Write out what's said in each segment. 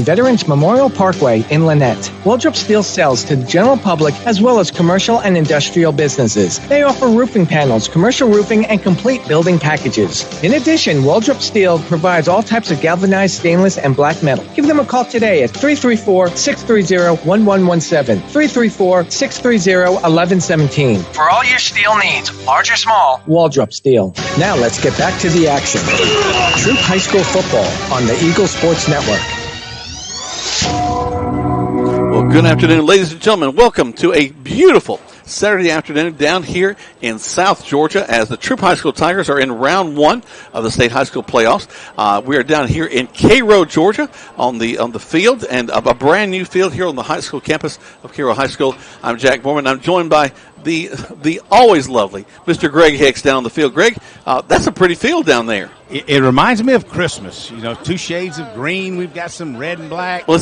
Veterans Memorial Parkway in Lynette. Waldrop Steel sells to the general public as well as commercial and industrial businesses. They offer roofing panels, commercial roofing, and complete building packages. In addition, Waldrop Steel provides all types of galvanized stainless and black metal. Give them a call today at 334-630-1117, 334-630-1117. For all your steel needs, large or small, Waldrop Steel. Now let's get back to the action. Troup High School football on the Eagle Sports Network. Well, good afternoon, ladies and gentlemen. Welcome to a beautiful Saturday afternoon down here in South Georgia as the Troup High School Tigers are in round one of the state high school playoffs. We are down here in Cairo, Georgia on the field, and a brand new field here on the high school campus of Cairo High School. I'm Jack Borman. I'm joined by the always lovely Mr. Greg Hicks down on the field. Greg, that's a pretty field down there. It reminds me of Christmas. You know, 2 shades of green. We've got some red and black. Well,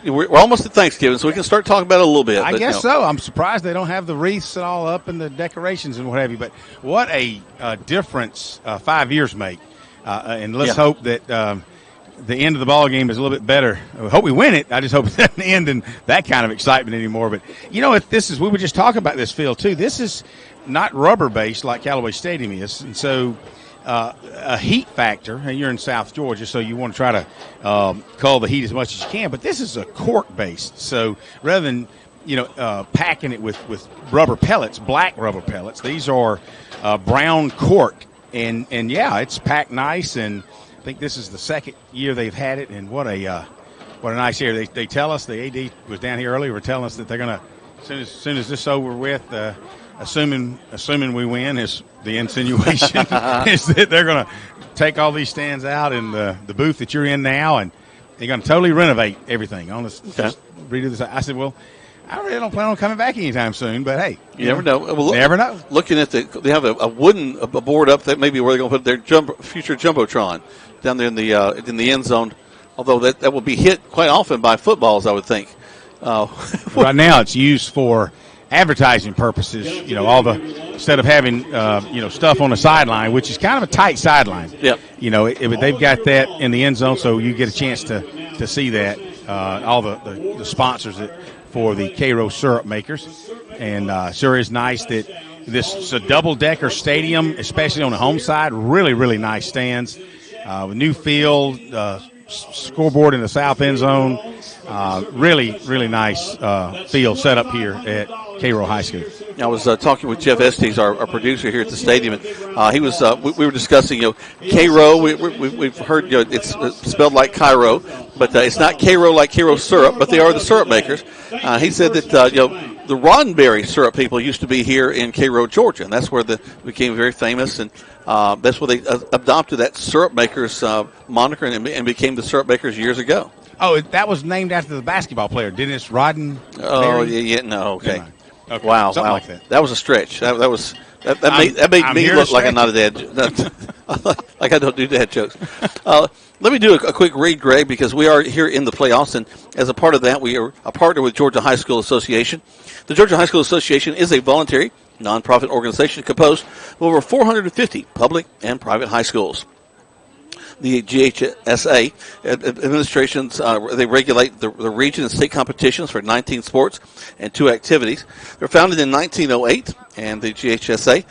we're almost at Thanksgiving, so we can start talking about it a little bit. I guess so. I'm surprised they don't have the wreaths and all up and the decorations and what have you. But what a difference 5 years make. And let's hope that the end of the ball game is a little bit better. I hope we win it. I just hope it doesn't end in that kind of excitement anymore. But, you know, we were just talking about this field, too. This is not rubber-based like Callaway Stadium is. And so a heat factor, and you're in South Georgia, so you want to try to cull the heat as much as you can. But this is a cork-based. So rather than, packing it with rubber pellets, black rubber pellets, these are brown cork. And yeah, it's packed nice, and I think this is the second year they've had it, and what a nice year. They tell us, the AD was down here earlier, were telling us that they're going to, as soon as this is over with, assuming we win, is the insinuation is that they're going to take all these stands out in the booth that you're in now, and they're going to totally renovate everything. Just redo this. I said, well, I really don't plan on coming back anytime soon, but hey. You never know. Well, never know. Looking at they have a wooden board up that maybe where they're going to put their future Jumbotron down there in the end zone, although that will be hit quite often by footballs, I would think. Right now it's used for advertising purposes, instead of having, stuff on the sideline, which is kind of a tight sideline. Yep. They've got that in the end zone, so you get a chance to see that, all the sponsors for the Cairo syrup makers. And sure is nice that this is a double-decker stadium, especially on the home side. Really, really nice stands. With new field, scoreboard in the south end zone. Really, really nice field set up here at Cairo High School. I was talking with Jeff Estes, our producer here at the stadium, and he was. We were discussing, Cairo. We've heard, it's spelled like Cairo, but it's not Cairo like Cairo syrup, but they are the syrup makers. He said that the Roddenberry syrup people used to be here in Cairo, Georgia, and that's where they became very famous, and that's where they adopted that syrup makers moniker and became the syrup makers years ago. Oh, that was named after the basketball player, Dennis Roddenberry? Oh, yeah, no, okay. Okay. Wow, something like that. That was a stretch. That made me look like I'm not a dad. Like I don't do dad jokes. Let me do a quick read, Greg, because we are here in the playoffs, and as a part of that, we are a partner with Georgia High School Association. The Georgia High School Association is a voluntary, nonprofit organization composed of over 450 public and private high schools. The GHSA administrations, they regulate the region and state competitions for 19 sports and 2 activities. They're founded in 1908, and the GHSA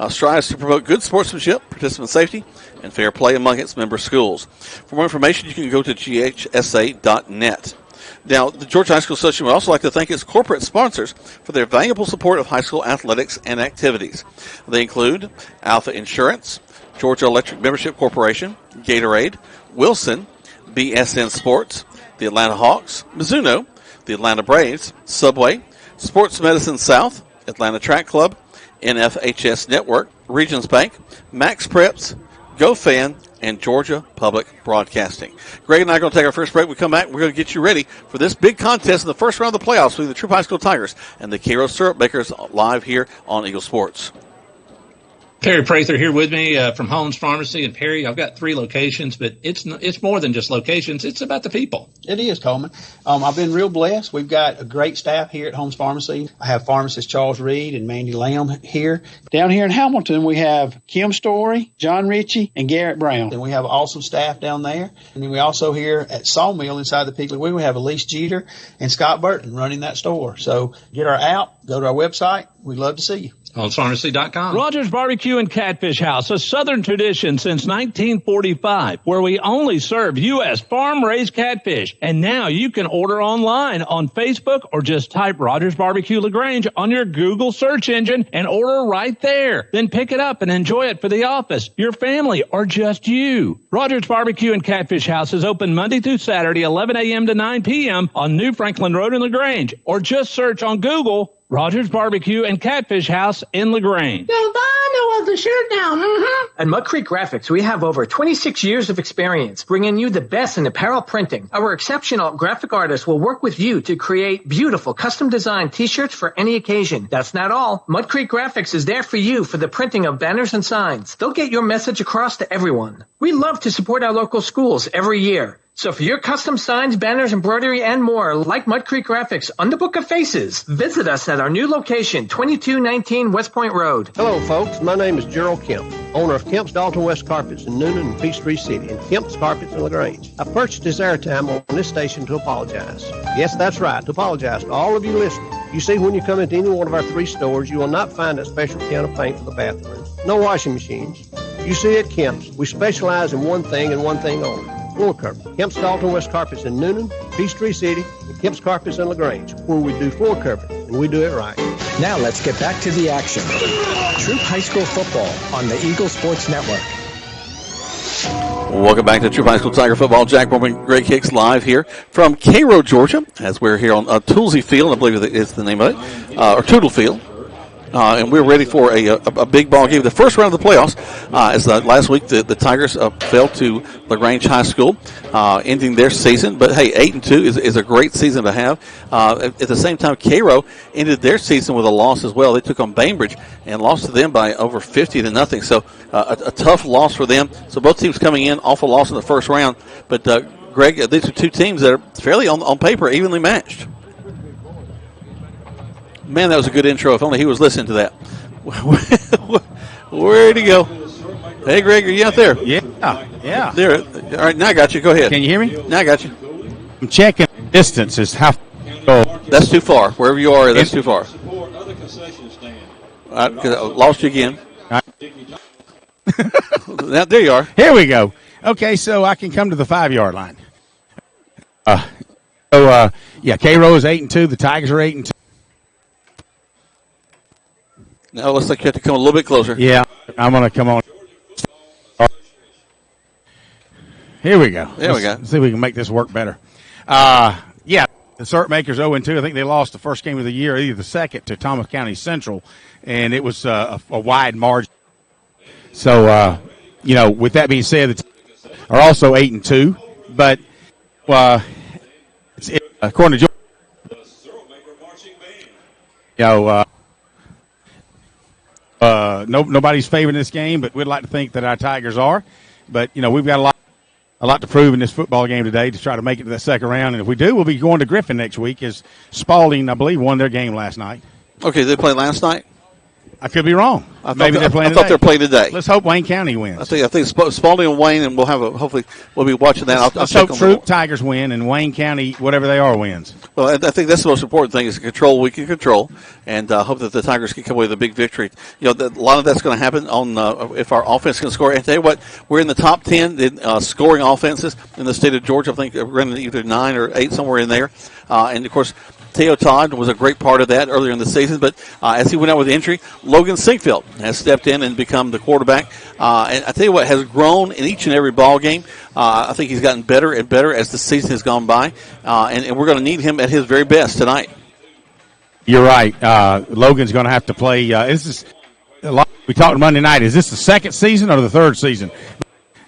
strives to promote good sportsmanship, participant safety, and fair play among its member schools. For more information, you can go to ghsa.net. Now, the Georgia High School Association would also like to thank its corporate sponsors for their valuable support of high school athletics and activities. They include Alpha Insurance, Georgia Electric Membership Corporation, Gatorade, Wilson, BSN Sports, the Atlanta Hawks, Mizuno, the Atlanta Braves, Subway, Sports Medicine South, Atlanta Track Club, NFHS Network, Regions Bank, Max Preps, GoFan, and Georgia Public Broadcasting. Greg and I are going to take our first break. We come back, we're going to get you ready for this big contest in the first round of the playoffs between the Troup High School Tigers and the Cairo Syrup Makers live here on Eagle Sports. Perry Prather here with me from Holmes Pharmacy. And Perry, I've got 3 locations, but it's more than just locations. It's about the people. It is, Coleman. I've been real blessed. We've got a great staff here at Holmes Pharmacy. I have pharmacist Charles Reed and Mandy Lamb here. Down here in Hamilton, we have Kim Story, John Ritchie, and Garrett Brown. And we have awesome staff down there. And then we also here at Sawmill inside the Piggly Wiggly, we have Elise Jeter and Scott Burton running that store. So get our app, go to our website. We'd love to see you. HolmesPharmacy.com. Rogers Barbecue and Catfish House, a Southern tradition since 1945, where we only serve U.S. farm-raised catfish. And now you can order online on Facebook or just type Rogers Barbecue LaGrange on your Google search engine and order right there. Then pick it up and enjoy it for the office, your family, or just you. Rogers Barbecue and Catfish House is open Monday through Saturday, 11 a.m. to 9 p.m. on New Franklin Road in LaGrange, or just search on Google Rogers Barbecue and Catfish House in LaGrange. I know of the shirt now. At Mud Creek Graphics, we have over 26 years of experience bringing you the best in apparel printing. Our exceptional graphic artists will work with you to create beautiful custom-designed T-shirts for any occasion. That's not all. Mud Creek Graphics is there for you for the printing of banners and signs. They'll get your message across to everyone. We love to support our local schools every year. So for your custom signs, banners, embroidery, and more, like Mud Creek Graphics on the Book of Faces, visit us at our new location, 2219 West Point Road. Hello, folks. My name is Gerald Kemp, owner of Kemp's Dalton West Carpets in Noonan and Peachtree City, and Kemp's Carpets in LaGrange. I purchased this airtime on this station to apologize. Yes, that's right, to apologize to all of you listening. You see, when you come into any one of our 3 stores, you will not find a special can of paint for the bathroom. No washing machines. You see, at Kemp's, we specialize in one thing and one thing only. Floor carpet. Kemp's Dalton West Carpets in Noonan, Peachtree City, and Kemp's Carpets in LaGrange, where we do floor carpet, and we do it right. Now let's get back to the action. Troup High School football on the Eagle Sports Network. Welcome back to Troup High School Tiger Football. Jack Mormon, Great Kicks live here from Cairo, Georgia, as we're here on Toolsy Field, I believe is the name of it, or Tootle Field. And we're ready for a big ball game. The first round of the playoffs, as last week the Tigers fell to LaGrange High School, ending their season. But hey, 8-2 is a great season to have. At the same time, Cairo ended their season with a loss as well. They took on Bainbridge and lost to them by over 50-0. So a tough loss for them. So both teams coming in off a loss in the first round. But Greg, these are 2 teams that are fairly on paper evenly matched. Man, that was a good intro. If only he was listening to that. Where'd he go? Hey, Greg, are you out there? Yeah. There. All right, now I got you. Go ahead. Can you hear me? Now I got you. I'm checking distances. How far? That's too far. Wherever you are, that's too far. I lost you again. Now, there you are. Here we go. Okay, so I can come to the 5-yard line. Cairo is 8-2. The Tigers are 8-2. Now it looks like you have to come a little bit closer. Yeah, I'm going to come on. Here we go. Let's see if we can make this work better. The Cert Makers 0-2. I think they lost the first game of the year, either the second to Thomas County Central, and it was a wide margin. So, with that being said, the Tigers are also 8-2, but according to nobody's favoring this game, but we'd like to think that our Tigers are. But, we've got a lot to prove in this football game today to try to make it to that second round. And if we do, we'll be going to Griffin next week, as Spalding, I believe, won their game last night. Okay, they played last night? I could be wrong. Maybe they're playing today. I thought they're playing today. Let's hope Wayne County wins. I think Spalding and Wayne, and hopefully we'll be watching that. Let's hope Troup Tigers win and Wayne County, whatever they are, wins. Well, I think that's the most important thing is control. We can control, and hope that the Tigers can come away with a big victory. A lot of that's going to happen on if our offense can score. And tell you what, we're in the top 10 in scoring offenses in the state of Georgia. I think we're in either 9 or 8, somewhere in there. And of course, Teo Todd was a great part of that earlier in the season, but as he went out with the injury, Logan Sinkfield has stepped in and become the quarterback. And I tell you what, has grown in each and every ball game. I think he's gotten better and better as the season has gone by, and we're going to need him at his very best tonight. You're right. Logan's going to have to play. This is a lot. We talked Monday night. Is this the second season or the third season?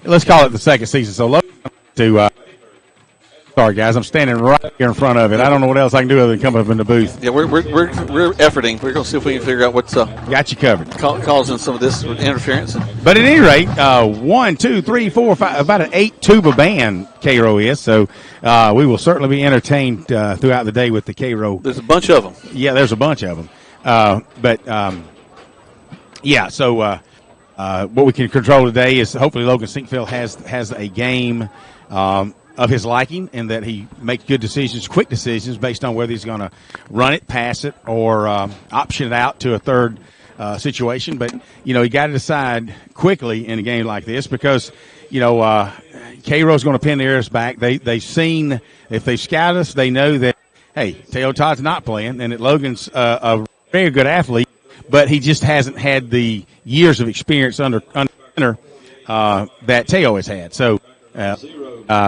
Let's call it the second season. So Logan to Sorry, guys. I'm standing right here in front of it. I don't know what else I can do other than come up in the booth. Yeah, we're efforting. We're going to see if we can figure out what's got you covered causing some of this interference. But at any rate, 1, 2, 3, 4, 5, about an 8-tuba band Cairo is. So we will certainly be entertained throughout the day with the Cairo. There's a bunch of them. Yeah, there's a bunch of them. So what we can control today is hopefully Logan Sinkfield has a game of his liking, and that he makes good decisions, quick decisions, based on whether he's going to run it, pass it, or option it out to a third situation. But, you got to decide quickly in a game like this because, Cairo's going to pin their ears back. They've seen, if they scout us, they know that, hey, Teo Todd's not playing, and that Logan's a very good athlete, but he just hasn't had the years of experience under that Teo has had. So,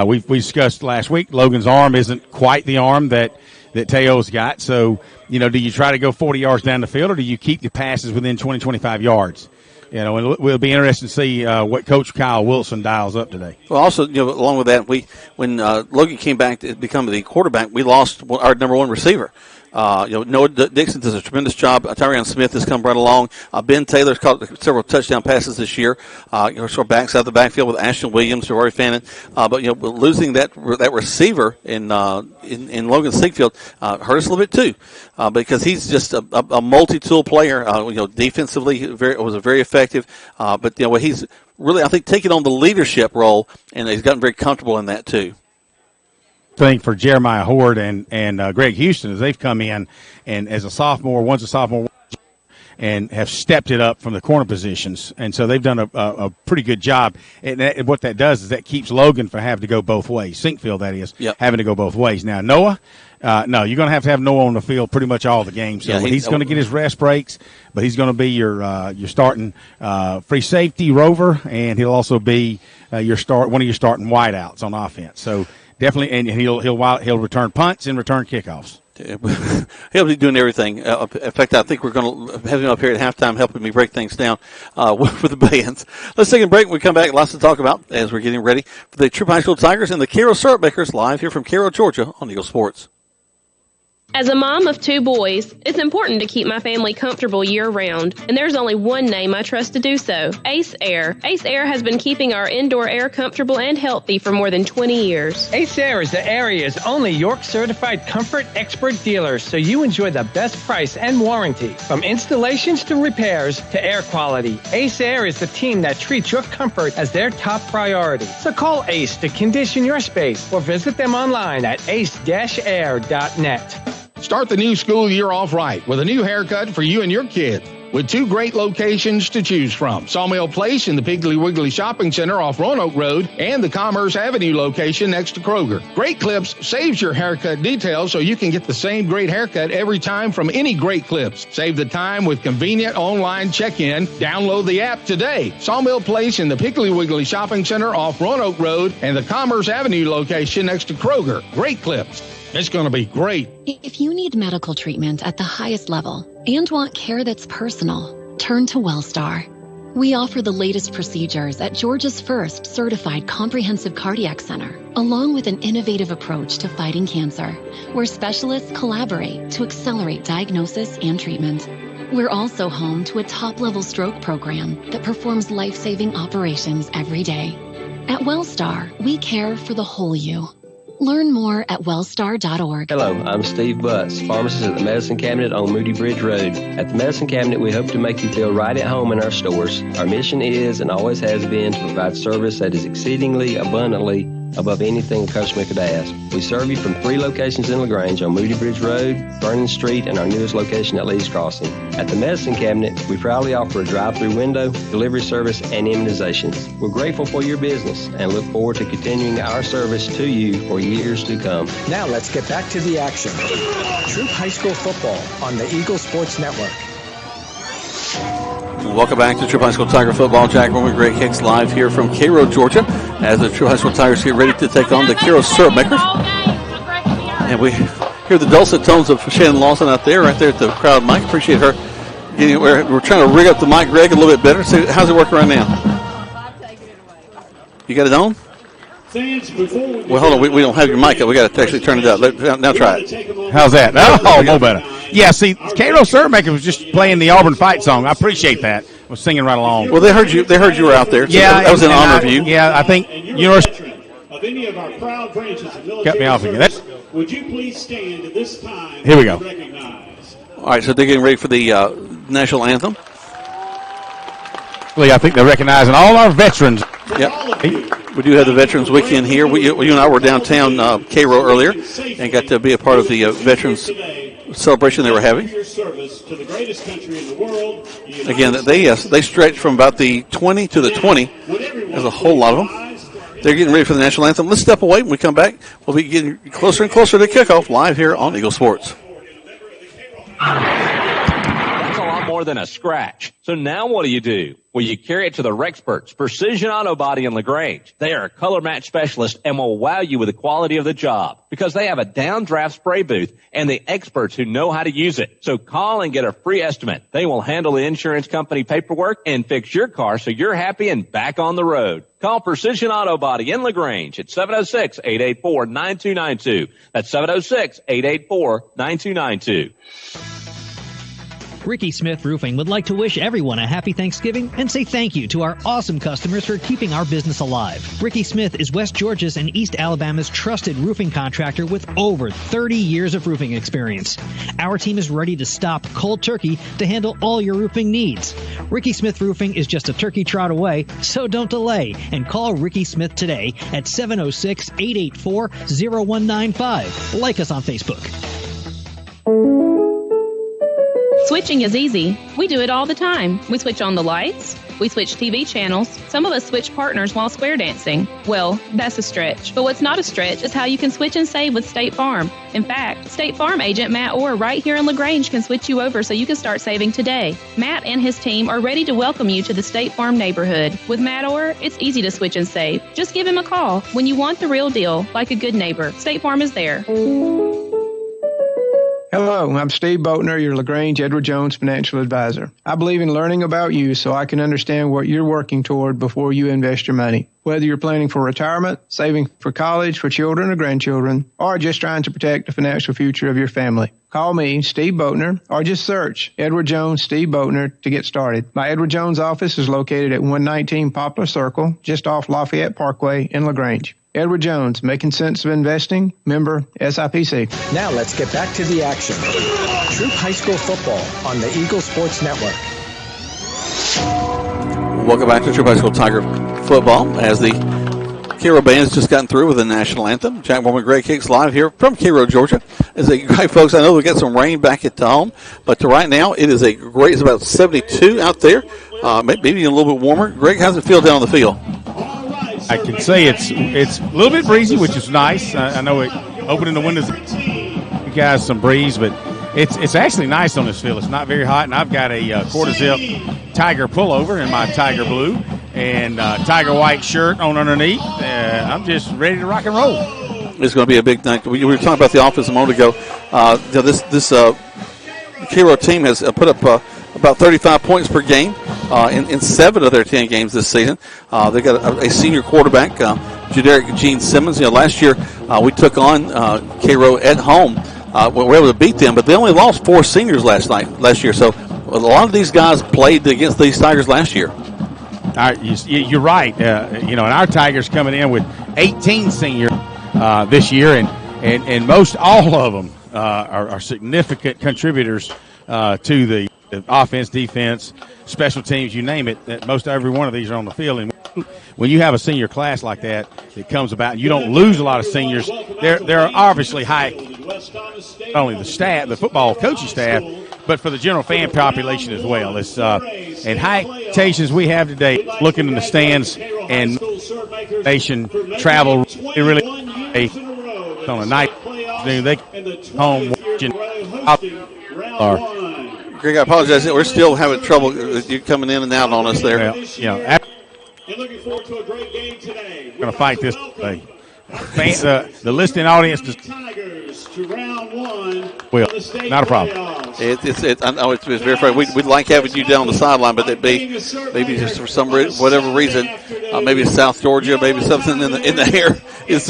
we discussed last week, Logan's arm isn't quite the arm that Teo's got. So, do you try to go 40 yards down the field, or do you keep the passes within 20, 25 yards? And we'll be interested to see what Coach Kyle Wilson dials up today. Well, also, along with that, when Logan came back to become the quarterback, we lost our number one receiver. Noah Dixon does a tremendous job. Tyrion Smith has come right along. Ben Taylor's caught several touchdown passes this year. Sort of backs out the backfield with Ashton Williams, Rory Fannin. But losing that receiver in Logan Sinkfield hurt us a little bit too, because he's just a multi-tool player. Defensively, was very effective. But he's really, I think, taken on the leadership role, and he's gotten very comfortable in that too. Thing for Jeremiah Horde and Greg Houston as they've come in and as one's a sophomore, and have stepped it up from the corner positions, and so they've done a pretty good job. And what that does is that keeps Logan from having to go both ways. Sinkfield, that is, having to go both ways. Now Noah, no, you're going to have Noah on the field pretty much all the games. So he's going to get his rest breaks, but he's going to be your starting free safety rover, and he'll also be one of your starting wideouts on offense. So. Definitely, and he'll return punts and return kickoffs. He'll be doing everything. In fact, I think we're going to have him up here at halftime helping me break things down for the bands. Let's take a break. When we come back, lots to talk about as we're getting ready for the Troup High School Tigers and the Cairo Syrup Makers live here from Cairo, Georgia on Eagle Sports. As a mom of 2 boys, it's important to keep my family comfortable year-round, and there's only one name I trust to do so, Ace Air. Ace Air has been keeping our indoor air comfortable and healthy for more than 20 years. Ace Air is the area's only York-certified comfort expert dealer, so you enjoy the best price and warranty. From installations to repairs to air quality, Ace Air is the team that treats your comfort as their top priority. So call Ace to condition your space or visit them online at ace-air.net. Start the new school year off right with a new haircut for you and your kids. With 2 great locations to choose from, Sawmill Place in the Piggly Wiggly Shopping Center off Roanoke Road and the Commerce Avenue location next to Kroger. Great Clips saves your haircut details so you can get the same great haircut every time from any Great Clips. Save the time with convenient online check-in. Download the app today. Sawmill Place in the Piggly Wiggly Shopping Center off Roanoke Road and the Commerce Avenue location next to Kroger. Great Clips. It's going to be great. If you need medical treatment at the highest level and want care that's personal, turn to Wellstar. We offer the latest procedures at Georgia's first certified comprehensive cardiac center, along with an innovative approach to fighting cancer, where specialists collaborate to accelerate diagnosis and treatment. We're also home to a top-level stroke program that performs life-saving operations every day. At Wellstar, we care for the whole you. Learn more at wellstar.org. Hello, I'm Steve Butts, pharmacist at the Medicine Cabinet on Moody Bridge Road. At the Medicine Cabinet, we hope to make you feel right at home in our stores. Our mission is and always has been to provide service that is exceedingly abundantly above anything a customer could ask. We serve you from 3 locations in LaGrange on Moody Bridge Road, Vernon Street, and our newest location at Lee's Crossing. At the Medicine Cabinet, we proudly offer a drive-through window, delivery service, and immunizations. We're grateful for your business and look forward to continuing our service to you for years to come. Now let's get back to the action. Troup High School football on the Eagle Sports Network. Welcome back to Troup High School Tiger football. Jack Roman, Greg Hicks live here from Cairo, Georgia, as the Troup High School Tigers get ready to take on the Cairo Syrup Makers. And we hear the dulcet tones of Shannon Lawson out there, right there at the crowd mic. Appreciate her. We're trying to rig up the mic, Greg, a little bit better. So how's it working right now? You got it on? Well, hold on. We don't have your mic up. We got to actually turn it up. Now try it. How's that? Oh, more better. Yeah, see, Cairo Surmaker was just playing the Auburn fight song. I appreciate that. I was singing right along. Well, they heard you. They heard you were out there. So yeah, that was in honor of you. Yeah, I think University of any of our proud branches of military cut me off again. Would you please stand at this time? Here we go. All right, so they're getting ready for the national anthem. I think they're recognizing all our veterans. Yep. We do have the Veterans Weekend here. You and I were downtown Cairo earlier and got to be a part of the veterans celebration they were having. Again, they stretch from about the 20 to the 20. There's a whole lot of them. They're getting ready for the national anthem. Let's step away. When we come back, we'll be getting closer and closer to kickoff live here on Eagle Sports. That's a lot more than a scratch. So now what do? Well, you carry it to the Rexperts, Precision Auto Body in LaGrange. They are a color match specialist and will wow you with the quality of the job because they have a downdraft spray booth and the experts who know how to use it. So call and get a free estimate. They will handle the insurance company paperwork and fix your car so you're happy and back on the road. Call Precision Auto Body in LaGrange at 706-884-9292. That's 706-884-9292. Ricky Smith Roofing would like to wish everyone a happy Thanksgiving and say thank you to our awesome customers for keeping our business alive. Ricky Smith is West Georgia's and East Alabama's trusted roofing contractor with over 30 years of roofing experience. Our team is ready to stop cold turkey to handle all your roofing needs. Ricky Smith Roofing is just a turkey trot away, so don't delay and call Ricky Smith today at 706-884-0195. Like us on Facebook. Switching is easy. We do it all the time. We switch on the lights. We switch TV channels. Some of us switch partners while square dancing. Well, that's a stretch. But what's not a stretch is how you can switch and save with State Farm. In fact, State Farm agent Matt Orr right here in LaGrange can switch you over so you can start saving today. Matt and his team are ready to welcome you to the State Farm neighborhood. With Matt Orr, it's easy to switch and save. Just give him a call. When you want the real deal, like a good neighbor, State Farm is there. Hello, I'm Steve Boatner, your LaGrange Edward Jones financial advisor. I believe in learning about you so I can understand what you're working toward before you invest your money. Whether you're planning for retirement, saving for college for children or grandchildren, or just trying to protect the financial future of your family. Call me, Steve Boatner, or just search Edward Jones, Steve Boatner to get started. My Edward Jones office is located at 119 Poplar Circle, just off Lafayette Parkway in LaGrange. Edward Jones, making sense of investing, member SIPC. Now let's get back to the action. Troup High School football on the Eagle Sports Network. Welcome back to Troup High School Tiger football as the Cairo band has just gotten through with the national anthem. Jack Mormon Greg Hicks live here from Cairo, Georgia. As a great folks, I know we got some rain back at home, but right now it is it's about 72 out there, maybe a little bit warmer. Greg, how's it feel down on the field? I can say it's a little bit breezy, which is nice. I know it opening the windows, you guys some breeze, but it's actually nice on this field. It's not very hot, and I've got a quarter-zip Tiger pullover in my Tiger blue and Tiger white shirt on underneath. I'm just ready to rock and roll. It's going to be a big night. We were talking about the offense a moment ago. This Cairo team has put up about 35 points per game in 7 of their 10 games this season. They got a senior quarterback, Jadaric Gene Simmons. Last year we took on Cairo at home. We were able to beat them, but they only lost 4 seniors last year. So a lot of these guys played against these Tigers last year. You're right. And our Tigers coming in with 18 seniors this year, and most all of them are significant contributors to the offense, defense, special teams, you name it. Most every one of these are on the field. And when you have a senior class like that comes about, and you don't lose a lot of seniors, there are obviously high, not only the staff, the football coaching staff, but for the general fan population as well. It's and high expectations we have today, looking in the stands and nation travel. It really on a night they home watching. Greg, I apologize. We're still having trouble. You coming in and out on us there. Looking forward to a great game today. We're going to fight this thing. The listening audience Tigers to round 1. Well, not a problem. I know it's very frustrating. We'd like having you down on the sideline, but maybe just for whatever reason, maybe South Georgia, maybe something in the air is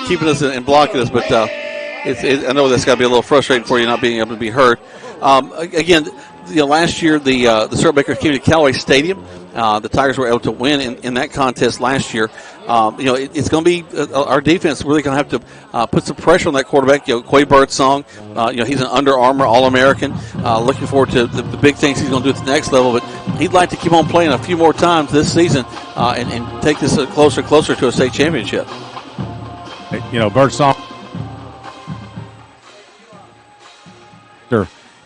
keeping us and blocking us. But I know that's got to be a little frustrating for you not being able to be heard. Again, last year the Surveymakers came to Callaway Stadium. The Tigers were able to win in that contest last year. It's going to be our defense really going to have to put some pressure on that quarterback. Quay Birdsong, he's an Under Armour All-American. Looking forward to the big things he's going to do at the next level. But he'd like to keep on playing a few more times this season and take this closer to a state championship. Birdsong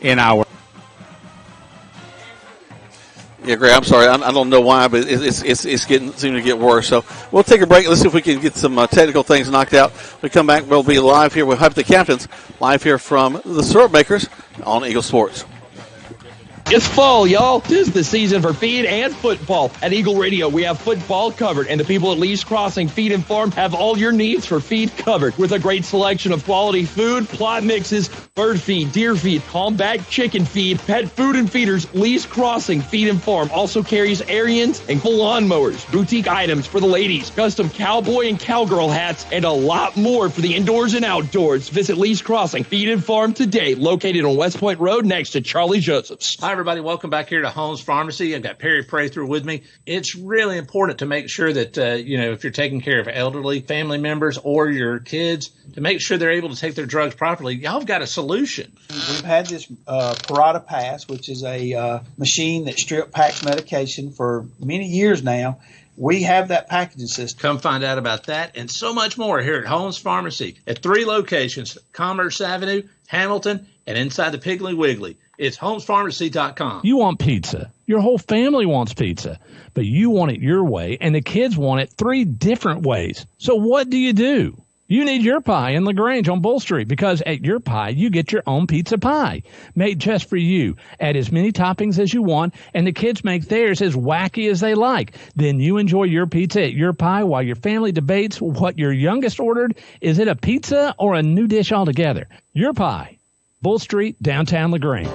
in our. Yeah, Greg, I'm sorry. I don't know why, but it's seeming to get worse. So we'll take a break. Let's see if we can get some technical things knocked out. When we come back, we'll be live here. We'll have the captains live here from the Syrup Makers on Eagle Sports. It's fall, y'all. Tis the season for feed and football. At Eagle Radio, we have football covered, and the people at Lee's Crossing Feed and Farm have all your needs for feed covered with a great selection of quality food, plot mixes, bird feed, deer feed, calm-back chicken feed, pet food and feeders. Lee's Crossing Feed and Farm also carries Ariens and full lawnmowers, boutique items for the ladies, custom cowboy and cowgirl hats, and a lot more for the indoors and outdoors. Visit Lee's Crossing Feed and Farm today, located on West Point Road next to Charlie Joseph's. Hi, everybody. Welcome back here to Holmes Pharmacy. I've got Perry Prather with me. It's really important to make sure that, if you're taking care of elderly family members or your kids, to make sure they're able to take their drugs properly. Y'all have got a solution. We've had this Parata Pass, which is a machine that strip packs medication for many years now. We have that packaging system. Come find out about that and so much more here at Holmes Pharmacy at 3 locations, Commerce Avenue, Hamilton, and inside the Piggly Wiggly. It's homespharmacy.com. You want pizza. Your whole family wants pizza, but you want it your way, and the kids want it 3 different ways. So what do? You need Your Pie in LaGrange on Bull Street, because at Your Pie, you get your own pizza pie made just for you. Add as many toppings as you want, and the kids make theirs as wacky as they like. Then you enjoy your pizza at Your Pie while your family debates what your youngest ordered. Is it a pizza or a new dish altogether? Your Pie, Bull Street, downtown LaGrange.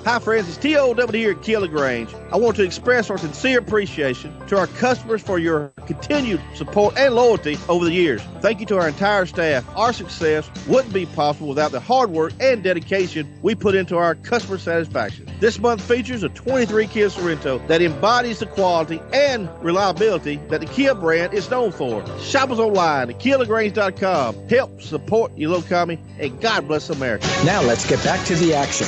Hi, friends. It's T.O.W. here at Kill LaGrange. I want to express our sincere appreciation to our customers for your continued support and loyalty over the years. Thank you to our entire staff. Our success wouldn't be possible without the hard work and dedication we put into our customer satisfaction. This month features a 23 Kia Sorrento that embodies the quality and reliability that the Kia brand is known for. Shop us online at KiaLaGrange.com. Help support your local economy, and God bless America. Now let's get back to the action.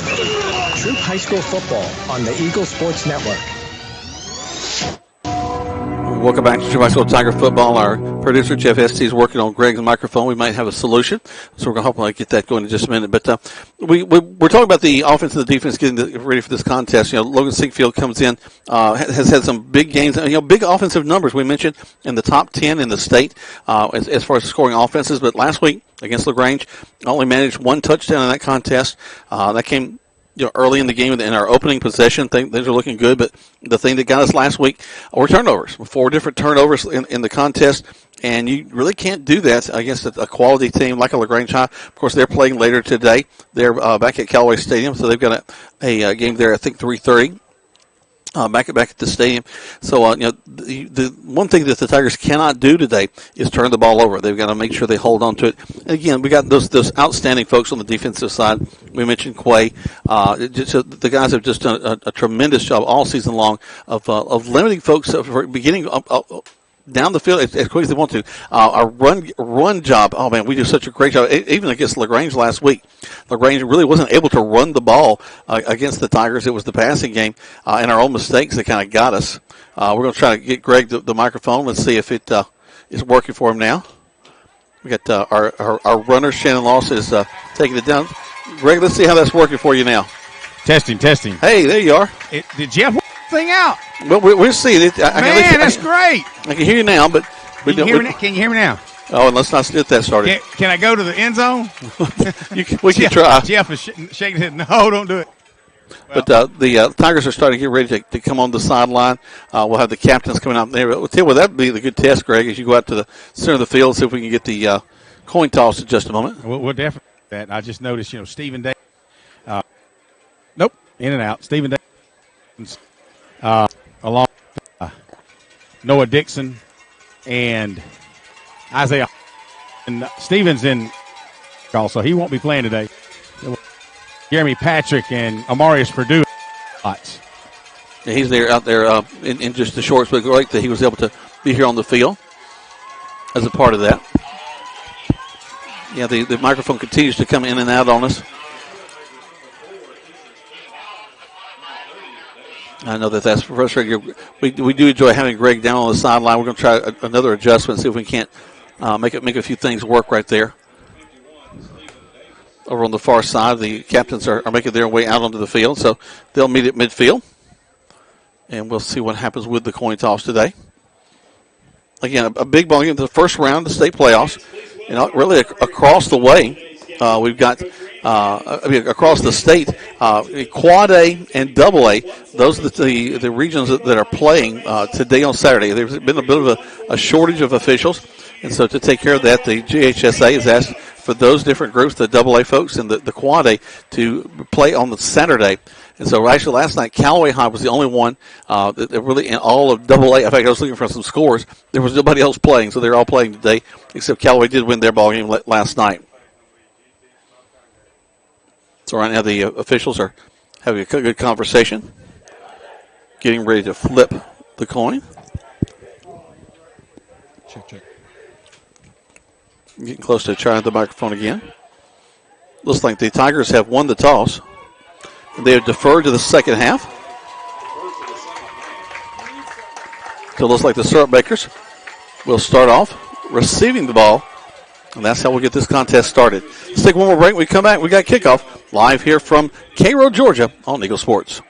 Troup High School football on the Eagle Sports Network. Welcome back to Troup High School Tiger football. Our producer, Jeff Esty, is working on Greg's microphone. We might have a solution, so we're going to hopefully get that going in just a minute. But we're talking about the offense and the defense getting ready for this contest. Logan Sinkfield comes in, has had some big games, big offensive numbers. We mentioned in the top 10 in the state as far as scoring offenses. But last week against LaGrange, only managed 1 touchdown in that contest. That came early in the game in our opening possession. Things are looking good, but the thing that got us last week were turnovers. 4 different turnovers in the contest, and you really can't do that against a quality team like a LaGrange High. Of course, they're playing later today. They're back at Callaway Stadium, so they've got a game there, I think, 3:30. Back at the stadium. So, the one thing that the Tigers cannot do today is turn the ball over. They've got to make sure they hold on to it. And again, we got those outstanding folks on the defensive side. We mentioned Quay. The guys have just done a tremendous job all season long of limiting folks from beginning down the field as quick as they want to. Our run job, oh man, we do such a great job. Even against LaGrange last week, LaGrange really wasn't able to run the ball against the Tigers. It was the passing game and our own mistakes that kind of got us. We're going to try to get Greg the microphone. Let's see if it is working for him now. We got our runner, Shannon Loss, is taking it down. Greg, let's see how that's working for you now. Testing. Hey, there you are. Did Jeff work the thing out? Well, we're seeing it. Man, that's great. I can hear you now, but can you hear me now? Oh, and let's not get that started. Can I go to the end zone? We can try. Jeff is shaking his head. No, don't do it. But the Tigers are starting to get ready to come on the sideline. We'll have the captains coming out there. We'll tell you what, that would be the good test, Greg, as you go out to the center of the field, see if we can get the coin toss in just a moment. We'll definitely do that. I just noticed, Stephen Day in and out. Stephen Davis, along with Noah Dixon and Isaiah. And Stevens in also. He won't be playing today. Jeremy Patrick and Amarius Purdue. Yeah, he's out there in just the shorts, but great that he was able to be here on the field as a part of that. Yeah, the microphone continues to come in and out on us. I know that's frustrating. We do enjoy having Greg down on the sideline. We're going to try another adjustment, see if we can't make a few things work right there. Over on the far side, the captains are making their way out onto the field, so they'll meet at midfield. And we'll see what happens with the coin toss today. Again, a big ball game, the first round of the state playoffs. You know, really across the way, we've got across the state, Quad A and Double A. Those are the regions that are playing today on Saturday. There's been a bit of a shortage of officials, and so to take care of that, the GHSA has asked for those different groups, the Double A folks and the Quad A, to play on the Saturday. And so actually last night, Callaway High was the only one that really in all of Double A. In fact, I was looking for some scores. There was nobody else playing, so they're all playing today, except Callaway did win their ball game last night. So right now the officials are having a good conversation, getting ready to flip the coin. Check. Getting close to trying the microphone again. Looks like the Tigers have won the toss. They have deferred to the second half. So it looks like the Syrup Bakers will start off receiving the ball. And that's how we'll get this contest started. Let's take one more break. When we come back, we got kickoff live here from Cairo, Georgia on Eagle Sports.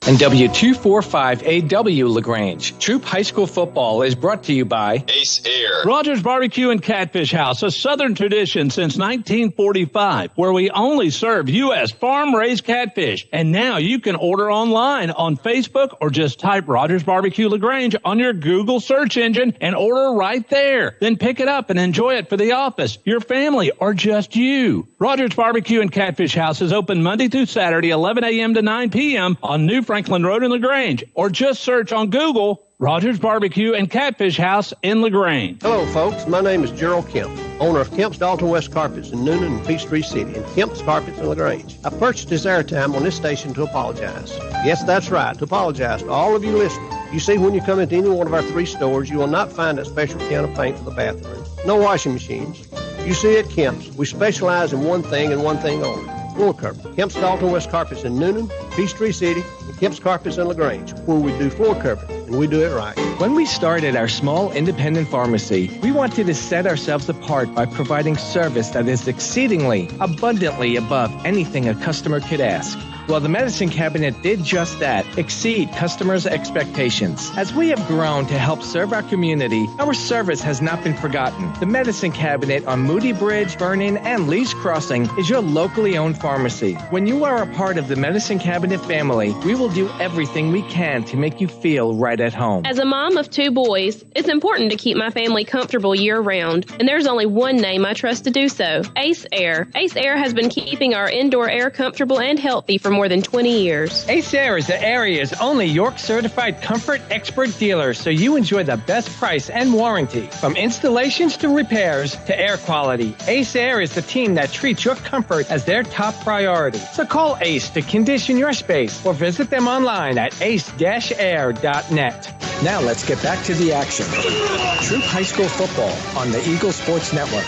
And W245AW LaGrange. Troup High School football is brought to you by Ace Air, Rogers Barbecue and Catfish House, a Southern tradition since 1945, where we only serve U.S. farm-raised catfish. And now you can order online on Facebook or just type Rogers Barbecue LaGrange on your Google search engine and order right there. Then pick it up and enjoy it for the office, your family, or just you. Rogers Barbecue and Catfish House is open Monday through Saturday, 11 a.m. to 9 p.m. on New Franklin Road in LaGrange, or just search on Google Rogers Barbecue and Catfish House in LaGrange. Hello, folks. My name is Gerald Kemp, owner of Kemp's Dalton West Carpets in Noonan and Peachtree City, and Kemp's Carpets in LaGrange. I purchased this airtime on this station to apologize. Yes, that's right, to apologize to all of you listening. You see, when you come into any one of our 3 stores, you will not find that special can of paint for the bathroom. No washing machines. You see, at Kemp's, we specialize in one thing and one thing only. Floor cover. Kemp's Dalton West Carpets in Noonan, Peachtree City, and Kemp's Carpets in LaGrange, where we do floor covering, and we do it right. When we started our small independent pharmacy, we wanted to set ourselves apart by providing service that is exceedingly, abundantly above anything a customer could ask. Well, the medicine cabinet did just that, exceed customers' expectations. As we have grown to help serve our community, our service has not been forgotten. The medicine cabinet on Moody Bridge, Vernon, and Lee's Crossing is your locally owned pharmacy. When you are a part of the medicine cabinet family, we will do everything we can to make you feel right at home. As a mom of 2 boys, it's important to keep my family comfortable year-round, and there's only one name I trust to do so, Ace Air. Ace Air has been keeping our indoor air comfortable and healthy for more than 20 years. Ace Air is the area's only York-certified comfort expert dealer, so you enjoy the best price and warranty. From installations to repairs to air quality, Ace Air is the team that treats your comfort as their top priority. So call Ace to condition your space or visit them online at ace-air.net. Now let's get back to the action. Troup High School football on the Eagle Sports Network.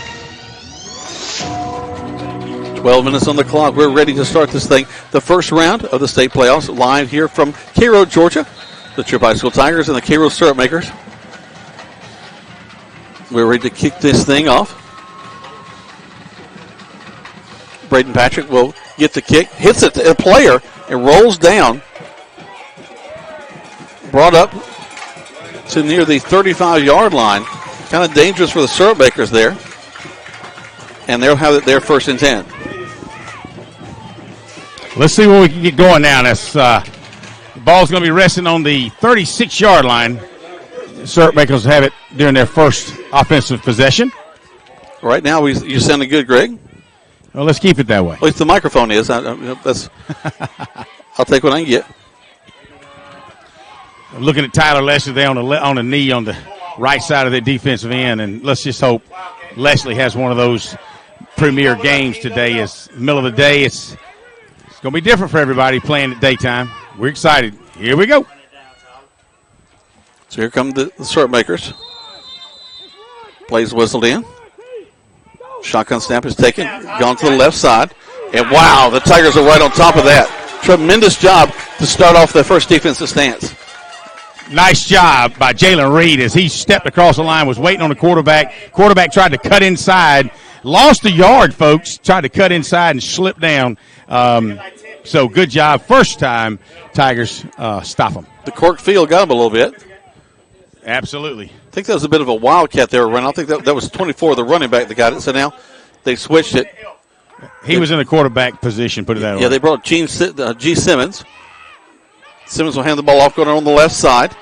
12 minutes on the clock. We're ready to start this thing. The first round of the state playoffs live here from Cairo, Georgia. The Troup High School Tigers and the Cairo Syrup Makers. We're ready to kick this thing off. Braden Patrick will get the kick. Hits it to a player and rolls down. Brought up to near the 35-yard line. Kind of dangerous for the Syrup Makers there. And they'll have it there 1st and 10. Let's see where we can get going now. The ball's going to be resting on the 36-yard line. Syrup Makers have it during their first offensive possession. Right now, you're sounding good, Greg. Well, let's keep it that way. At least the microphone is. I'll take what I can get. I'm looking at Tyler Leslie there on a knee on the right side of the defensive end, and let's just hope Leslie has one of those premier games today. It's middle of the day. It's going to be different for everybody playing at daytime. We're excited. Here we go. So here come the syrup makers. Plays whistled in. Shotgun snap is taken. Gone to the left side. And wow, the Tigers are right on top of that. Tremendous job to start off their first defensive stance. Nice job by Jalen Reed as he stepped across the line, was waiting on the quarterback. Quarterback tried to cut inside. Lost a yard, folks. Tried to cut inside and slipped down. So good job. First time Tigers stop them. The Cork field got him a little bit. Absolutely. I think that was a bit of a wildcat they were running. I think that was 24, the running back that got it. So now they switched it. He was in the quarterback position, put it that way. Yeah, they brought G. Simmons. Simmons will hand the ball off going on the left side.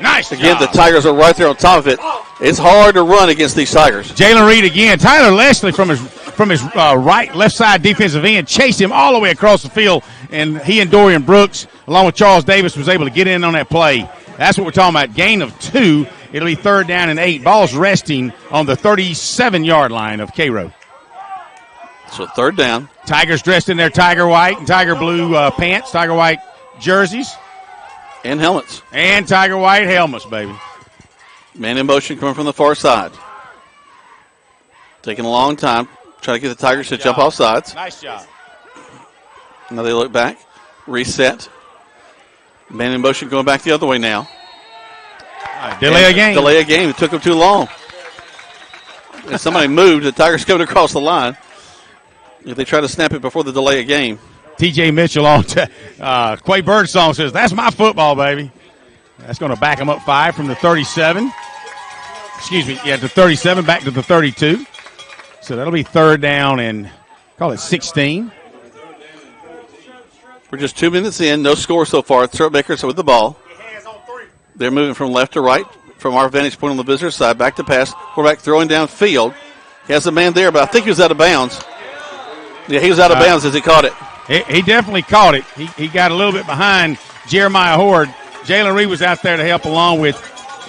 Nice Again, job. the Tigers are right there on top of it. It's hard to run against these Tigers. Jalen Reed again. Tyler Leslie from his left side defensive end chased him all the way across the field, and he and Dorian Brooks, along with Charles Davis, was able to get in on that play. That's what we're talking about. Gain of 2. It'll be 3rd down and 8. Ball's resting on the 37-yard line of Cairo. So 3rd down. Tigers dressed in their tiger white and tiger blue pants, tiger white jerseys. And helmets. And tiger white helmets, baby. Man in motion coming from the far side. Taking a long time. Trying to get the Tigers to jump off sides. Nice job. Now they look back. Reset. Man in motion going back the other way now. Delay a game. Delay a game. It took them too long. And somebody moved. The Tigers coming across the line. If they try to snap it before the delay a game. T.J. Mitchell on Quay Birdsong says, that's my football, baby. That's going to back him up 5 from the 37. Excuse me, the 37 back to the 32. So that'll be 3rd down and call it 16. We're just 2 minutes in. No score so far. Syrup Makers with the ball. They're moving from left to right from our vantage point on the visitor side. Back to pass. Quarterback throwing downfield. He has a man there, but I think he was out of bounds. Yeah, he was out of bounds as he caught it. He definitely caught it. He got a little bit behind Jeremiah Horde. Jalen Reed was out there to help along with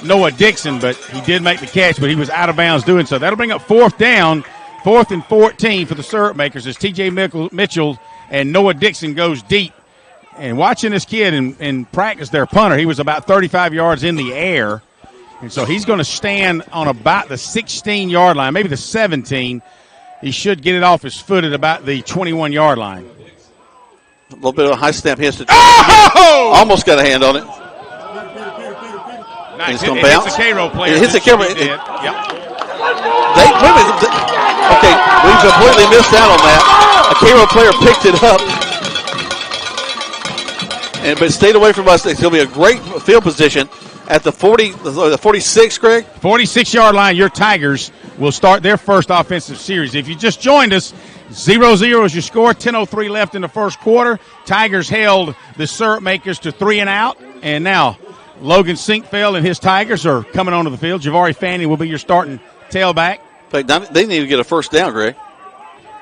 Noah Dixon, but he did make the catch, but he was out of bounds doing so. That'll bring up 4th down, 4th and 14 for the Syrup Makers as T.J. Mitchell and Noah Dixon goes deep. And watching this kid in practice, their punter, he was about 35 yards in the air. And so he's going to stand on about the 16-yard line, maybe the 17. He should get it off his foot at about the 21-yard line. A little bit of a high snap. He has to almost got a hand on it. Nice. It's going to bounce. Hits a Cairo player. It hits a Cairo. Yep. Okay, we completely missed out on that. A Cairo player picked it up. But stayed away from us. It's going to be a great field position at the 46, Greg? 46-yard line, your Tigers will start their first offensive series. If you just joined us, 0-0 is your score, 10:03 left in the first quarter. Tigers held the Syrup Makers to 3 and out, and now Logan Sinkfeld and his Tigers are coming onto the field. Javari Fanning will be your starting tailback. They need to get a first down, Greg.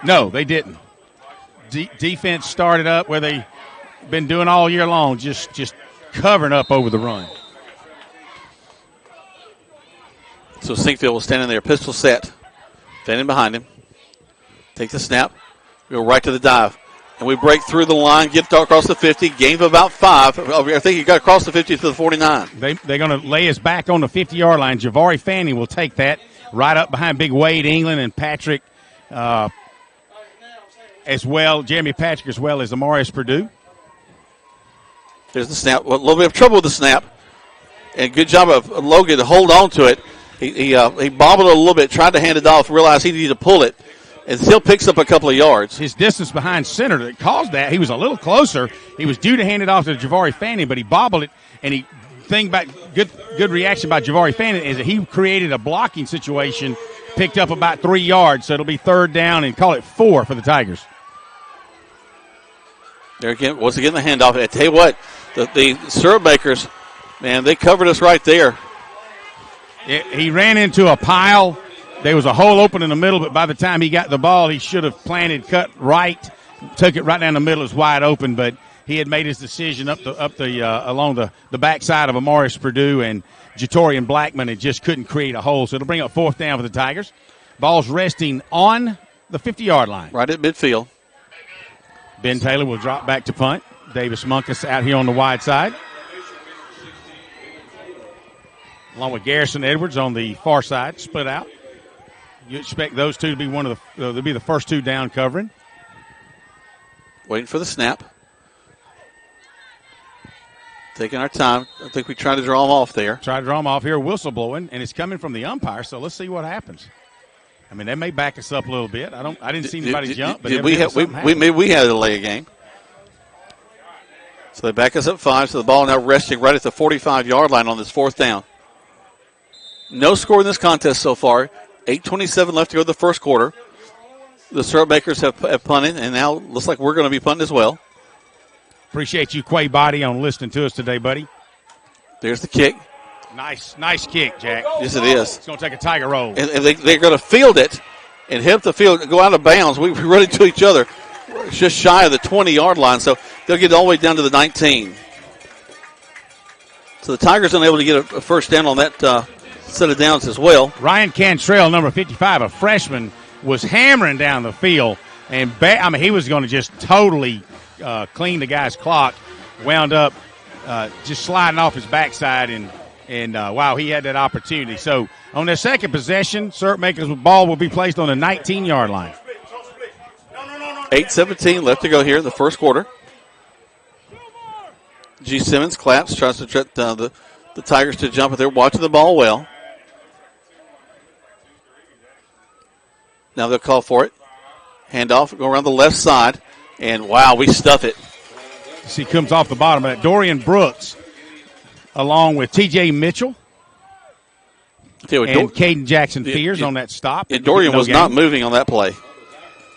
No, they didn't. Defense started up where they been doing all year long, just covering up over the run. So Sinkfield will stand in there, pistol set. Fanning behind him. Take the snap. Go right to the dive. And we break through the line, get across the 50, gain of about 5. I think he got across the 50 to the 49. They're going to lay us back on the 50-yard line. Javari Fanning will take that right up behind Big Wade England and Patrick as well, Jeremy Patrick as well as Amarius Purdue. There's the snap. A little bit of trouble with the snap. And good job of Logan to hold on to it. He bobbled it a little bit, tried to hand it off, realized he needed to pull it, and still picks up a couple of yards. His distance behind center that caused that, he was a little closer. He was due to hand it off to Javari Fanning, but he bobbled it, and good reaction by Javari Fanning is that he created a blocking situation, picked up about 3 yards, so it'll be 3rd down and call it 4 for the Tigers. There again, once again the handoff. I tell you what, the Syrup Makers, man, they covered us right there. He ran into a pile There was a hole open in the middle, but by the time he got the ball, he should have planted, cut right, took it right down the middle. It was wide open, but he had made his decision along the backside of Amaris Purdue, and Jatorian Blackman and just couldn't create a hole. So it'll bring up fourth down for the Tigers. Ball's resting on the 50-yard line. Right at midfield. Ben Taylor will drop back to punt. Davis Munkus out here on the wide side, along with Garrison Edwards on the far side, split out. You expect those two to be they'll be the first two down covering. Waiting for the snap. Taking our time. I think we tried to draw them off there. Try to draw them off here. Whistle blowing, and it's coming from the umpire. So let's see what happens. I mean, they may back us up a little bit. I didn't see anybody jump, but we had a delay game. So they back us up 5. So the ball now resting right at the 45-yard line on this fourth down. No score in this contest so far. 8:27 left to go in the first quarter. The Syrup Makers have punted, and now looks like we're going to be punting as well. Appreciate you, Quay Body, on listening to us today, buddy. There's the kick. Nice kick, Jack. Yes, it is. It's going to take a Tiger roll. And they're going to field it and hit the field, go out of bounds. We run into each other just shy of the 20-yard line, so they'll get all the way down to the 19. So the Tigers unable to get a first down on that set of downs as well. Ryan Cantrell, number 55, a freshman, was hammering down the field, and he was going to just totally clean the guy's clock. Wound up just sliding off his backside, and wow, he had that opportunity. So on their second possession, Syrup Makers' ball will be placed on the 19-yard line. 8:17 left to go here in the first quarter. G. Simmons claps, tries to get the Tigers to jump, but they're watching the ball well. Now they'll call for it. Handoff, go around the left side, and wow, we stuff it. See, comes off the bottom of that. Dorian Brooks, along with T.J. Mitchell and Caden Jackson Fears on that stop. And Dorian was not moving on that play.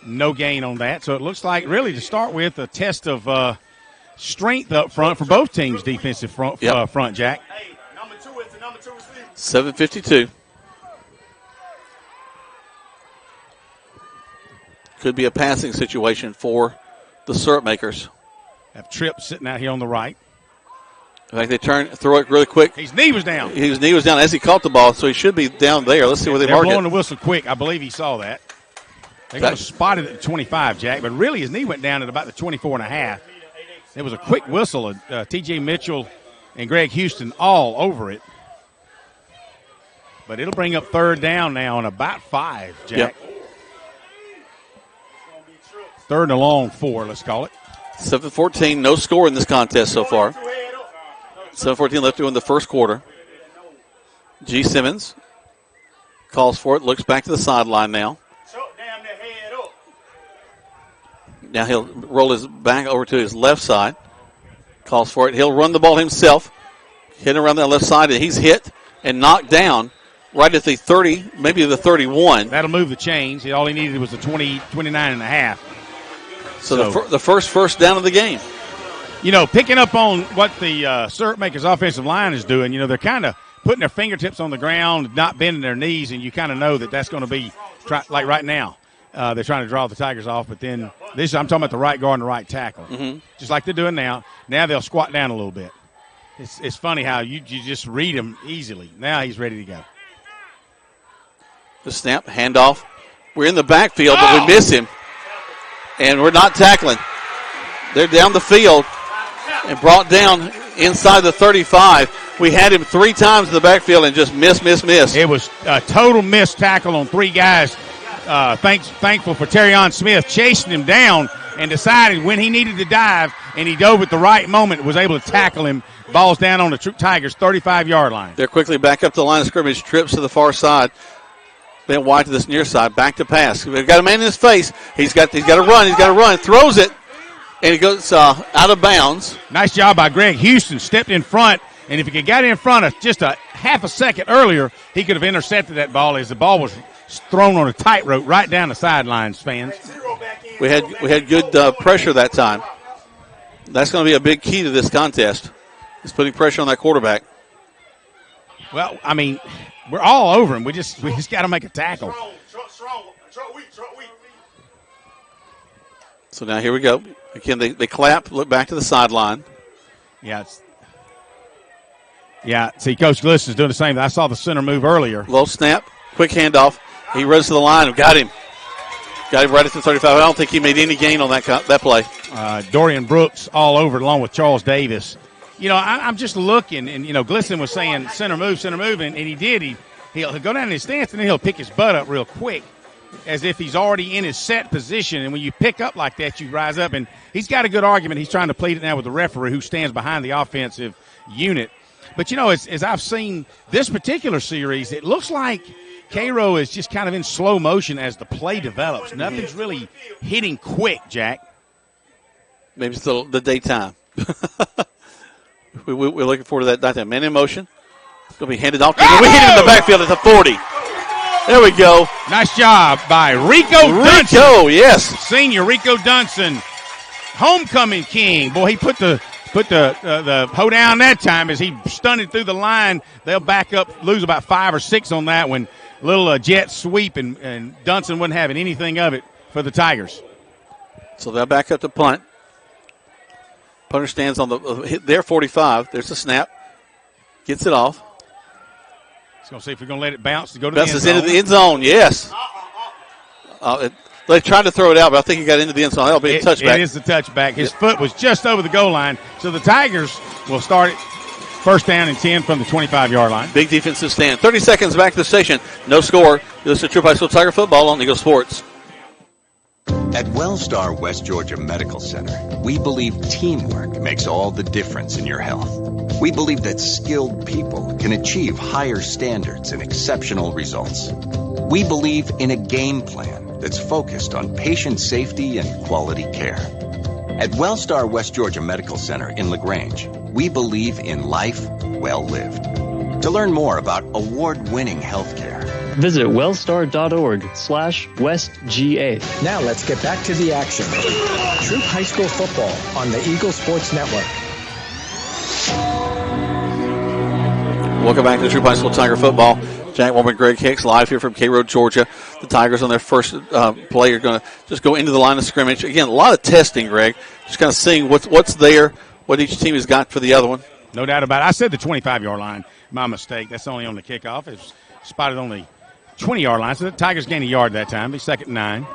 No gain on that. So it looks like, really, to start with, a test of strength up front for both teams' defensive front, Jack. 7:52. Could be a passing situation for the Syrup Makers. Have Tripp sitting out here on the right. In fact, they throw it really quick. His knee was down. His knee was down as he caught the ball, so he should be down there. Let's see where they mark it. They're blowing the whistle quick. I believe he saw that. They're going to spot it at the 25, Jack, but really his knee went down at about the 24.5. It was a quick whistle. T.J. Mitchell and Greg Houston all over it. But it'll bring up third down now on about 5, Jack. Yep. Third and a long 4, let's call it. 7:14, no score in this contest so far. 7:14 left to go in the first quarter. G. Simmons calls for it, looks back to the sideline now. Now he'll roll his back over to his left side. Calls for it. He'll run the ball himself. Hit around that left side, and he's hit and knocked down right at the 30, maybe the 31. That'll move the chains. All he needed was a 29.5. So the first down of the game. You know, picking up on what the Syrup Makers offensive line is doing, you know, they're kind of putting their fingertips on the ground, not bending their knees, and you kind of know that that's going to be, like right now, they're trying to draw the Tigers off, but then I'm talking about the right guard and the right tackle. Mm-hmm. Just like they're doing now. Now they'll squat down a little bit. It's funny how you just read him easily. Now he's ready to go. The snap, handoff. We're in the backfield, but we miss him. And we're not tackling. They're down the field and brought down inside the 35. We had him 3 times in the backfield and just miss. It was a total missed tackle on 3 guys. Thankful for Terrion Smith chasing him down and decided when he needed to dive, and he dove at the right moment, was able to tackle him. Ball's down on the Tigers' 35-yard line. They're quickly back up to the line of scrimmage, trips to the far side. Then wide to this near side, back to pass. We've got a man in his face. He's got to run, throws it, and he goes out of bounds. Nice job by Greg Houston, stepped in front, and if he could get in front of just a half a second earlier, he could have intercepted that ball as the ball was thrown on a tightrope right down the sidelines, fans. We had good pressure that time. That's going to be a big key to this contest, is putting pressure on that quarterback. Well, I mean, we're all over him. We just got to make a tackle. So now here we go. Again, they clap, look back to the sideline. Yeah, see, Coach Gliss is doing the same. I saw the center move earlier. Low snap, quick handoff. He runs to the line and got him. Got him right at the 35. I don't think he made any gain on that play. Dorian Brooks all over it along with Charles Davis. You know, I'm just looking, and, you know, Glisson was saying center move, and he did. He'll go down in his stance, and then he'll pick his butt up real quick as if he's already in his set position. And when you pick up like that, you rise up. And he's got a good argument. He's trying to plead it now with the referee who stands behind the offensive unit. But, you know, as I've seen this particular series, it looks like Cairo is just kind of in slow motion as the play develops. Nothing's really hitting quick, Jack. Maybe it's the daytime. We're looking forward to that daytime. Man in motion. It's going to be handed off. We hit it in the backfield at the 40. There we go. Nice job by Rico Dunson. Yes. Senior Rico Dunson, homecoming king. Boy, he put the hoe down that time as he stunted through the line. They'll back up, lose about 5 or 6 on that one. Little jet sweep, and Dunson wasn't having anything of it for the Tigers. So they'll back up to punt. Punter stands on their 45. There's the snap. Gets it off. He's going to see if we're going to let it bounce to go to the end zone. Bounces into the end zone, yes. They tried to throw it out, but I think he got into the end zone. That'll be a touchback. It is the touchback. His foot was just over the goal line. So the Tigers will start it first down and 10 from the 25-yard line. Big defensive stand. 30 seconds back to the station. No score. You listen to Troup High School Tiger football on Eagle Sports. At Wellstar West Georgia Medical Center, we believe teamwork makes all the difference in your health. We believe that skilled people can achieve higher standards and exceptional results. We believe in a game plan that's focused on patient safety and quality care. At Wellstar West Georgia Medical Center in LaGrange, we believe in life well lived. To learn more about award-winning healthcare, visit wellstar.org/WestGA. Now let's get back to the action. Troup High School football on the Eagle Sports Network. Welcome back to Troup High School Tiger football. Jack Warman, Greg Hicks, live here from Cairo, Georgia. The Tigers on their first play are going to just go into the line of scrimmage. Again, a lot of testing, Greg. Just kind of seeing what's there, what each team has got for the other one. No doubt about it. I said the 25-yard line. My mistake. That's only on the kickoff. It's spotted on the 20-yard line. So the Tigers gain a yard that time. Be 2nd and 9.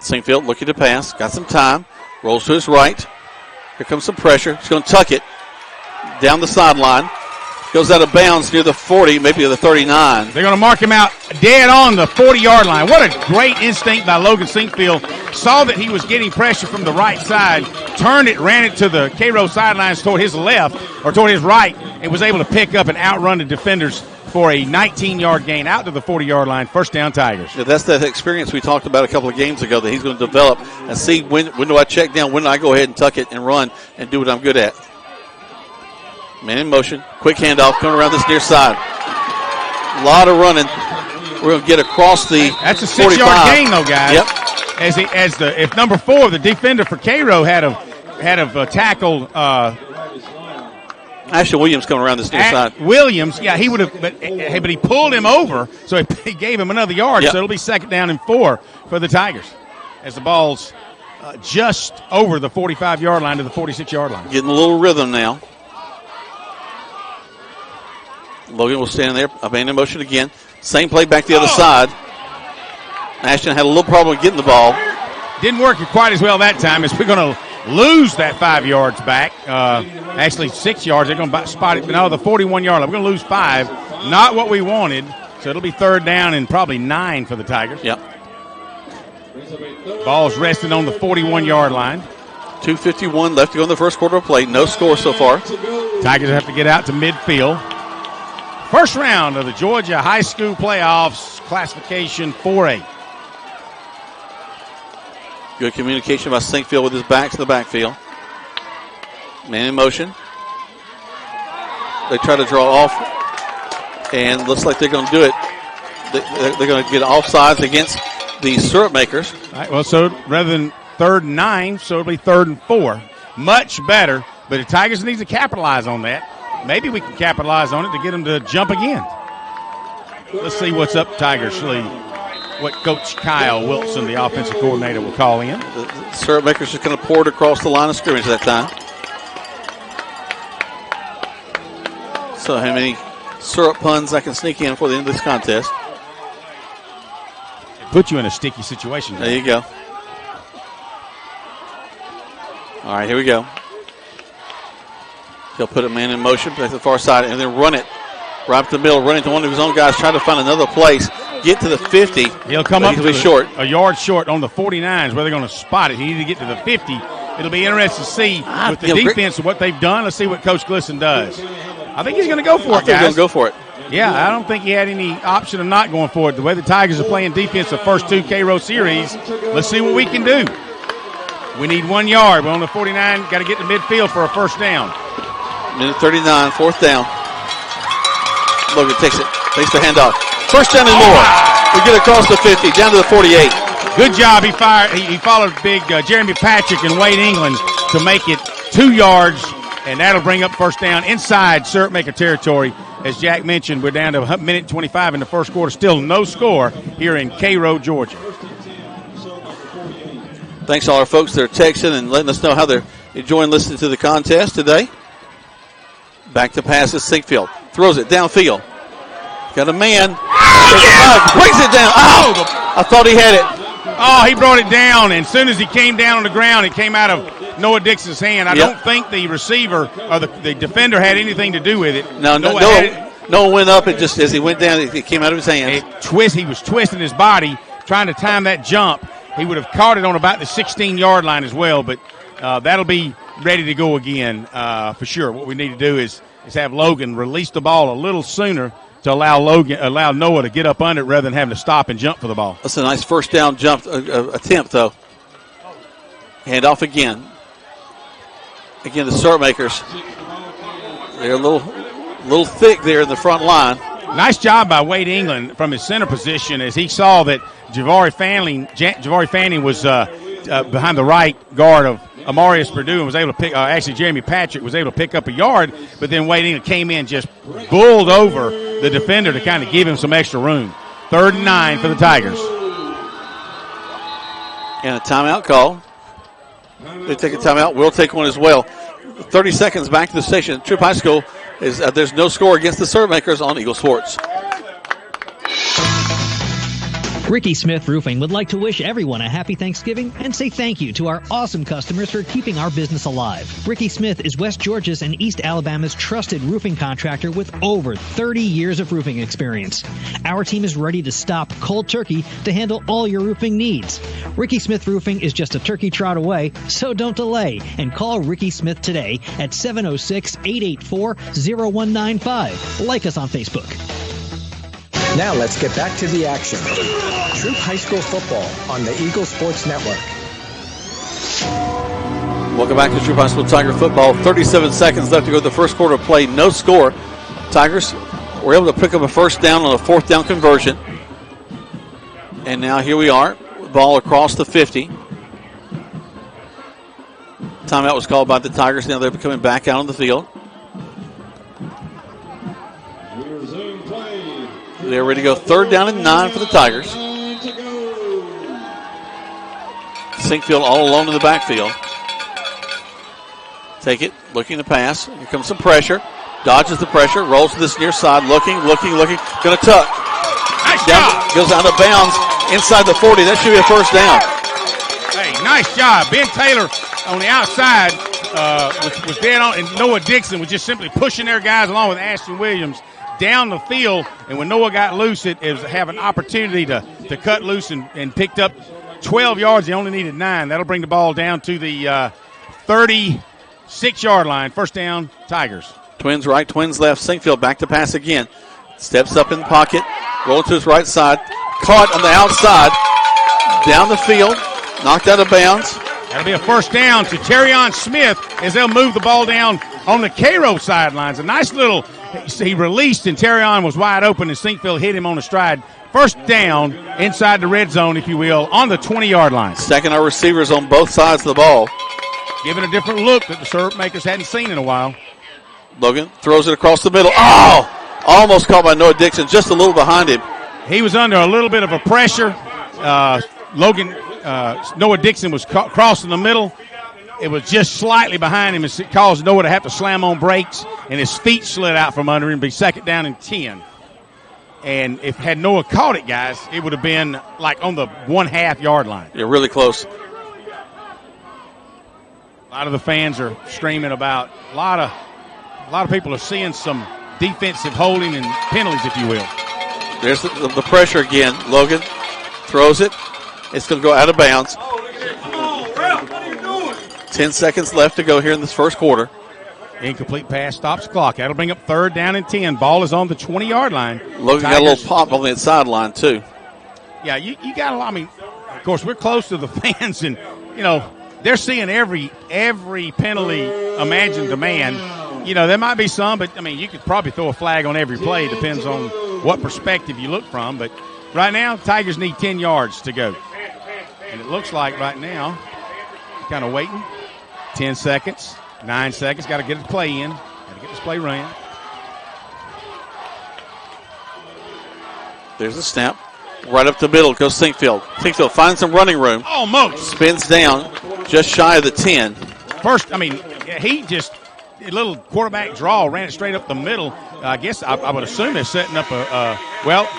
Singfield looking to pass. Got some time. Rolls to his right. Here comes some pressure. He's going to tuck it down the sideline. Goes out of bounds near the 40, maybe the 39. They're going to mark him out dead on the 40-yard line. What a great instinct by Logan Singfield. Saw that he was getting pressure from the right side, turned it, ran it to the Cairo sidelines toward his left or toward his right, and was able to pick up and outrun the defenders for a 19-yard gain out to the 40-yard line. First down, Tigers. Yeah, that's that experience we talked about a couple of games ago that he's going to develop and see when do I check down, when do I go ahead and tuck it and run and do what I'm good at. Man in motion. Quick handoff coming around this near side. A lot of running. We're going to get across the 45. That's a 6-yard gain, though, guys. Yep. If number 4, the defender for Cairo, had tackled Ashton Williams coming around this near side. Williams, yeah, he would have, but he pulled him over, so he gave him another yard. Yep. So it'll be 2nd down and 4 for the Tigers as the ball's just over the 45-yard line to the 46-yard line. Getting a little rhythm now. Logan will stand there, abandon motion again. Same play back the other side. Ashton had a little problem getting the ball. Didn't work quite as well that time as we're going to lose that 5 yards back. Actually 6 yards. They're going to spot it. No, the 41-yard line. We're going to lose 5. Not what we wanted. So it'll be 3rd down and probably 9 for the Tigers. Yep. Ball's resting on the 41-yard line. 2:51 left to go in the first quarter of play. No score so far. Tigers have to get out to midfield. First round of the Georgia High School Playoffs, classification 4A. Good communication by Sinkfield with his back to the backfield. Man in motion. They try to draw off, and looks like they're going to do it. They're going to get offsides against the syrup makers. All right, well, so rather than 3rd and 9, so it'll be 3rd and 4. Much better, but the Tigers need to capitalize on that. maybe we can capitalize on it to get them to jump again. Let's see what's up Tiger sleeve. What Coach Kyle Wilson, the offensive coordinator, will call in. The syrup maker's just going to pour it across the line of scrimmage that time. So how many syrup puns I can sneak in for the end of this contest? Put you in a sticky situation. There you go. All right, here we go. He'll put a man in motion back to the far side and then run it right up the middle, running to one of his own guys, trying to find another place. Get to the 50. He'll come up to short. A yard short on the 49s where they're going to spot it. He needs to get to the 50. It'll be interesting to see with the defense and what they've done. Let's see what Coach Glisson does. I think he's going to go for it, guys. He's going to go for it. Yeah, I don't think he had any option of not going for it. The way the Tigers are playing defense the first two Cairo series, let's see what we can do. We need 1 yard. We're on the 49. Got to get to midfield for a first down. Minute 39, fourth down. Logan takes it. Takes the handoff. First down and more. We get across the 50, down to the 48. Good job. He followed big Jeremy Patrick and Wade England to make it 2 yards, and that'll bring up first down inside syrup maker territory. As Jack mentioned, we're down to a minute 25 in the first quarter. Still no score here in Cairo, Georgia. Thanks to all our folks that are texting and letting us know how they're enjoying listening to the contest today. Back to pass is Sinkfield. Throws it downfield. Got a man. Brings it down. Oh! I thought he had it. Oh, he brought it down, and as soon as he came down on the ground, it came out of Noah Dixon's hand. I don't think the receiver or the defender had anything to do with it. Noah went up, and just as he went down, it came out of his hand. He was twisting his body, trying to time that jump. He would have caught it on about the 16-yard line as well, but that'll be ready to go again for sure. What we need to do is have Logan release the ball a little sooner to allow Noah to get up under it rather than having to stop and jump for the ball. That's a nice first down jump attempt, though. Hand off again. Again, the syrup makers. They're a little thick there in the front line. Nice job by Wade England from his center position as he saw that Javari Fanning was behind the right guard of Amarius Purdue and was able to pick. Actually, Jeremy Patrick was able to pick up a yard, but then Wade England came in, just bulled over the defender to kind of give him some extra room. 3rd and 9 for the Tigers. And a timeout call. They take a timeout. We'll take one as well. 30 seconds back to the station. Troup High School is there's no score against the syrup makers on Eagle Sports. Ricky Smith Roofing would like to wish everyone a happy Thanksgiving and say thank you to our awesome customers for keeping our business alive. Ricky Smith is West Georgia's and East Alabama's trusted roofing contractor with over 30 years of roofing experience. Our team is ready to stop cold turkey to handle all your roofing needs. Ricky Smith Roofing is just a turkey trot away, so don't delay and call Ricky Smith today at 706-884-0195. Like us on Facebook. Now let's get back to the action. Troup High School football on the Eagle Sports Network. Welcome back to Troup High School Tiger football. 37 seconds left to go to the first quarter of play. No score. Tigers were able to pick up a first down on a 4th down conversion. And now here we are. Ball across the 50. Timeout was called by the Tigers. Now they're coming back out on the field. They're ready to go 3rd down and 9 for the Tigers. Sinkfield all alone in the backfield. Take it, looking to pass. Here comes some pressure. Dodges the pressure, rolls to this near side, looking. Going to tuck. Nice job. Goes out of bounds inside the 40. That should be a first down. Hey, nice job. Ben Taylor on the outside was dead on, and Noah Dixon was just simply pushing their guys along with Ashton Williams down the field, and when Noah got loose, it was have an opportunity to cut loose and picked up 12 yards. He only needed 9. That'll bring the ball down to the 36-yard line. First down, Tigers. Twins right, twins left. Sinkfield back to pass again. Steps up in the pocket, rolling to his right side. Caught on the outside, down the field, knocked out of bounds. That'll be a first down to Terrion Smith as they'll move the ball down on the Cairo sidelines. A nice little, he released and Terrion was wide open and Sinkfield hit him on the stride. First down inside the red zone, if you will, on the 20-yard line. Second our receivers on both sides of the ball. Giving a different look that the syrup makers hadn't seen in a while. Logan throws it across the middle. Oh! Almost caught by Noah Dixon, just a little behind him. He was under a little bit of a pressure. Noah Dixon was crossing the middle. It was just slightly behind him. It caused Noah to have to slam on brakes, and his feet slid out from under him, be second down and 10. And if had Noah caught it, guys, it would have been like on the 1/2 yard line. Yeah, really close. A lot of the fans are screaming about a lot of people are seeing some defensive holding and penalties, if you will. There's the pressure again. Logan throws it. It's going to go out of bounds. 10 seconds left to go here in this first quarter. Incomplete pass stops clock. That'll bring up 3rd down and 10. Ball is on the 20-yard line. Logan got a little pop on that sideline, too. Yeah, you got a lot. I mean, of course, we're close to the fans, and, they're seeing every penalty imagined to man. There might be some, but, you could probably throw a flag on every play. It depends on what perspective you look from. But right now, Tigers need 10 yards to go. And it looks like right now, kind of waiting. 10 seconds, 9 seconds. Got to get the play in. Got to get this play ran. There's the snap. Right up the middle goes Sinkfield. Sinkfield finds some running room. Almost. Spins down just shy of the 10. First, he just, a little quarterback draw, ran it straight up the middle. I guess I would assume they're setting up a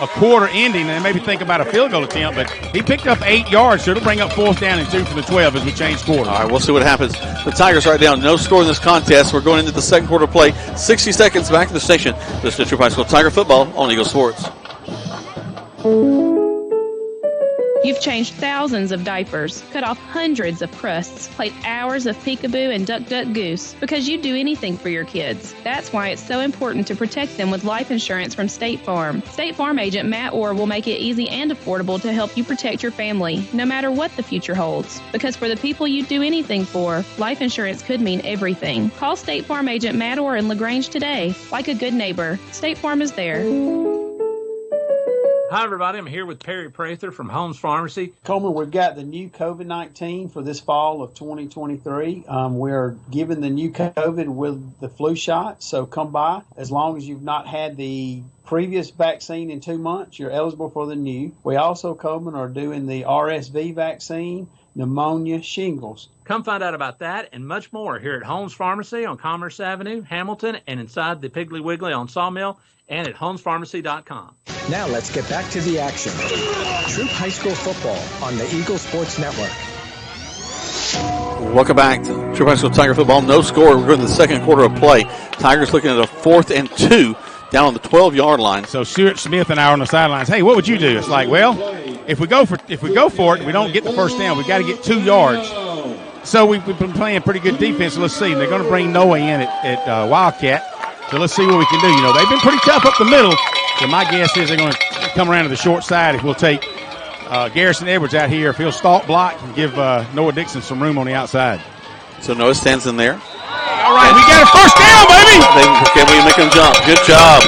quarter ending and maybe think about a field goal attempt, but he picked up 8 yards, so it'll bring up 4th down and 2 for the 12 as we change quarters. All right, we'll see what happens. The Tigers right now, no score in this contest. We're going into the second quarter play. 60 seconds back to the station. This is Troup High School Tiger football on Eagle Sports. You've changed thousands of diapers, cut off hundreds of crusts, played hours of peekaboo and duck duck goose because you do anything for your kids. That's why it's so important to protect them with life insurance from State Farm. State Farm agent Matt Orr will make it easy and affordable to help you protect your family, no matter what the future holds. Because for the people you do anything for, life insurance could mean everything. Call State Farm agent Matt Orr in LaGrange today. Like a good neighbor, State Farm is there. Hi, everybody. I'm here with Perry Prather from Holmes Pharmacy. Coleman, we've got the new COVID-19 for this fall of 2023. We're giving the new COVID with the flu shot, so come by. As long as you've not had the previous vaccine in 2 months, you're eligible for the new. We also, Coleman, are doing the RSV vaccine, pneumonia, shingles. Come find out about that and much more here at Holmes Pharmacy on Commerce Avenue, Hamilton, and inside the Piggly Wiggly on Sawmill and at homespharmacy.com. Now let's get back to the action. Troup High School football on the Eagle Sports Network. Welcome back to Troup High School Tiger football. No score. We're going to the second quarter of play. Tigers looking at a 4th and 2 down on the 12-yard line. So Stuart Smith and I are on the sidelines. Hey, what would you do? It's like, well, if we go for it, we don't get the first down. We've got to get 2 yards. So we've been playing pretty good defense. So let's see. They're going to bring Noah in at Wildcat. So let's see what we can do. They've been pretty tough up the middle. So my guess is they're going to come around to the short side. If we'll take Garrison Edwards out here, if he'll stalk block and give Noah Dixon some room on the outside. So Noah stands in there. All right, we got a first down, baby. Can we make him jump? Good job.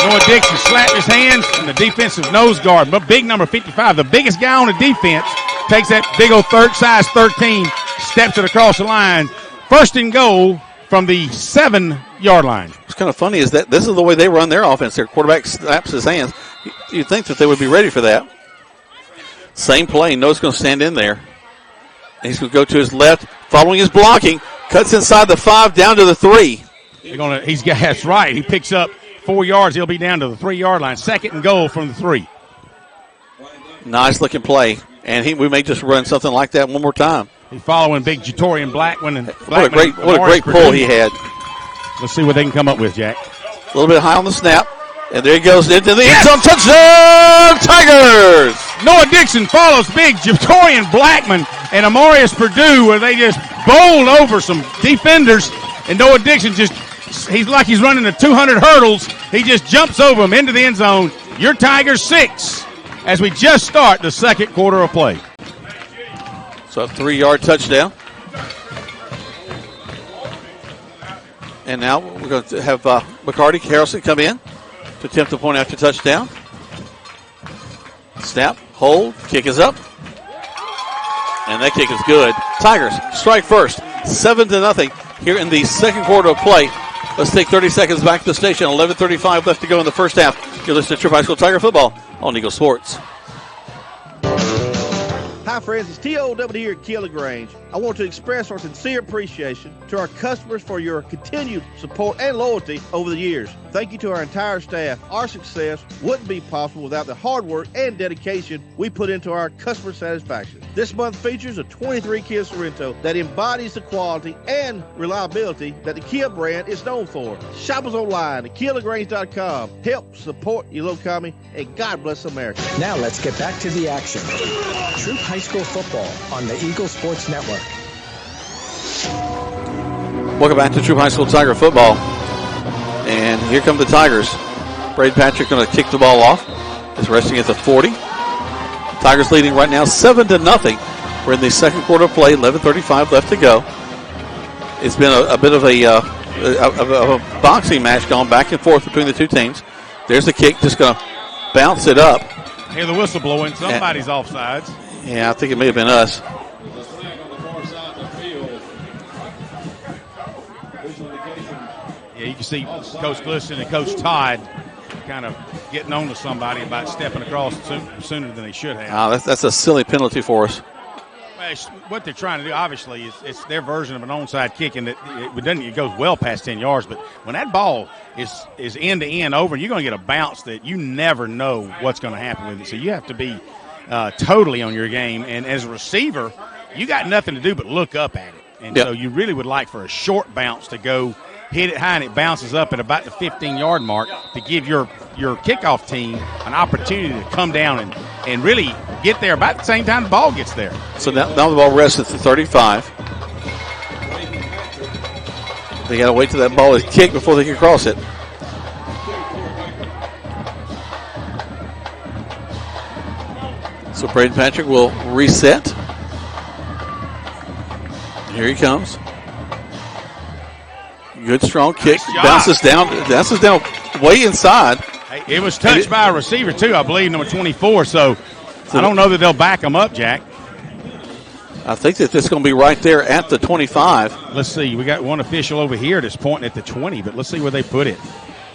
Noah Dixon slapped his hands in the defensive nose guard. But big number 55, the biggest guy on the defense, takes that big old size 13, steps it across the line. First and goal from the 7-yard line. What's kind of funny is that this is the way they run their offense. Their quarterback slaps his hands. You'd think that they would be ready for that. Same play. Noah's going to stand in there. He's going to go to his left, following his blocking. Cuts inside the 5, down to the 3. That's right. He picks up 4 yards. He'll be down to the 3-yard line. Second and goal from the 3. Nice looking play. And we may just run something like that one more time. He's following big Jatorian Blackman. What a great pull he had. Let's see what they can come up with, Jack. A little bit high on the snap. And there he goes into the end zone. Touchdown, Tigers! Noah Dixon follows big Jatorian Blackman and Amarius Purdue, where they just bowled over some defenders. And Noah Dixon he's like he's running the 200 hurdles. He just jumps over them into the end zone. Your Tigers 6 as we just start the second quarter of play. So a 3-yard touchdown. And now we're going to have McCarty Harrelson come in to attempt the point after touchdown. Snap, hold, kick is up. And that kick is good. Tigers strike first, 7-0 here in the second quarter of play. Let's take 30 seconds back to the station. 11:35 left to go in the first half. You're listening to Troup High School Tiger Football on Eagle Sports. Hi, friends. It's T.O.W. here at Keeler Grange. I want to express our sincere appreciation to our customers for your continued support and loyalty over the years. Thank you to our entire staff. Our success wouldn't be possible without the hard work and dedication we put into our customer satisfaction. This month features a 23 Kia Sorento that embodies the quality and reliability that the Kia brand is known for. Shop us online at KeelerGrange.com. Help support your local economy, and God bless America. Now let's get back to the action. Troup High School football on the Eagle Sports Network. Welcome back to Troup High School Tiger Football. And here come the Tigers. Braden Patrick going to kick the ball off. It's resting at the 40. Tigers leading right now 7-0. We're in the second quarter of play, 11:35 left to go. It's been a bit of a boxing match going back and forth between the two teams. There's the kick, just going to bounce it up. Hear the whistle blowing. Somebody's offsides. Yeah, I think it may have been us. Yeah, you can see Coach Glisson and Coach Todd kind of getting on to somebody about stepping across sooner than they should have. That's a silly penalty for us. Well, what they're trying to do, obviously, is it's their version of an onside kick, and it goes well past 10 yards. But when that ball is end to end over, you're going to get a bounce that you never know what's going to happen with it. So you have to be totally on your game. And as a receiver, you got nothing to do but look up at it. And so you really would like for a short bounce to go hit it high, and it bounces up at about the 15-yard mark to give your kickoff team an opportunity to come down and really get there about the same time the ball gets there. So now the ball rests at the 35. They got to wait till that ball is kicked before they can cross it. So Braden Patrick will reset. Here he comes. Good strong kick. Bounces down way inside. It was touched by a receiver too, I believe, number 24. So I don't know that they'll back him up, Jack. I think that this is going to be right there at the 25. Let's see. We got one official over here that's pointing at the 20, but let's see where they put it.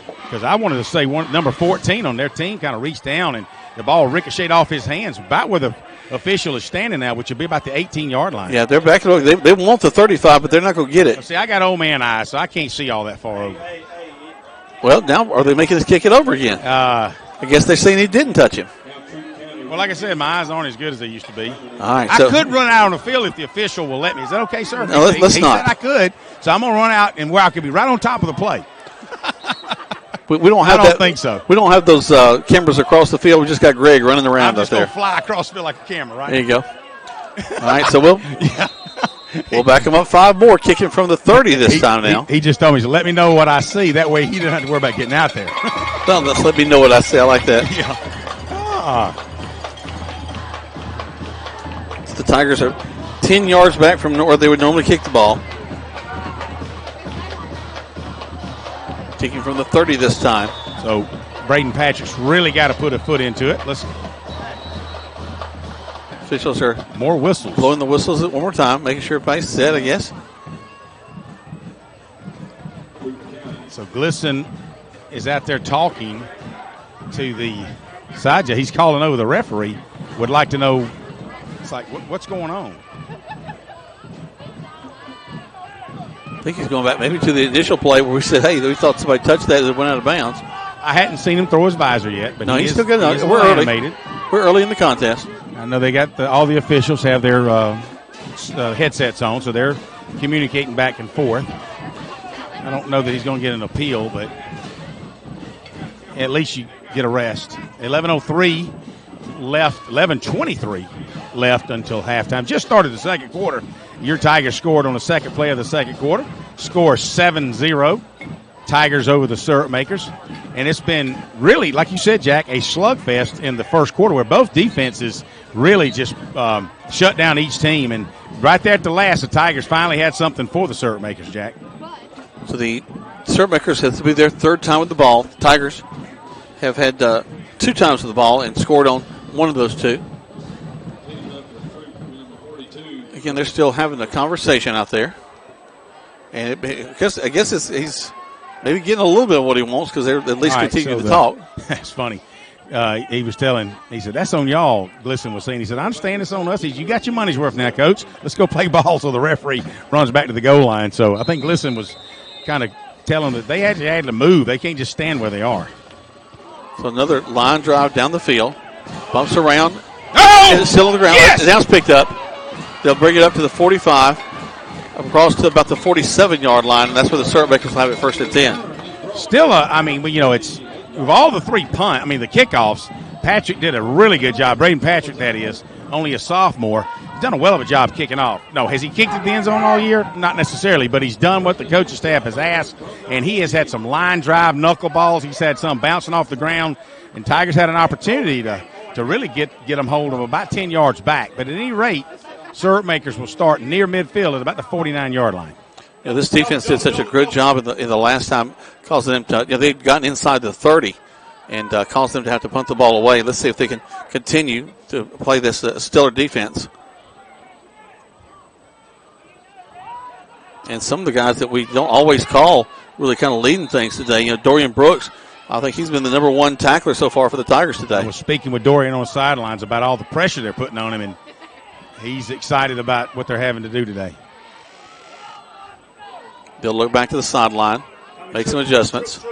Because I wanted to say number 14 on their team kind of reached down and the ball ricocheted off his hands about where the official is standing now, which would be about the 18-yard line. Yeah, they're back. They want the 35, but they're not going to get it. See, I got old man eyes, so I can't see all that far over. Well, now are they making us kick it over again? I guess they're saying he didn't touch him. Well, like I said, my eyes aren't as good as they used to be. All right, I could run out on the field if the official will let me. Is that okay, sir? No, let's he not. Said I could, so I'm going to run out and where I could be right on top of the play. We don't have I don't think so. We don't have those cameras across the field. We just got Greg running around I'm out there. I'm just going to fly across the field like a camera, right? There you go. All right, so we'll back him up 5 more, kicking from the 30 this time now. He just told me, let me know what I see. That way he doesn't have to worry about getting out there. Well, let's let me know what I see. I like that. Yeah. The Tigers are 10 yards back from where they would normally kick the ball. Kicking from the 30 this time. So Braden Patrick's really got to put a foot into it. Officials are more whistles. Blowing the whistles one more time, making sure everybody's set, I guess. So Glisson is out there talking to the side judge. He's calling over the referee. Would like to know, it's like, what's going on? I think he's going back maybe to the initial play where we said, hey, we thought somebody touched that and it went out of bounds. I hadn't seen him throw his visor yet, but no, he's still good. We're early. We're early in the contest. I know they got all the officials have their headsets on, so they're communicating back and forth. I don't know that he's going to get an appeal, but at least you get a rest. 11:03 left, 11:23 left until halftime. Just started the second quarter. Your Tigers scored on the second play of the second quarter. Score 7-0. Tigers over the Syrup Makers. And it's been really, like you said, Jack, a slugfest in the first quarter where both defenses really just shut down each team. And right there at the last, the Tigers finally had something for the Syrup Makers, Jack. So the Syrup Makers have to be their third time with the ball. The Tigers have had 2 times with the ball and scored on one of those 2. Again, they're still having a conversation out there. And I guess he's Maybe getting a little bit of what he wants because they're at least continuing to talk. That's funny. He said, that's on y'all, Glisson was saying. He said, I understand it's on us. He said, you got your money's worth now, Coach. Let's go play ball. So the referee runs back to the goal line. So I think Glisson was kind of telling them that they actually had to move. They can't just stand where they are. So another line drive down the field. Bumps around. Oh! And it's still on the ground. Yes! Now it's picked up. They'll bring it up to the 45, across to about the 47-yard line, and that's where the Syrup-Makers will have it first and 10. Still, it's with all the three the kickoffs, Patrick did a really good job. Braden Patrick, that is, only a sophomore. He's done a well of a job kicking off. No, has he kicked at the end zone all year? Not necessarily, but he's done what the coaching staff has asked, and he has had some line drive knuckleballs. He's had some bouncing off the ground, and Tigers had an opportunity to really get them hold of about 10 yards back. But at any rate, Syrup-Makers will start near midfield at about the 49-yard line. This defense did such a good job in the last time, causing them to, they'd gotten inside the 30 and caused them to have to punt the ball away. Let's see if they can continue to play this stellar defense. And some of the guys that we don't always call really kind of leading things today. Dorian Brooks, I think he's been the number one tackler so far for the Tigers today. I was speaking with Dorian on the sidelines about all the pressure they're putting on him, and he's excited about what they're having to do today. They'll look back to the sideline, make some adjustments.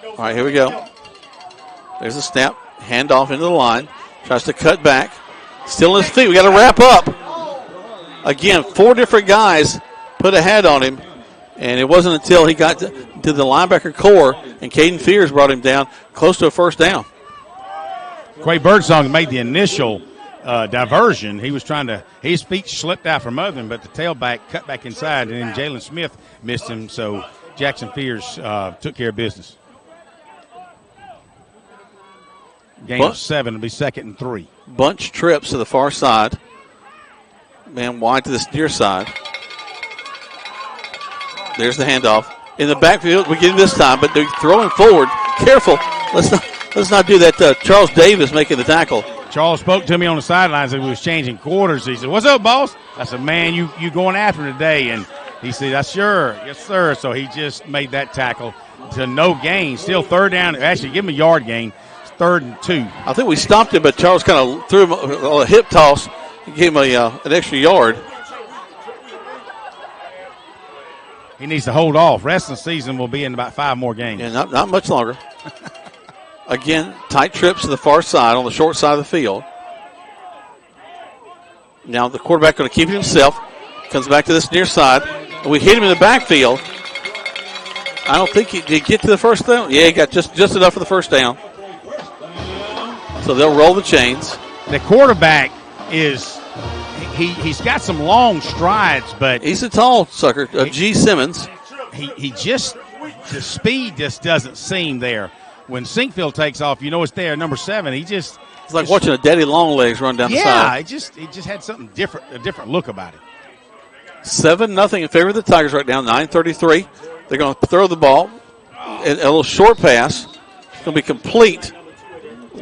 All right, here we go. There's a snap, handoff into the line. Tries to cut back. Still on his feet. We got to wrap up. Again, 4 different guys put a head on him, and it wasn't until he got to the linebacker core and Caden Fears brought him down close to a first down. Quay Birdsong made the initial diversion. He was his feet slipped out from under him, but the tailback cut back inside, and then Jalen Smith missed him, so Jackson Fears took care of business. Gain of 7 will be 2nd and 3. Bunch trips to the far side. Man wide to this near side. There's the handoff. In the backfield, we get him this time, but they're throwing forward. Careful. Let's not do that. Charles Davis making the tackle. Charles spoke to me on the sidelines as we was changing quarters. He said, "What's up, boss?" I said, "Man, you going after him today?" And he said, "That's sure. Yes, sir." So he just made that tackle to no gain. Still third down. Actually, give him a yard gain. It's 3rd and 2. I think we stopped him, but Charles kind of threw him a hip toss. He gave him an extra yard. He needs to hold off. Rest of the season will be in about 5 more games. Yeah, not much longer. Again, tight trips to the far side on the short side of the field. Now the quarterback going to keep it himself. Comes back to this near side. And we hit him in the backfield. I don't think did he get to the first down? Yeah, he got just enough for the first down. So they'll roll the chains. The quarterback he's got some long strides, but he's a tall sucker. G. Simmons. The speed just doesn't seem there. When Sinkfield takes off, it's there. Number 7, it's like watching a daddy long legs run down the side. Yeah, it just had something different, a different look about it. 7-0 in favor of the Tigers right now. 9:33. They're going to throw the ball. A little short pass. It's going to be complete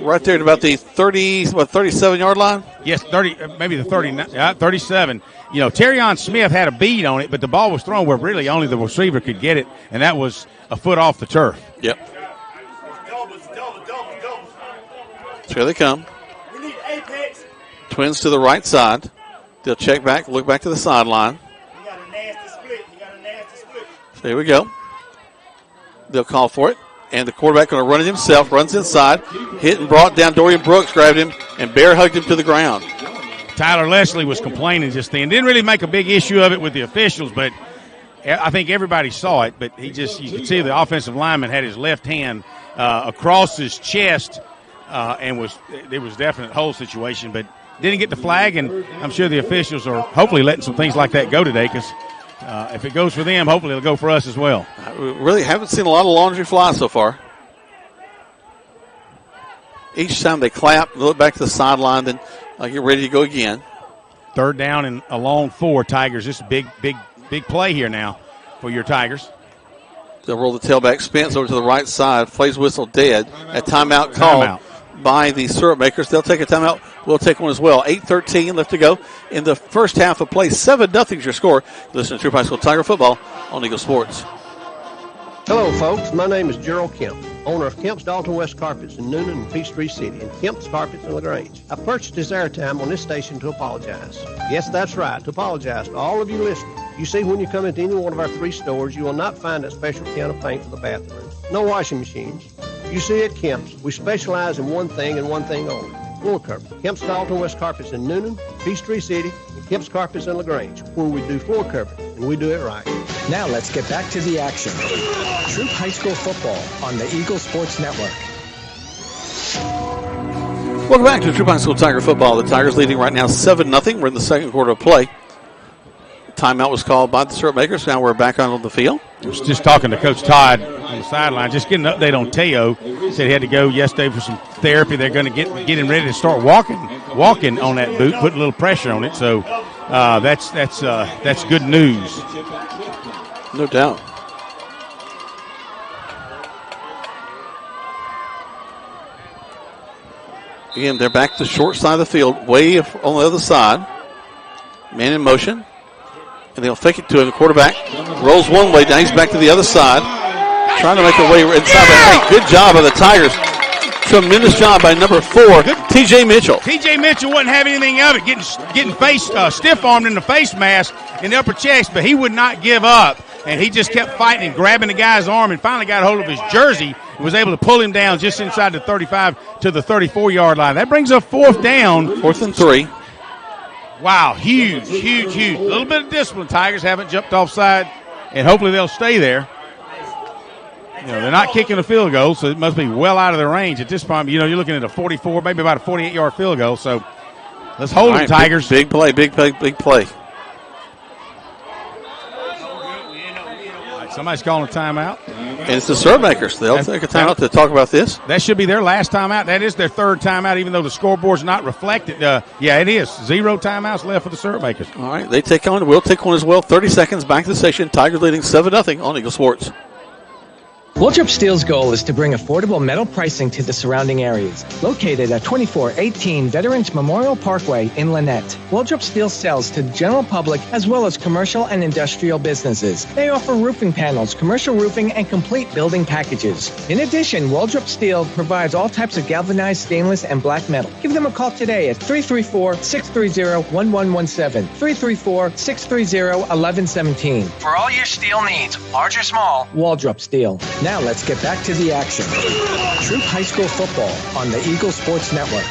right there at about the 37-yard line. Yes, 30, maybe the 37. Terrion Smith had a bead on it, but the ball was thrown where really only the receiver could get it, and that was a foot off the turf. Yep. So here they come. Twins to the right side. They'll check back, look back to the sideline. So here we go. They'll call for it. And the quarterback going to run it himself, runs inside, hit and brought down. Dorian Brooks grabbed him and bear hugged him to the ground. Tyler Leslie was complaining just then. Didn't really make a big issue of it with the officials, but I think everybody saw it. But you could see the offensive lineman had his left hand across his chest, and it was definite hold situation, but didn't get the flag. And I'm sure the officials are hopefully letting some things like that go today, because if it goes for them, hopefully it'll go for us as well. We really haven't seen a lot of laundry fly so far. Each time they clap, look back to the sideline, then get ready to go again. 3rd down and a long 4, Tigers. This is big play here now for your Tigers. They'll roll the tailback. Spence over to the right side. Plays whistle dead. A timeout called by the Syrup Makers. They'll take a timeout will take one as well. 8:13 left to go in the first half of play. 7-0 is your score. Listen to Troup High School Tiger football on Eagle Sports. Hello, folks. My name is Gerald Kemp, owner of Kemp's Dalton West Carpets in Noonan and Peachtree City, and Kemp's Carpets in LaGrange. I purchased this airtime on this station to apologize. Yes, that's right, to apologize to all of you listening. You see, when you come into any one of our 3 stores, you will not find a special can of paint for the bathroom. No washing machines. You see, at Kemp's, we specialize in one thing and one thing only. Floor covering. Kemp's Dalton West Carpets in Noonan, Peachtree City, and Kemp's Carpets in LaGrange, where we do floor covering, and we do it right. Now let's get back to the action. Troup High School football on the Eagle Sports Network. Welcome back to Troup High School Tiger football. The Tigers leading right now 7-0. We're in the second quarter of play. Timeout was called by the Syrup Makers. Now we're back on the field. I was just talking to Coach Todd on the sideline, just getting an update on Teo. He said he had to go yesterday for some therapy. They're going to get him ready to start walking on that boot, put a little pressure on it. So that's good news. No doubt. Again, they're back to the short side of the field, way on the other side. Man in motion. And they'll fake it to him. The quarterback rolls one way. Now he's back to the other side. Trying to make a way inside. But hey, good job by the Tigers. Tremendous job by number 4, T.J. Mitchell. T.J. Mitchell wouldn't have anything of it, getting face stiff-armed in the face mask in the upper chest, but he would not give up. And he just kept fighting and grabbing the guy's arm and finally got a hold of his jersey and was able to pull him down just inside the 35 to the 34-yard line. That brings up 4th down. 4th and 3. Wow, huge. A little bit of discipline. Tigers haven't jumped offside, and hopefully they'll stay there. You know, they're not kicking a field goal, so it must be well out of their range at this point. You know, you're looking at a 44, maybe about a 48-yard field goal. So let's hold them, Tigers. Big play. Somebody's calling a timeout. And it's the Syrup Makers. They'll take a timeout to talk about this. That should be their last timeout. That is their 3rd timeout, even though the scoreboard's not reflected. Yeah, it is. 0 timeouts left for the Syrup Makers. All right, they take on. We'll take one as well. 30 seconds back to the station. Tigers leading 7-0 on Eagle Sports. Waldrop Steel's goal is to bring affordable metal pricing to the surrounding areas. Located at 2418 Veterans Memorial Parkway in Lynette, Waldrop Steel sells to the general public as well as commercial and industrial businesses. They offer roofing panels, commercial roofing, and complete building packages. In addition, Waldrop Steel provides all types of galvanized stainless and black metal. Give them a call today at 334-630-1117, 334-630-1117. For all your steel needs, large or small, Waldrop Steel. Now let's get back to the action. Troup High School football on the Eagle Sports Network.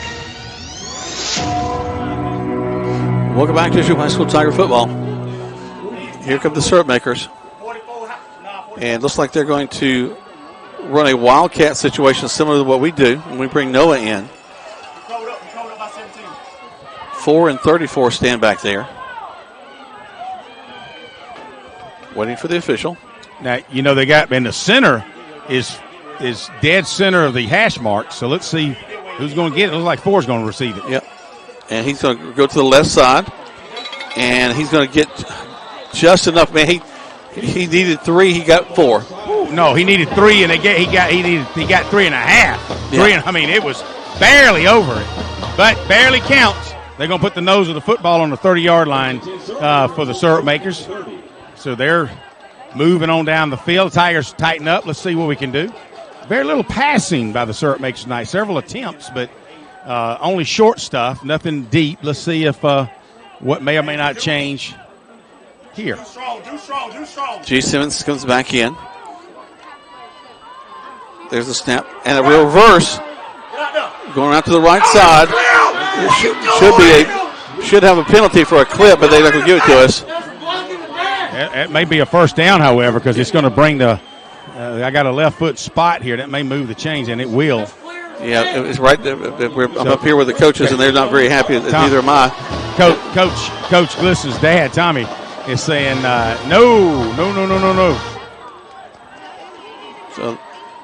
Welcome back to Troup High School Tiger football. Here come the Syrup Makers. And looks like they're going to run a wildcat situation similar to what we do when we bring Noah in. 4 and 34 stand back there. Waiting for the official. Now, you know, they got, and the center is dead center of the hash mark. So let's see who's going to get it. It looks like 4 is going to receive it. Yep. And he's going to go to the left side. And he's going to get just enough. Man, he needed 3. He got 4. No, he needed 3, and he got 3.5. Yeah. I mean, it was barely over it, but barely counts. They're going to put the nose of the football on the 30-yard line for the Syrup Makers. So they're moving on down the field. Tigers tighten up. Let's see what we can do. Very little passing by the Syrup Makers tonight. Several attempts, but only short stuff, nothing deep. Let's see if what may or may not change here. Do strong. G. Simmons comes back in. There's a snap and a reverse. Going out to the right side. Should have a penalty for a clip, but they're not going to give it to us. It may be a first down, however, because it's going to bring the I got a left foot spot here. That may move the chains, and it will. Yeah, it's right there. I'm up here with the coaches, and they're not very happy. Neither am I. Coach Glissen's dad, Tommy, is saying, no. So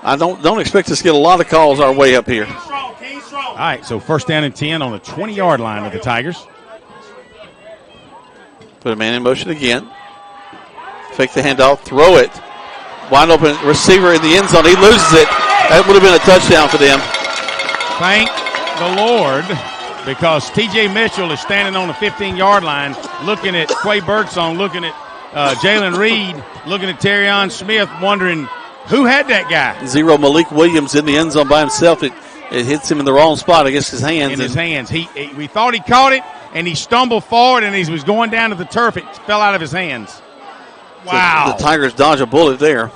I don't expect us to get a lot of calls our way up here. All right, so first down and 10 on the 20-yard line of the Tigers. Put a man in motion again. Fake the handoff, throw it. Wide open receiver in the end zone. He loses it. That would have been a touchdown for them. Thank the Lord because T.J. Mitchell is standing on the 15-yard line looking at Quay Birdsong, looking at Jalen Reed, looking at Terrion Smith, wondering who had that guy. Zero Malik Williams in the end zone by himself. It hits him in the wrong spot against his hands. In his hands. We thought he caught it, and he stumbled forward, and he was going down to the turf. It fell out of his hands. Wow. So the Tigers dodge a bullet there.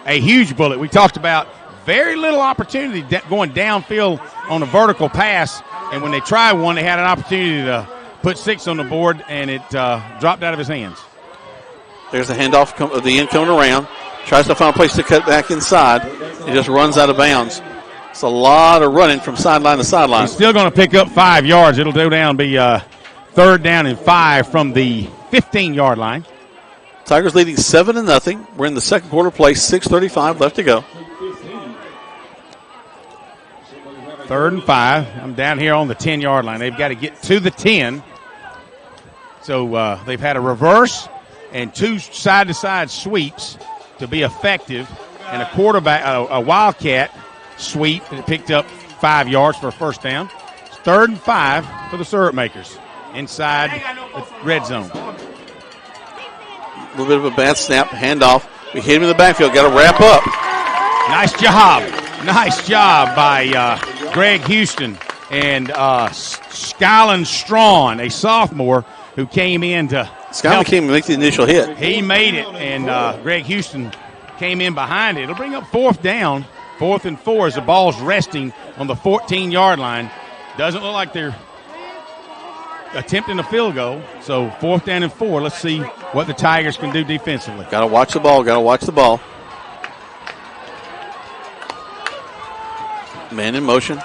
A huge bullet. We talked about very little opportunity going downfield on a vertical pass, and when they tried one, they had an opportunity to put 6 on the board, and it dropped out of his hands. There's the handoff of the end coming around. Tries to find a place to cut back inside. He just runs out of bounds. It's a lot of running from sideline to sideline. He's still going to pick up 5 yards. It'll go down, be 3rd down and 5 from the 15-yard line. Tigers leading 7-0. We're in the second quarter play, 6:35 left to go. 3rd and 5. I'm down here on the 10-yard line. They've got to get to the 10. So they've had a reverse and 2 side-to-side sweeps to be effective, and a wildcat sweep that picked up 5 yards for a first down. It's 3rd and 5 for the syrup makers inside the red zone. A little bit of a bad snap, handoff. We hit him in the backfield. Got to wrap up. Nice job. Nice job by Greg Houston and Skylan Strawn, a sophomore who came in to Skylan came to make the initial hit. He made it, and Greg Houston came in behind it. It'll bring up 4th down, 4th and 4 as the ball's resting on the 14-yard line. Doesn't look like they're attempting a field goal. So 4th down and 4. Let's see what the Tigers can do defensively. Got to watch the ball. Got to watch the ball. Man in motion.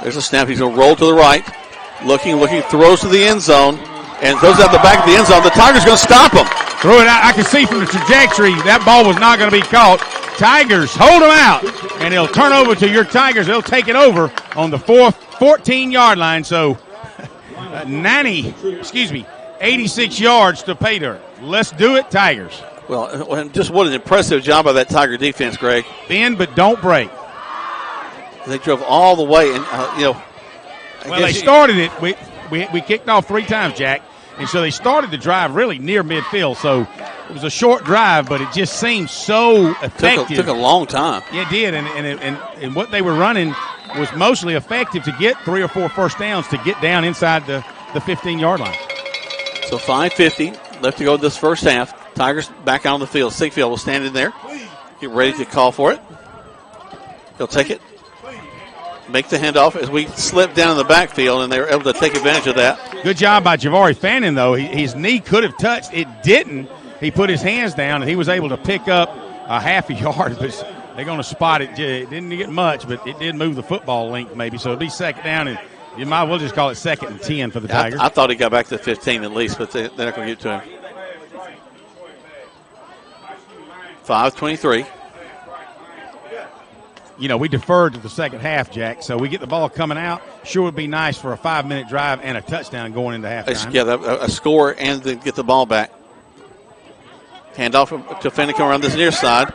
There's a snap. He's going to roll to the right. Looking, throws to the end zone, and throws out the back of the end zone. The Tigers going to stop him. Throw it out. I can see from the trajectory that ball was not going to be caught. Tigers hold them out, and it'll turn over to your Tigers. They'll take it over on the 14-yard line. So 86 yards to pay dirt. Let's do it, Tigers. Well, just what an impressive job by that Tiger defense, Greg. Bend but don't break. They drove all the way, and they started it. We kicked off 3 times, Jack, and so they started the drive really near midfield. So it was a short drive, but it just seemed so effective. Took a long time. Yeah, it did, and what they were running was mostly effective to get 3 or 4 first downs to get down inside the 15-yard line. So 5:50 left to go this first half. Tigers back out on the field. Sigfield will stand in there, get ready to call for it. He'll take it. Make the handoff as we slip down in the backfield, and they were able to take advantage of that. Good job by Javari Fannin, though. His knee could have touched. It didn't. He put his hands down, and he was able to pick up a half a yard. But they're going to spot it. It didn't get much, but it did move the football length maybe. So it'll be 2nd down, and you might as well just call it 2nd and 10 for the Tigers. I thought he got back to 15 at least, but they're not going to get to him. 5:23. We deferred to the second half, Jack, so we get the ball coming out. Sure would be nice for a 5-minute drive and a touchdown going into halftime. Yeah, a score and then get the ball back. Handoff to Fannin around this near side.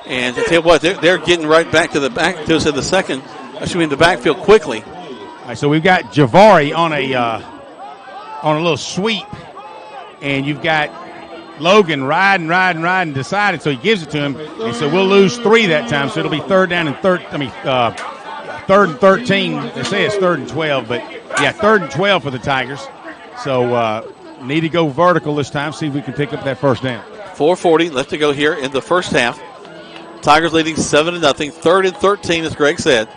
And to tell you what, they're getting right back to the backfield quickly. All right, so we've got Javari on a little sweep, and you've got Logan riding, decided, so he gives it to him, and so we'll lose 3 that time, so it'll be 3rd down and 3rd and 13. They say it's 3rd and 12, but yeah, 3rd and 12 for the Tigers. So need to go vertical this time, see if we can pick up that first down. 4:40 left to go here in the first half. Tigers leading 7-0, 3rd and 13, as Greg said.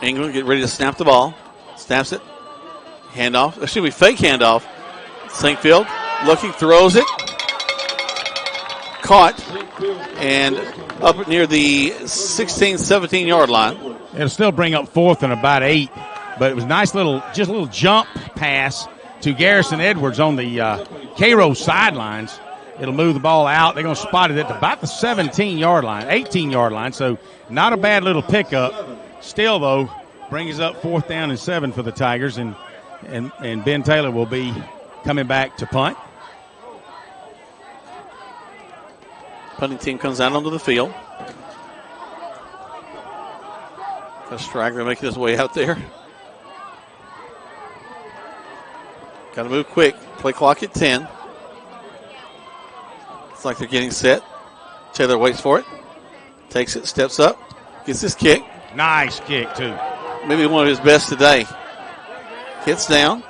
England get ready to snap the ball. Snaps it. Fake handoff. Sinkfield looking, throws it. Caught. And up near the 16, 17-yard line. It'll still bring up 4th and about 8. But it was a nice little jump pass to Garrison Edwards on the Cairo sidelines. It'll move the ball out. They're going to spot it at about the 17-yard line, 18-yard line. So not a bad little pickup. Still, though, brings us up 4th down and 7 for the Tigers. And Ben Taylor will be coming back to punt. Punting team comes out onto the field. A straggler making his way out there. Got to move quick. Play clock at 10. It's like they're getting set. Taylor waits for it. Takes it, steps up, gets his kick. Nice kick, too. Maybe one of his best today. Hits down.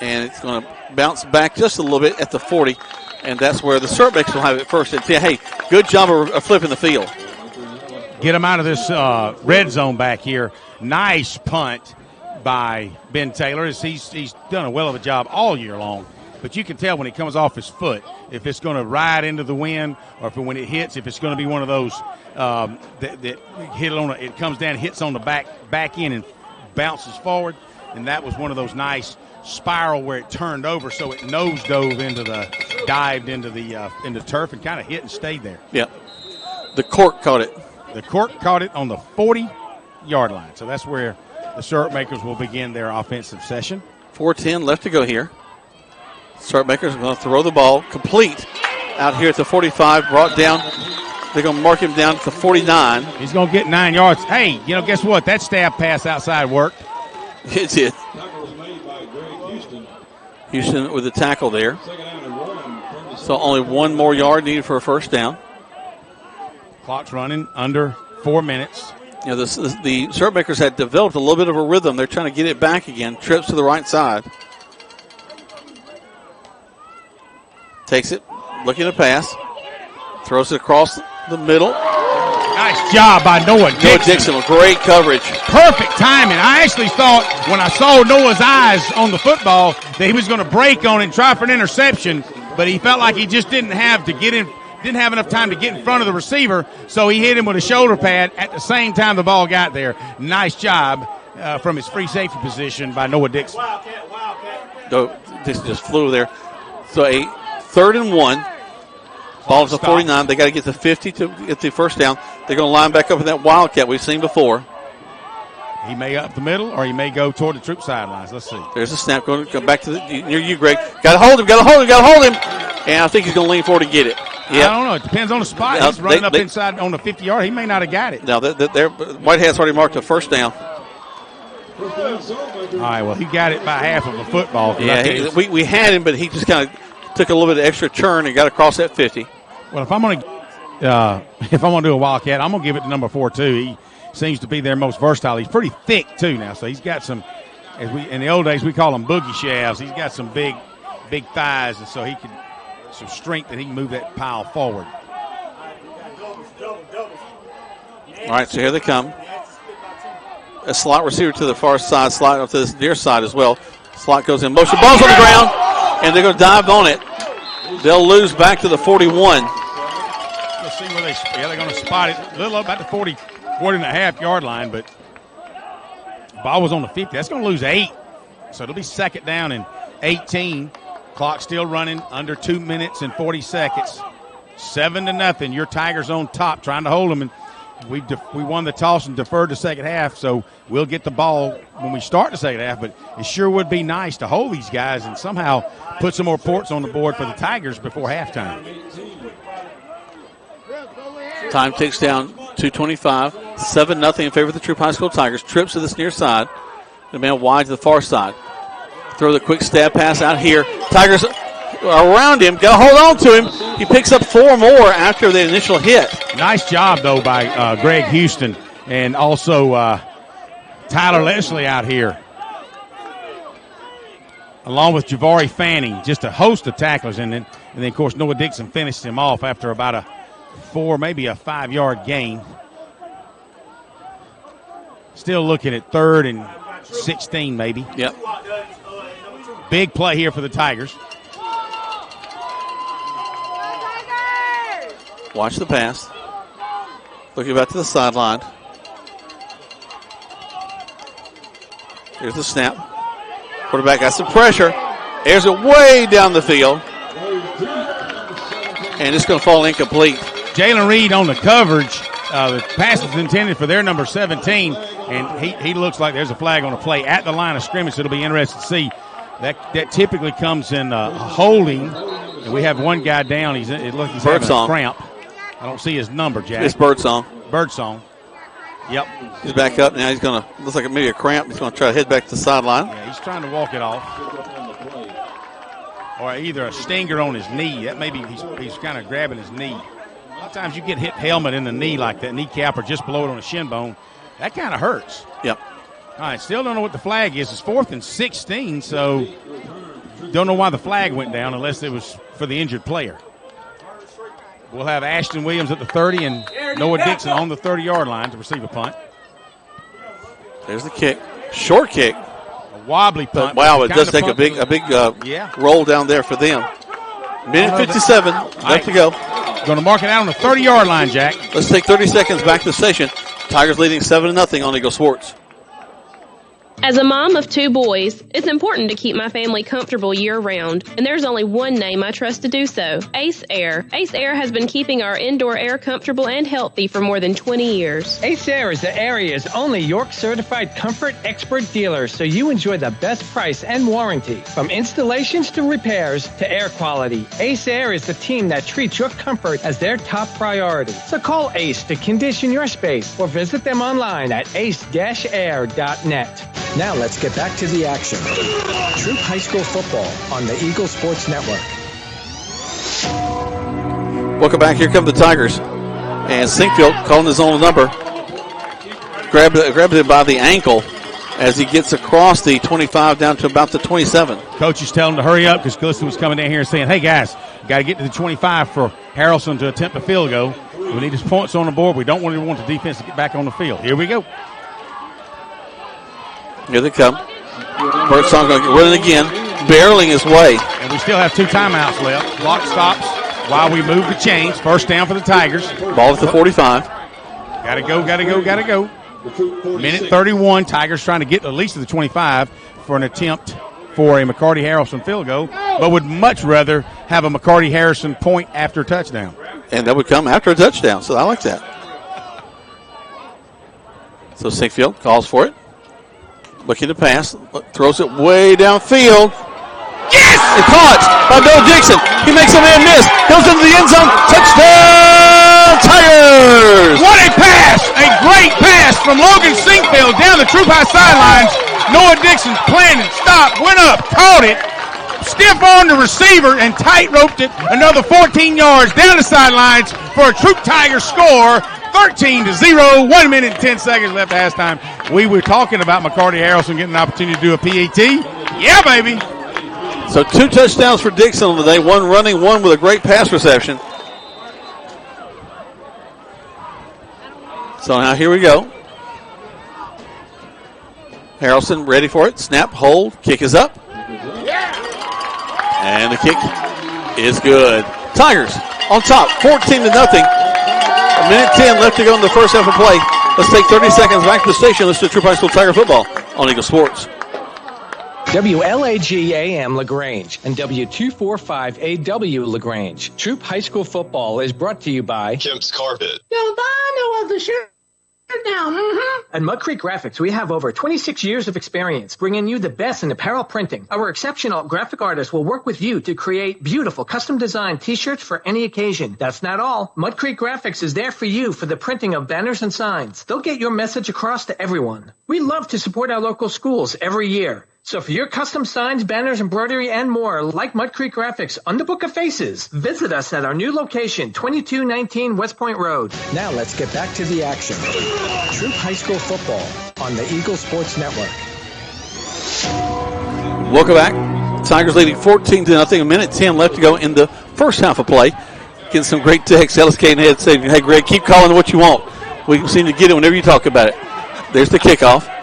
And it's going to bounce back just a little bit at the 40. And that's where the Sertmakers will have it first and 10. Hey, good job of flipping the field. Get him out of this red zone back here. Nice punt by Ben Taylor. He's done a well of a job all year long. But you can tell when it comes off his foot if it's going to ride into the wind or if when it hits, if it's going to be one of those that hit on it comes down, hits on the back end and bounces forward. And that was one of those nice spiral where it turned over, so it nose dived into the turf and kind of hit and stayed there. Yep. The cork caught it. The cork caught it on the 40-yard line. So that's where the Sertmakers will begin their offensive session. 4:10 left to go here. Sertmakers are going to throw the ball complete out here at the 45, brought down. They're going to mark him down at the 49. He's going to get 9 yards. Hey, guess what? That stab pass outside worked. It did. Houston with the tackle there. So only one more yard needed for a first down. Clock's running under 4 minutes. The Sertmakers had developed a little bit of a rhythm. They're trying to get it back again. Trips to the right side. Takes it, looking to pass. Throws it across the middle. Nice job by Noah Dixon. Noah Dixon with great coverage. Perfect timing. I actually thought when I saw Noah's eyes on the football that he was going to break on it and try for an interception, but he felt like he just didn't have enough time to get in front of the receiver, so he hit him with a shoulder pad at the same time the ball got there. Nice job from his free safety position by Noah Dixon. Dixon just flew there. So a 3rd and 1. Ball's at 49. They got to get to 50 to get the first down. They're going to line back up in that Wildcat we've seen before. He may up the middle or he may go toward the Troup sidelines. Let's see. There's a snap going to come back to near you, Greg. Got to hold him. And I think he's going to lean forward to get it. Yep. I don't know. It depends on the spot. He's running up inside on the 50-yard. He may not have got it. No, Whitehead's already marked a first down. All right, well, he got it by half of a football. Yeah, we had him, but he just kind of took a little bit of extra turn and got across that 50. Well, if I'm going to do a Wildcat, I'm going to give it to number 4 too. He seems to be their most versatile. He's pretty thick too now, so he's got some. In the old days we call them boogie shafts. He's got some big thighs, and so he can some strength that he can move that pile forward. All right, so here they come. A slot receiver to the far side, slot up to this near side as well. Slot goes in motion. Ball's on the ground, and they're going to dive on it. They'll lose back to the 41. Let's see where they're going to spot it. A little up at the 40 and a half yard line, but the ball was on the 50. That's going to lose 8. So it'll be 2nd down and 18. Clock still running under 2 minutes and 40 seconds. 7-0. Your Tigers on top, trying to hold them. And we won the toss and deferred the second half, so we'll get the ball when we start the second half. But it sure would be nice to hold these guys and somehow put some more points on the board for the Tigers before halftime. Time ticks down, 2:25. 7-0 in favor of the Troup High School Tigers. Trips to this near side. The man wide to the far side. Throw the quick stab pass out here. Tigers around him. Got to hold on to him. He picks up 4 more after the initial hit. Nice job, though, by Greg Houston and also Tyler Leslie out here, along with Javari Fanning. Just a host of tacklers. And then, of course, Noah Dixon finished him off after about a 4, maybe a 5-yard gain. Still looking at 3rd and 16, maybe. Yep. Big play here for the Tigers. Watch the pass. Looking back to the sideline. Here's the snap. Quarterback got some pressure. Airs it way down the field. And it's going to fall incomplete. Jalen Reed on the coverage. The pass is intended for their number 17, and he looks like there's a flag on the play at the line of scrimmage, so it'll be interesting to see. That typically comes in holding, and we have one guy down. It looks like he's having a cramp. I don't see his number, Jack. It's Birdsong. Birdsong. Yep. He's back up now. He's going to, looks like maybe a cramp. He's going to try to head back to the sideline. Yeah, he's trying to walk it off. Or either a stinger on his knee. That maybe he's kind of grabbing his knee. A lot of times you get hit helmet in the knee like that, kneecap or just below it on the shin bone. That kind of hurts. Yep. All right, still don't know what the flag is. It's 4th and 16, so don't know why the flag went down unless it was for the injured player. We'll have Ashton Williams at the 30 and Noah Dixon on the 30-yard line to receive a punt. There's the kick. Short kick. A wobbly punt. Wow, it does take a big roll down there for them. Minute 57 left to go. Going to mark it out on the 30-yard line, Jack. Let's take 30 seconds back to the station. Tigers leading 7-0 on Eagle Sports. As a mom of 2 boys, it's important to keep my family comfortable year-round, and there's only one name I trust to do so, Ace Air. Ace Air has been keeping our indoor air comfortable and healthy for more than 20 years. Ace Air is the area's only York-certified comfort expert dealer, so you enjoy the best price and warranty. From installations to repairs to air quality, Ace Air is the team that treats your comfort as their top priority. So call Ace to condition your space or visit them online at ace-air.net. Now let's get back to the action. Troup High School football on the Eagle Sports Network. Welcome back. Here come the Tigers. And Sinkfield calling his own number. Grabbed it by the ankle as he gets across the 25 down to about the 27. Coach is telling him to hurry up because Glisson was coming down here and saying, hey, guys, got to get to the 25 for Harrelson to attempt a field goal. We need his points on the board. We don't want the defense to get back on the field. Here we go. Here they come. Birdsong going to run it again, barreling his way. And we still have 2 timeouts left. Clock stops while we move the chains. First down for the Tigers. Ball at the 45. Got to go. Minute 31. Tigers trying to get at least to the 25 for an attempt for a McCarty Harrelson field goal, but would much rather have a McCarty Harrison point after a touchdown. And that would come after a touchdown, so I like that. So Sinkfield calls for it. Looking to pass, throws it way downfield. Yes! It's caught by Bill Dixon. He makes a man miss. Goes into the end zone. Touchdown, Tigers! What a pass! A great pass from Logan Sinkfield down the Troup High sidelines. Noah Dixon planted, stopped, went up, caught it, stiff on the receiver, and tight-roped it another 14 yards down the sidelines for a Troup Tigers score. 13-0, 1 minute and 10 seconds left at halftime. We were talking about McCarty Harrelson getting an opportunity to do a PAT. Yeah, baby. So 2 touchdowns for Dixon on the day, 1 running, 1 with a great pass reception. So now here we go. Harrelson ready for it. Snap, hold, kick is up. And the kick is good. Tigers on top, 14-0. A minute 10 left to go in the first half of play. Let's take 30 seconds back to the station. Let's do Troup High School Tiger football on Eagle Sports. WLAG AM LaGrange and W245AW LaGrange. Troup High School football is brought to you by Kemp's Carpet. Don't buy no other shirt now. At Mud Creek Graphics, we have over 26 years of experience bringing you the best in apparel printing. Our exceptional graphic artists will work with you to create beautiful custom-designed T-shirts for any occasion. That's not all. Mud Creek Graphics is there for you for the printing of banners and signs. They'll get your message across to everyone. We love to support our local schools every year. So for your custom signs, banners, embroidery, and more, like Mud Creek Graphics on the Book of Faces, visit us at our new location, 2219 West Point Road. Now let's get back to the action. Troup High School football on the Eagle Sports Network. Welcome back. Tigers leading 14-0. A minute 10 left to go in the first half of play. Getting some great texts. LSK and Head saying, hey, Greg, keep calling what you want. We seem to get it whenever you talk about it. There's the kickoff.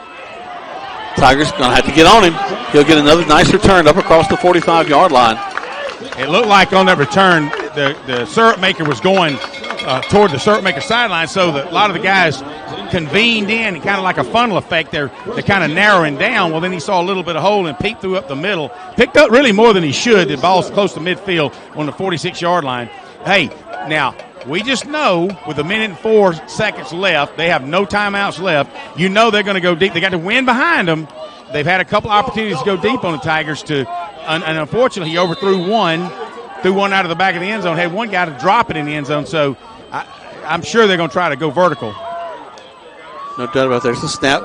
Tigers going to have to get on him. He'll get another nice return up across the 45-yard line. It looked like on that return, the syrup maker was going toward the syrup maker sideline, so that a lot of the guys convened in, and kind of like a funnel effect. They're kind of narrowing down. Well, then he saw a little bit of hole and peeked through up the middle. Picked up really more than he should. The ball's close to midfield on the 46-yard line. Hey, now, we just know with a minute and 4 seconds left, they have no timeouts left. You know they're going to go deep. They got the wind behind them. They've had a couple opportunities to go deep on the Tigers, and unfortunately he overthrew one, threw one out of the back of the end zone, had one guy to drop it in the end zone. So I'm sure they're going to try to go vertical. No doubt about it. There's the snap.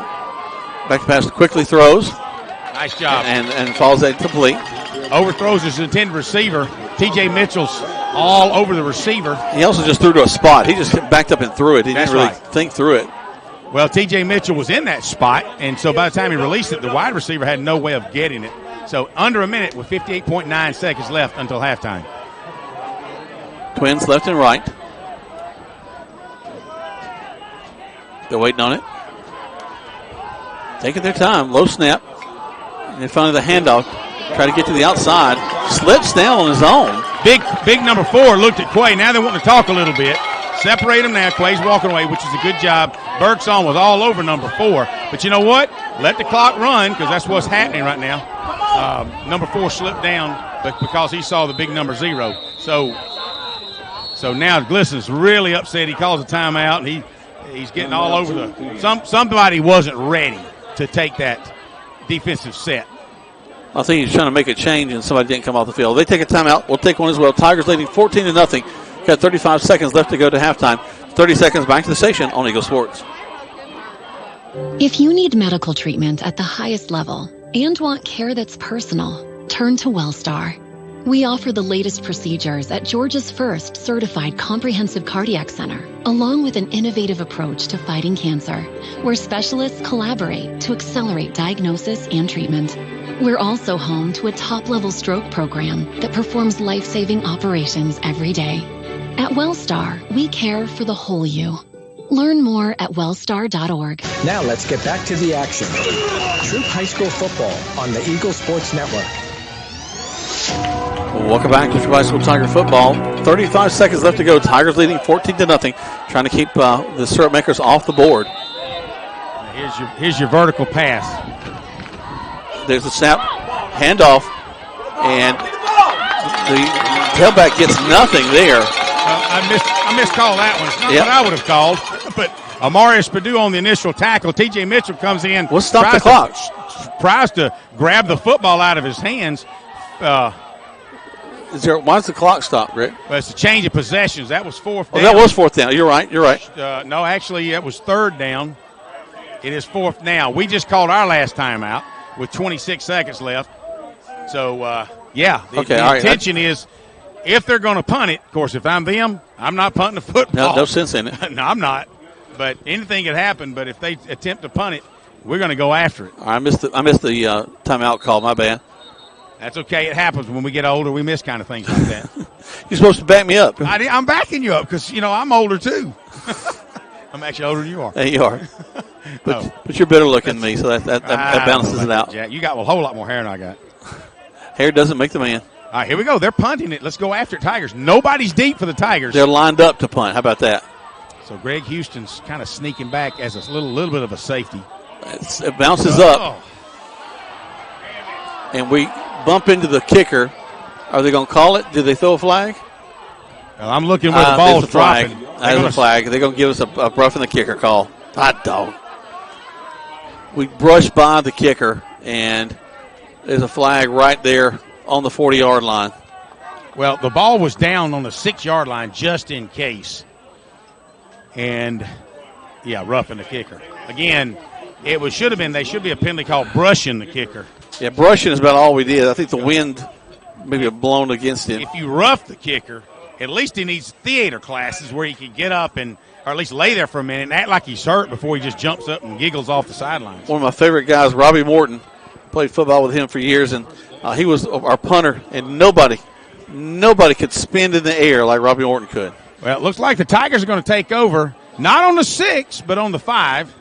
Back to pass, quickly throws. Nice job. And falls incomplete. Overthrows his intended receiver. TJ Mitchell's all over the receiver. He also just threw to a spot. He just backed up and threw it. He didn't really think through it. Well, TJ Mitchell was in that spot, and so by the time he released it, the wide receiver had no way of getting it. So under a minute with 58.9 seconds left until halftime. Twins left and right. They're waiting on it. Taking their time. Low snap. And then finally the handoff. Try to get to the outside. Slips down on his own. Big number 4 looked at Quay. Now they want to talk a little bit. Separate him now. Quay's walking away, which is a good job. Bergson was all over number 4. But you know what? Let the clock run, because that's what's happening right now. Number 4 slipped down because he saw the big number 0. So now Glisson's really upset. He calls a timeout, and he's getting all over the. Somebody wasn't ready to take that defensive set. I think he's trying to make a change, and somebody didn't come off the field. They take a timeout. We'll take one as well. Tigers leading 14-0. Got 35 seconds left to go to halftime. 30 seconds back to the station on Eagle Sports. If you need medical treatment at the highest level and want care that's personal, turn to WellStar. We offer the latest procedures at Georgia's first certified comprehensive cardiac center, along with an innovative approach to fighting cancer, where specialists collaborate to accelerate diagnosis and treatment. We're also home to a top-level stroke program that performs life-saving operations every day. At WellStar, we care for the whole you. Learn more at wellstar.org. Now let's get back to the action. Troup High School football on the Eagle Sports Network. Welcome back to Troup High School Tiger football. 35 seconds left to go. Tigers leading 14-0. Trying to keep the syrup makers off the board. Here's your vertical pass. There's the snap, handoff, and the tailback gets nothing there. I miscalled that one. It's not what I would have called. But Amarius Perdue on the initial tackle. TJ Mitchell comes in. We'll stop the clock. Tries to grab the football out of his hands. Why does the clock stop, Rick? Well, it's a change of possessions. That was fourth down. Oh, that was fourth down. You're right. No, actually, it was third down. It is fourth now. We just called our last timeout with 26 seconds left. So, the intention is if they're going to punt it, of course, if I'm them, I'm not punting the football. No sense in it. No, I'm not. But anything could happen. But if they attempt to punt it, we're going to go after it. I missed the timeout call. My bad. That's okay. It happens when we get older. We miss kind of things like that. You're supposed to back me up. I'm backing you up because, I'm older too. I'm actually older than you are. Hey, you are. But you're better looking than me, so that balances it out. Jack. You got a whole lot more hair than I got. Hair doesn't make the man. All right, here we go. They're punting it. Let's go after it, Tigers. Nobody's deep for the Tigers. They're lined up to punt. How about that? So Greg Houston's kind of sneaking back as a little bit of a safety. It bounces up. And we bump into the kicker. Are they going to call it? Did they throw a flag? Well, I'm looking where the ball's dropping. There's a flag. They're going to give us a roughing the kicker call. Hot dog. We brush by the kicker, and there's a flag right there on the 40-yard line. Well, the ball was down on the 6-yard line just in case. And, roughing the kicker. Again, they should be a penalty called brushing the kicker. Yeah, brushing is about all we did. I think the wind maybe blown against him. If you rough the kicker, at least he needs theater classes where he can get up or at least lay there for a minute and act like he's hurt before he just jumps up and giggles off the sidelines. One of my favorite guys, Robbie Morton, played football with him for years, and he was our punter, and nobody could spin in the air like Robbie Morton could. Well, it looks like the Tigers are going to take over, not on the 6, but on the 5.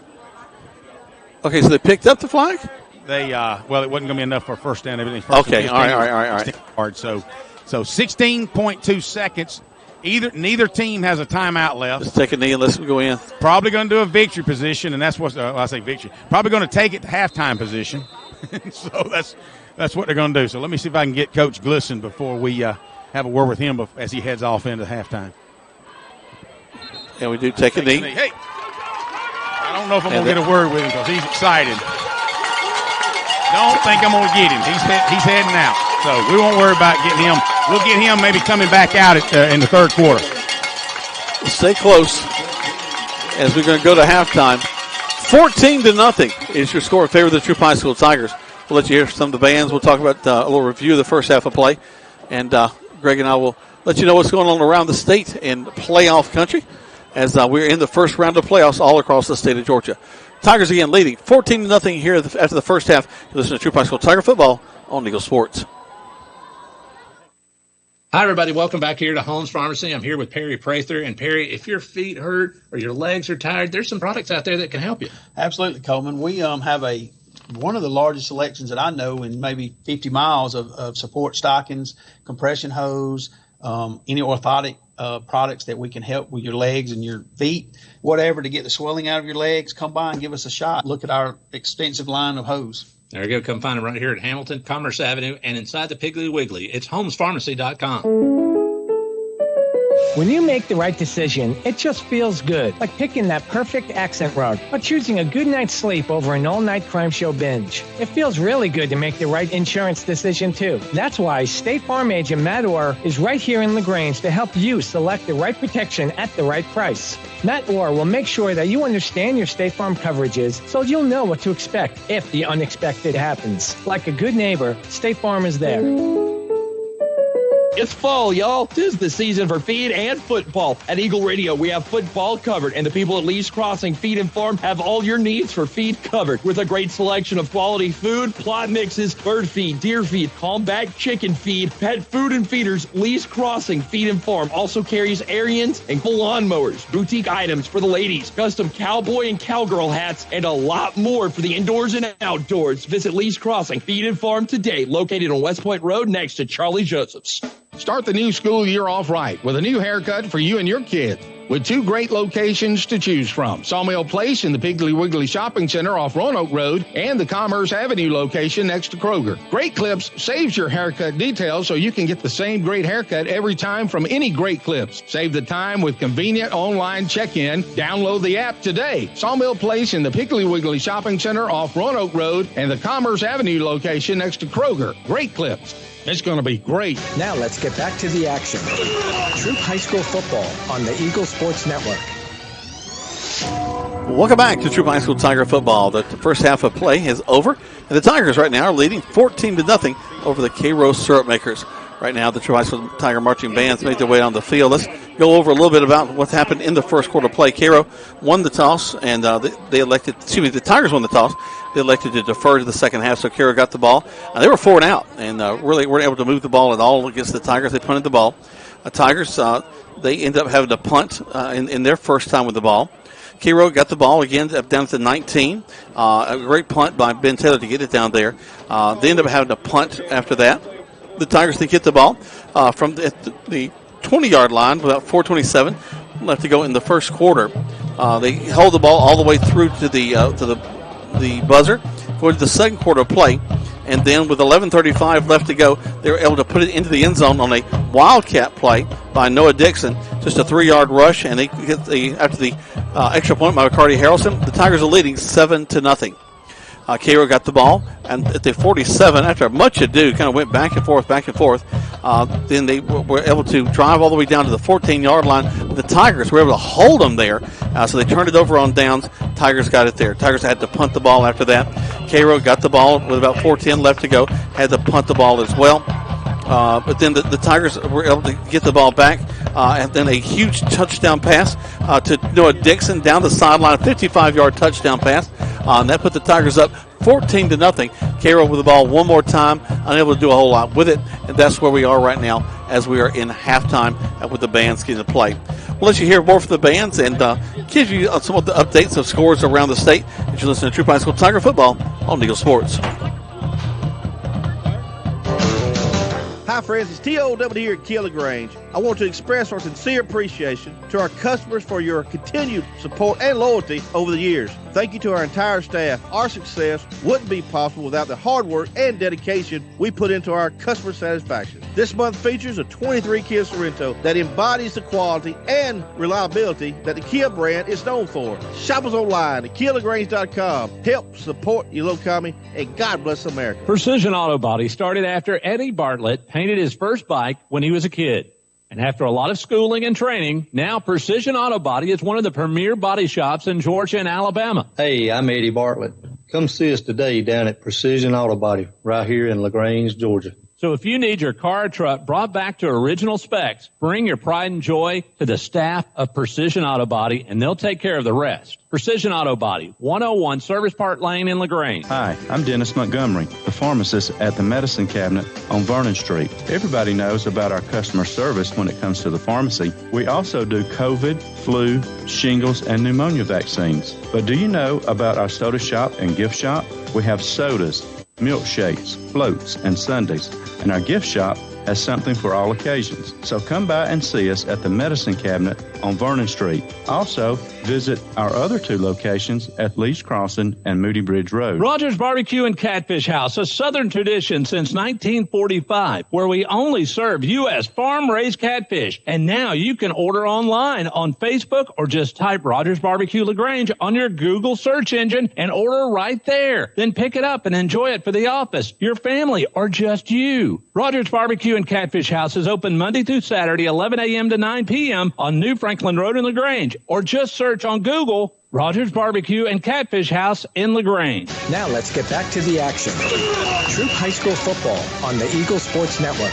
Okay, so they picked up the flag? It wasn't going to be enough for a first down. Everything. Okay, all right. So 16.2 seconds. Neither team has a timeout left. Let's take a knee and let's go in. Probably going to do a victory position, and that's what I say victory. Probably going to take it to halftime position. So that's what they're going to do. So let me see if I can get Coach Glisson before we have a word with him as he heads off into halftime. And we do take a knee. Hey, I don't know if I'm going to get a word with him because he's excited. Don't think I'm going to get him. He's heading out. So we won't worry about getting him. We'll get him maybe coming back out in the third quarter. Stay close as we're going to go to halftime. 14-0 is your score in favor of the Troup High School Tigers. We'll let you hear some of the bands. We'll talk about a little review of the first half of play. And Greg and I will let you know what's going on around the state in playoff country as we're in the first round of playoffs all across the state of Georgia. Tigers again leading 14-0 here after the first half. You listen to Troup High School Tiger Football on Eagle Sports. Hi, everybody. Welcome back here to Holmes Pharmacy. I'm here with Perry Prather. And, Perry, if your feet hurt or your legs are tired, there's some products out there that can help you. Absolutely, Coleman. We have one of the largest selections that I know in maybe 50 miles of support stockings, compression hose, any orthotic products that we can help with your legs and your feet, whatever, to get the swelling out of your legs. Come by and give us a shot. Look at our extensive line of hose. There you go. Come find them right here at Hamilton, Commerce Avenue, and inside the Piggly Wiggly. It's homespharmacy.com. When you make the right decision, it just feels good, like picking that perfect accent rug or choosing a good night's sleep over an all-night crime show binge. It feels really good to make the right insurance decision, too. That's why State Farm agent Matt Orr is right here in LaGrange to help you select the right protection at the right price. Matt Orr will make sure that you understand your State Farm coverages so you'll know what to expect if the unexpected happens. Like a good neighbor, State Farm is there. It's fall, y'all. 'Tis the season for feed and football. At Eagle Radio, we have football covered, and the people at Lee's Crossing Feed and Farm have all your needs for feed covered with a great selection of quality food, plot mixes, bird feed, deer feed, combat chicken feed, pet food and feeders. Lee's Crossing Feed and Farm also carries Ariens and full lawnmowers, boutique items for the ladies, custom cowboy and cowgirl hats, and a lot more for the indoors and outdoors. Visit Lee's Crossing Feed and Farm today, located on West Point Road next to Charlie Joseph's. Start the new school year off right with a new haircut for you and your kids. With two great locations to choose from, Sawmill Place in the Piggly Wiggly Shopping Center off Roanoke Road and the Commerce Avenue location next to Kroger. Great Clips saves your haircut details so you can get the same great haircut every time from any Great Clips. Save the time with convenient online check-in. Download the app today. Sawmill Place in the Piggly Wiggly Shopping Center off Roanoke Road and the Commerce Avenue location next to Kroger. Great Clips. It's going to be great. Now let's get back to the action. Troup High School football on the Eagle Sports Network. Welcome back to Troup High School Tiger football. The first half of play is over, and the Tigers right now are leading 14-0 over the Cairo Syrup Makers. Right now, the Troup High School Tiger marching bands make their way on the field. Let's go over a little bit about what happened in the first quarter play. Cairo won the toss, and the Tigers won the toss. They elected to defer to the second half, so Cairo got the ball. They were 4 and out, and really weren't able to move the ball at all against the Tigers. They punted the ball. Tigers, they ended up having to punt in their first time with the ball. Cairo got the ball again down to 19. A great punt by Ben Taylor to get it down there. They ended up having to punt after that. The Tigers, they get the ball from the 20-yard line, about 4:27 left to go in the first quarter. They hold the ball all the way through to the buzzer, go to the second quarter of play, and then with 11:35 left to go, they were able to put it into the end zone on a wildcat play by Noah Dixon, just a 3-yard rush, and they get after the extra point by McCarty Harrelson. The Tigers are leading 7-0. Cairo got the ball, and at the 47, after much ado, kind of went back and forth. Then they were able to drive all the way down to the 14-yard line. The Tigers were able to hold them there, so they turned it over on downs. Tigers got it there. Tigers had to punt the ball after that. Cairo got the ball with about 4:10 left to go, had to punt the ball as well. But then the Tigers were able to get the ball back, and then a huge touchdown pass to Noah Dixon down the sideline, 55-yard touchdown pass. And that put the Tigers up 14-0. Cairo with the ball one more time, unable to do a whole lot with it, and that's where we are right now as we are in halftime with the bands getting to play. We'll let you hear more from the bands and give you some of the updates of scores around the state as you listen to Troup High School Tiger football on Eagle Sports. Hi friends, it's T.O.W. here at Kia LaGrange. I want to express our sincere appreciation to our customers for your continued support and loyalty over the years. Thank you to our entire staff. Our success wouldn't be possible without the hard work and dedication we put into our customer satisfaction. This month features a 23 Kia Sorento that embodies the quality and reliability that the Kia brand is known for. Shop us online at KiaLaGrange.com. Help support your local economy, and God bless America. Precision Auto Body started after Eddie Bartlett painted his first bike when he was a kid. And And after a lot of schooling and training, now Precision Auto Body is one of the premier body shops in Georgia and Alabama. Hey, I'm Eddie Bartlett. Come see us today down at Precision Auto Body right here in LaGrange, Georgia. So if you need your car or truck brought back to original specs, bring your pride and joy to the staff of Precision Auto Body, and they'll take care of the rest. Precision Auto Body, 101 Service Park Lane in LaGrange. Hi, I'm Dennis Montgomery, the pharmacist at the Medicine Cabinet on Vernon Street. Everybody knows about our customer service when it comes to the pharmacy. We also do COVID, flu, shingles, and pneumonia vaccines. But do you know about our soda shop and gift shop? We have sodas, milkshakes, floats, and sundaes, and our gift shop has something for all occasions. So come by and see us at the Medicine Cabinet on Vernon Street. Also, visit our other two locations at Lee's Crossing and Moody Bridge Road. Rogers Barbecue and Catfish House, a Southern tradition since 1945, where we only serve U.S. farm-raised catfish. And now you can order online on Facebook or just type Rogers Barbecue LaGrange on your Google search engine and order right there. Then pick it up and enjoy it for the office, your family, or just you. Rogers Barbecue and Catfish House is open Monday through Saturday, 11 a.m. to 9 p.m. on New Franklin Road in LaGrange, or just search on Google Rogers Barbecue and Catfish House in LaGrange. Now let's get back to the action. Troup High School football on the Eagle Sports Network.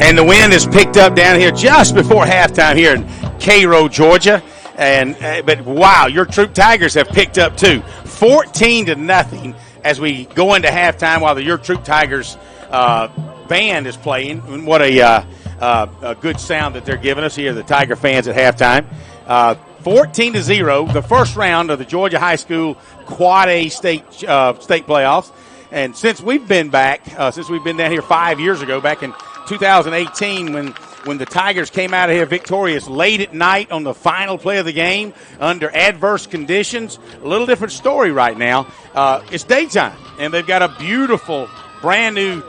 And the wind is picked up down here just before halftime here in Cairo, Georgia. But wow, your Troup Tigers have picked up too, 14-0 as we go into halftime while the Your Troup Tigers band is playing. And what a good sound that they're giving us here, the Tiger fans at halftime. 14-0, the first round of the Georgia High School Quad A state playoffs. And since we've been back, since we've been down here 5 years ago, back in 2018 when the Tigers came out of here victorious late at night on the final play of the game under adverse conditions. A little different story right now. It's daytime, and they've got a beautiful brand new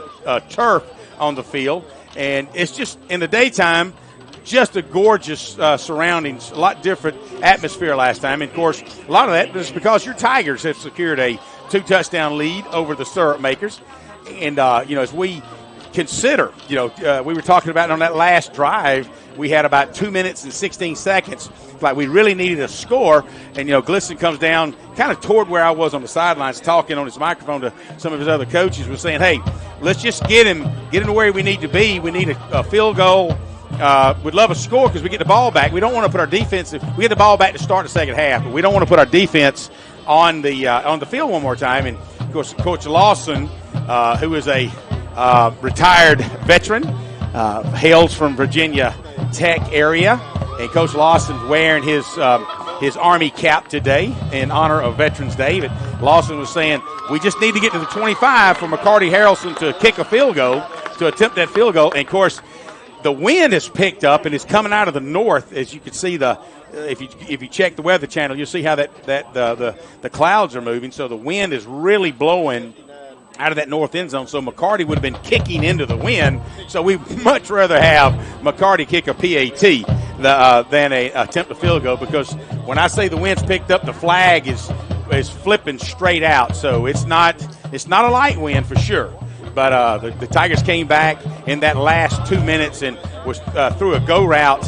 turf on the field, and it's just in the daytime, just a gorgeous surroundings, a lot different atmosphere last time. And of course, a lot of that is because your Tigers have secured a 2-touchdown lead over the Syrup Makers. And as we consider, we were talking about on that last drive, we had about 2 minutes and 16 seconds. Like we really needed a score. And, Glisson comes down kind of toward where I was on the sidelines talking on his microphone to some of his other coaches, was saying, hey, let's just get him to where we need to be. We need a field goal. We'd love a score because we get the ball back. We don't want to put our defense – we get the ball back to start the second half, but we don't want to put our defense on the field one more time. And, of course, Coach Lawson, who is a retired veteran, hails from Virginia Tech area, and Coach Lawson's wearing his Army cap today in honor of Veterans Day. But Lawson was saying we just need to get to the 25 for McCarty Harrelson to kick a field goal, to attempt that field goal. And, of course, the wind has picked up and is coming out of the north, as you can see. If you check the Weather Channel, you'll see how the clouds are moving. So the wind is really blowing out of that north end zone. So McCarty would have been kicking into the wind. So we'd much rather have McCarty kick a PAT than attempt a field goal, because when I say the wind's picked up, the flag is flipping straight out. So it's not a light wind for sure. But the Tigers came back in that last 2 minutes and was through a go route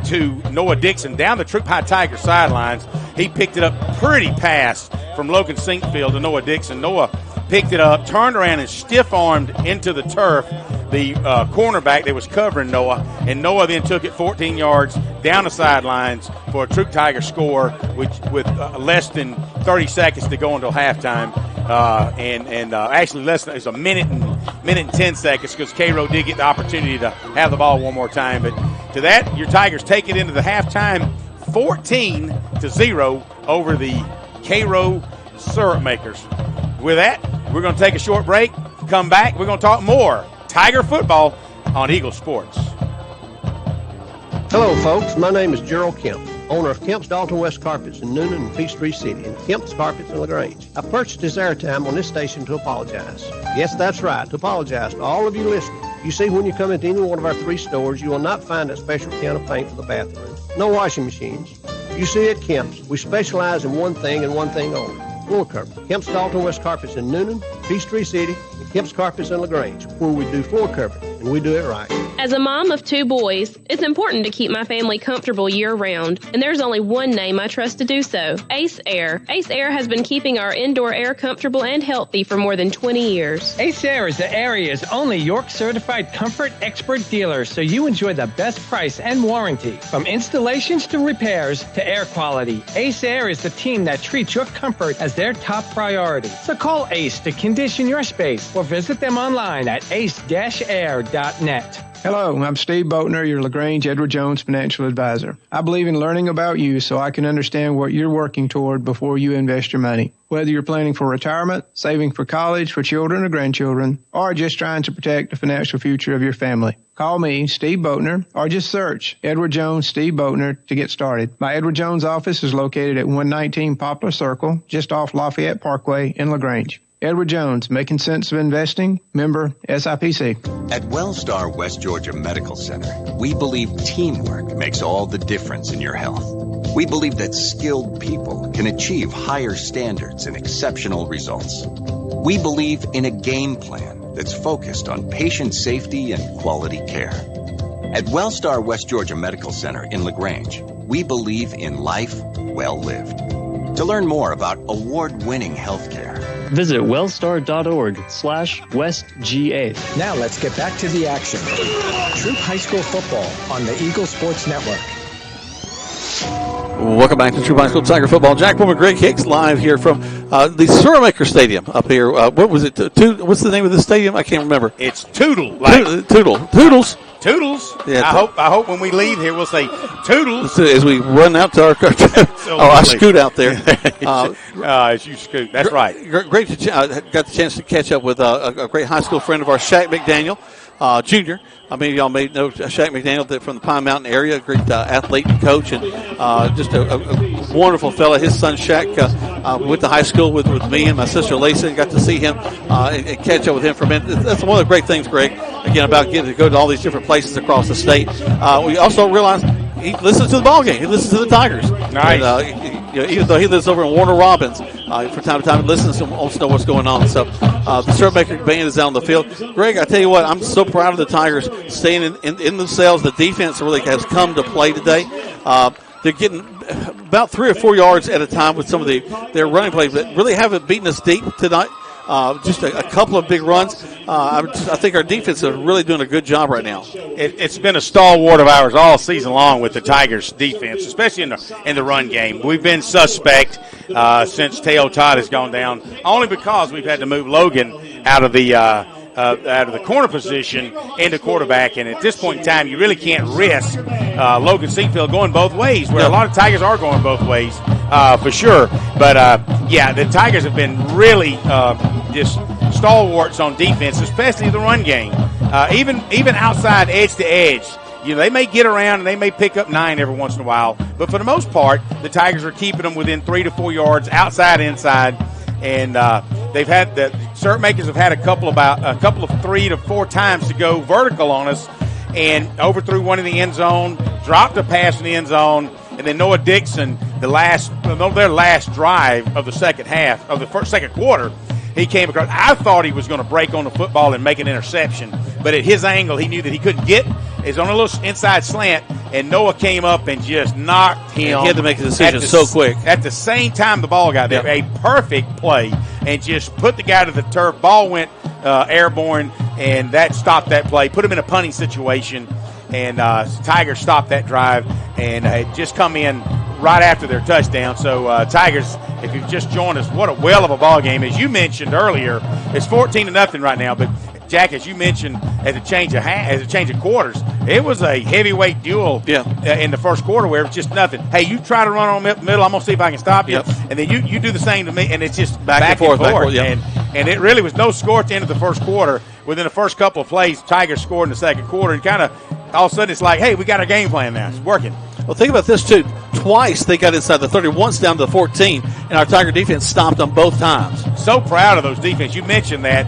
to Noah Dixon down the Troup High Tiger sidelines. He picked it up pretty pass from Logan Sinkfield to Noah Dixon. Noah picked it up, turned around, and stiff-armed into the turf the cornerback that was covering Noah, and Noah then took it 14 yards down the sidelines for a Troup Tiger score with less than 30 seconds to go until halftime. Actually less than, it's a minute and 10 seconds, because Cairo did get the opportunity to have the ball one more time. But to that, your Tigers take it into the halftime 14-0 over the Cairo Syrup Makers. With that, we're going to take a short break. Come back, we're going to talk more Tiger football on Eagle Sports. Hello, folks. My name is Gerald Kemp, owner of Kemp's Dalton West Carpets in Noonan and Peachtree City, and Kemp's Carpets in LaGrange. I purchased this airtime on this station to apologize. Yes, that's right, to apologize to all of you listening. You see, when you come into any one of our 3 stores, you will not find that special can of paint for the bathroom. No washing machines. You see, at Kemp's, we specialize in one thing and one thing only: floor covering. Kemp's Dalton West Carpets in Noonan, Peachtree City, and Kemp's Carpets in LaGrange, where we do floor covering. and we do it right. As a mom of 2 boys, it's important to keep my family comfortable year-round, and there's only one name I trust to do so, Ace Air. Ace Air has been keeping our indoor air comfortable and healthy for more than 20 years. Ace Air is the area's only York-certified comfort expert dealer, so you enjoy the best price and warranty. From installations to repairs to air quality, Ace Air is the team that treats your comfort as their top priority. So call Ace to condition your space or visit them online at ace-air.net. Hello, I'm Steve Boatner, your LaGrange Edward Jones financial advisor. I believe in learning about you so I can understand what you're working toward before you invest your money. Whether you're planning for retirement, saving for college for children or grandchildren, or just trying to protect the financial future of your family. Call me, Steve Boatner, or just search Edward Jones Steve Boatner to get started. My Edward Jones office is located at 119 Poplar Circle, just off Lafayette Parkway in LaGrange. Edward Jones, making sense of investing, member SIPC. At Wellstar West Georgia Medical Center, we believe teamwork makes all the difference in your health. We believe that skilled people can achieve higher standards and exceptional results. We believe in a game plan that's focused on patient safety and quality care. At Wellstar West Georgia Medical Center in LaGrange, we believe in life well lived. To learn more about award-winning healthcare, visit wellstar.org/westga. Now let's get back to the action. Troup High School football on the Eagle Sports Network. Welcome back to Troup High School Tiger football. Jack Boomer, Greg Hicks, live here from the Suremaker Stadium up here. What was it? What's the name of the stadium? I can't remember. It's Toodle. Toodles. Toodles. Yeah, I hope when we leave here we'll say Toodles as we run out to our I scoot out there. As you scoot, that's right. Great to got the chance to catch up with a great high school friend of ours, Shaq McDaniel, Jr. I mean, y'all may know Shaq McDaniel from the Pine Mountain area, a great athlete and coach, and just a wonderful fella. His son Shaq went to high school with me and my sister Lisa, and got to see him and catch up with him for a minute. That's one of the great things, Greg, again, about getting to go to all these different places across the state. We also realized he listens to the ball game. He listens to the Tigers. Nice. And, even though he lives over in Warner Robins, from time to time listens to him, wants to know what's going on. So the Suremaker band is out on the field. Greg, I tell you what, I'm so proud of the Tigers staying in themselves. The defense really has come to play today. They're getting about 3 or 4 yards at a time with some of their running plays, but really haven't beaten us deep tonight. Just a couple of big runs. I think our defense is really doing a good job right now. It's been a stalwart of ours all season long with the Tigers' defense, especially in the run game. We've been suspect since Teo Todd has gone down, only because we've had to move Logan out of the corner position into quarterback. And at this point in time, you really can't risk Logan Seafield going both ways, where a lot of Tigers are going both ways for sure. But, the Tigers have been really just stalwarts on defense, especially the run game. Even outside edge to edge, they may get around and they may pick up 9 every once in a while, but for the most part, the Tigers are keeping them within 3 to 4 yards outside, inside, and they've had the Surmakers have had a couple of 3 to 4 times to go vertical on us, and overthrew one in the end zone, dropped a pass in the end zone. And then Noah Dixon, their last drive of the second half of the second quarter, he came across. I thought he was going to break on the football and make an interception, but at his angle, he knew that he couldn't get. It's on a little inside slant, and Noah came up and just knocked him. He had to make a decision so quick. At the same time the ball got there, a perfect play, and just put the guy to the turf. Ball went airborne, and that stopped that play, put him in a punting situation. And Tigers stopped that drive and had just come in right after their touchdown. So Tigers, if you've just joined us, what a well of a ball game. As you mentioned earlier, it's 14-0 right now. But Jack, as you mentioned, as a change of quarters, it was a heavyweight duel in the first quarter where it was just nothing. Hey, you try to run on the middle, I'm gonna see if I can stop you, and then you do the same to me, and it's just back and forth. And it really was no score at the end of the first quarter. Within the first couple of plays, Tigers scored in the second quarter, and kind of all of a sudden it's like, hey, we got our game plan now. It's working. Well, think about this, too. Twice they got inside the 30, once down to the 14, and our Tiger defense stopped them both times. So proud of those defense. You mentioned that.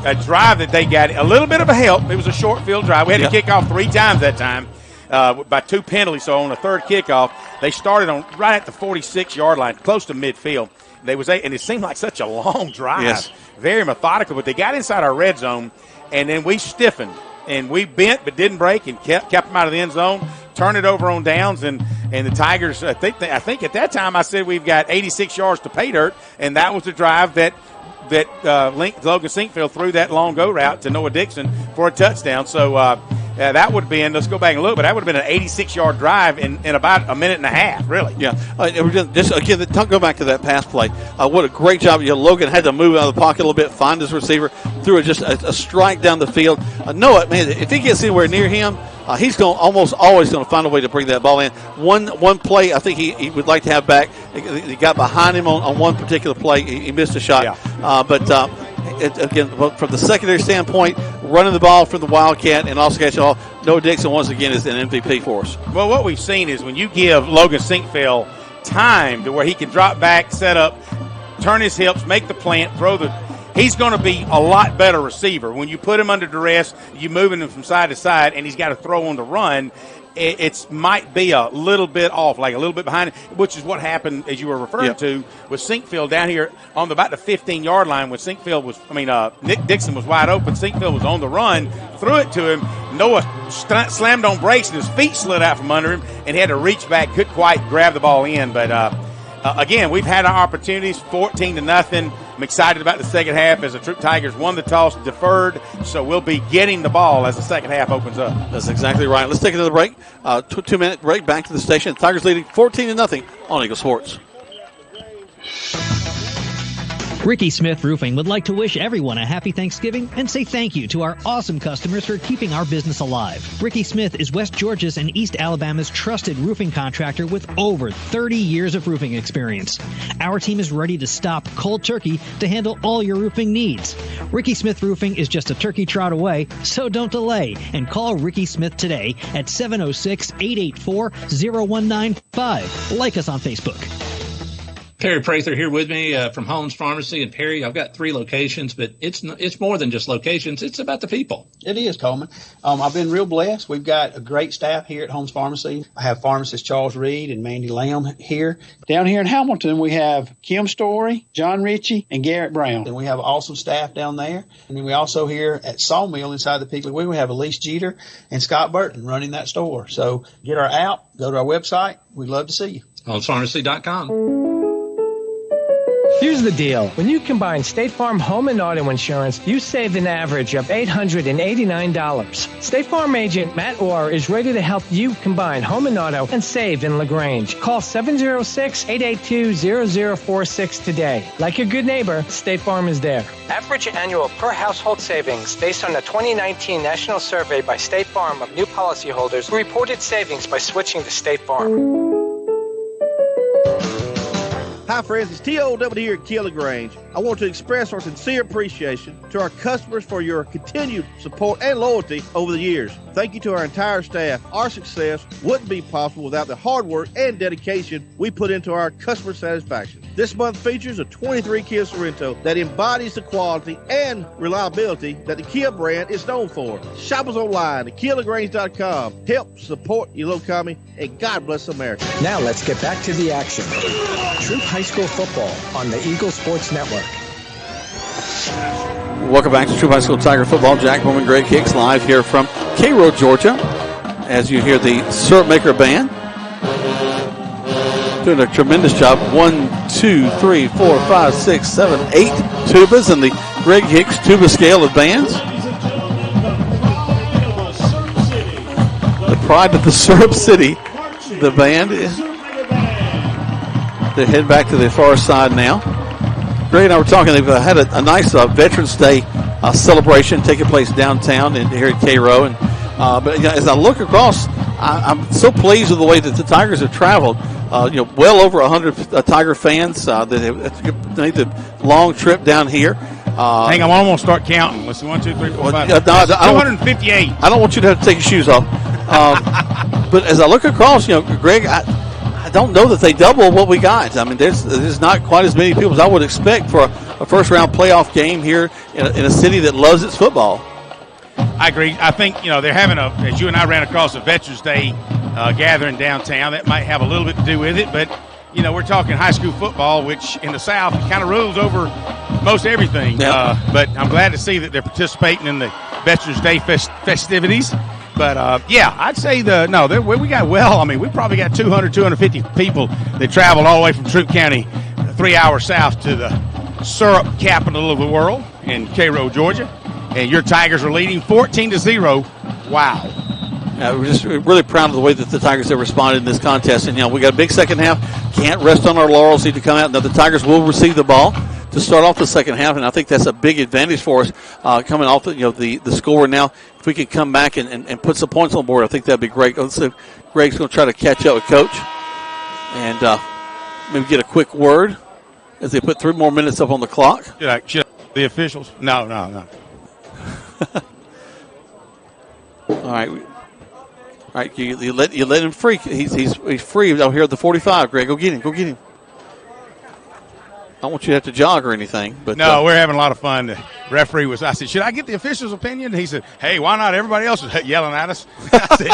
A drive that they got, a little bit of a help. It was a short field drive. We had to kick off 3 times that time by 2 penalties. So on the third kickoff, they started on right at the 46-yard line, close to midfield. And it seemed like such a long drive. Yes. Very methodical, but they got inside our red zone, and then we stiffened. and we bent but didn't break and kept them out of the end zone. Turn it over on downs, and the Tigers. I think at that time I said we've got 86 yards to pay dirt, and that was the drive that Logan Sinkfield threw that long go route to Noah Dixon for a touchdown. So that would have been, let's go back and look, but that would have been an 86-yard drive in about a minute and a half, really. Yeah. Just again, go back to that pass play. What a great job. Logan had to move out of the pocket a little bit, find his receiver, threw a strike down the field. Noah, man, if he gets anywhere near him, he's almost always going to find a way to bring that ball in. One play I think he would like to have back. He got behind him on one particular play. He missed a shot. Yeah. But again, from the secondary standpoint, running the ball for the Wildcat and also catching all, Noah Dixon once again is an MVP for us. Well, what we've seen is when you give Logan Sinkfield time to where he can drop back, set up, turn his hips, make the plant, he's going to be a lot better receiver. When you put him under duress, you're moving him from side to side, and he's got to throw on the run. It might be a little bit off, like a little bit behind, which is what happened, as you were referring to, with Sinkfield down here on about the 15-yard line when Nick Dixon was wide open. Sinkfield was on the run, threw it to him. Noah slammed on brakes, and his feet slid out from under him, and he had to reach back, couldn't quite grab the ball in. But, again, we've had our opportunities, 14-0. I'm excited about the second half as the Troup Tigers won the toss, deferred, so we'll be getting the ball as the second half opens up. That's exactly right. Let's take another break. 2-minute break, back to the station. Tigers leading 14-0 on Eagle Sports. Ricky Smith Roofing would like to wish everyone a happy Thanksgiving and say thank you to our awesome customers for keeping our business alive. Ricky Smith is West Georgia's and East Alabama's trusted roofing contractor with over 30 years of roofing experience. Our team is ready to stop cold turkey to handle all your roofing needs. Ricky Smith Roofing is just a turkey trot away, so don't delay and call Ricky Smith today at 706-884-0195. Like us on Facebook. Perry Prather here with me from Holmes Pharmacy. And Perry, I've got 3 locations, but it's more than just locations. It's about the people. It is, Coleman. I've been real blessed. We've got a great staff here at Holmes Pharmacy. I have pharmacist Charles Reed and Mandy Lamb here. Down here in Hamilton, we have Kim Story, John Ritchie, and Garrett Brown. And we have awesome staff down there. And then we also here at Sawmill inside the Piggly Wiggly, we have Elise Jeter and Scott Burton running that store. So get our app, go to our website. We'd love to see you. HolmesPharmacy.com. Here's the deal. When you combine State Farm home and auto insurance, you save an average of $889. State Farm agent Matt Orr is ready to help you combine home and auto and save in LaGrange. Call 706-882-0046 today. Like a good neighbor, State Farm is there. Average annual per household savings based on the 2019 national survey by State Farm of new policyholders who reported savings by switching to State Farm. Hi, friends. It's T.O.W. here at Kia LaGrange. I want to express our sincere appreciation to our customers for your continued support and loyalty over the years. Thank you to our entire staff. Our success wouldn't be possible without the hard work and dedication we put into our customer satisfaction. This month features a 23 Kia Sorento that embodies the quality and reliability that the Kia brand is known for. Shop us online at KiaLaGrange.com. Help support your local economy, and God bless America. Now let's get back to the action. Troup High School football on the Eagle Sports Network. Welcome back to Troup High School Tiger football. Jack Bowman, Greg Hicks live here from Cairo, Georgia, as you hear the Syrup Maker Band doing a tremendous job. 1, 2, 3, 4, 5, 6, 7, 8 tubas in the Greg Hicks tuba scale of bands. The pride of the Syrup City, the band. They head back to the far side now. Greg and I were talking, they've had a nice Veterans Day celebration taking place downtown and here at Cairo. And but as I look across, I'm so pleased with the way that the Tigers have traveled. Well over 100 Tiger fans that have made the long trip down here. Hang on, I'm going to start counting. Let's see, 1, 2, 3, 4, 5. 258. I don't want you to have to take your shoes off. But as I look across, Greg, I don't know that they double what we got. I mean, there's not quite as many people as I would expect for a first-round playoff game here in a city that loves its football. I agree. I think, they're having as you and I ran across a Veterans Day gathering downtown. That might have a little bit to do with it, but, we're talking high school football, which in the South kind of rules over most everything. Yeah. But I'm glad to see that they're participating in the Veterans Day festivities. But, yeah, I'd say we got we probably got 200, 250 people that traveled all the way from Troup County 3 hours south to the syrup capital of the world in Cairo, Georgia. And your Tigers are leading 14-0. Wow. We're just really proud of the way that the Tigers have responded in this contest. And, we got a big second half. Can't rest on our laurels. Need to come out. Now, the Tigers will receive the ball to start off the second half, and I think that's a big advantage for us coming off the score. Now, if we could come back and put some points on the board, I think that'd be great. Let's see if Greg's going to try to catch up with Coach and maybe get a quick word as they put 3 more minutes up on the clock. Should the officials? No. All right. You let him free. He's free out here at the 45. Greg, go get him. I don't want you to have to jog or anything. But no, we're having a lot of fun. The referee I said, should I get the official's opinion? He said, hey, why not? Everybody else is yelling at us. I said,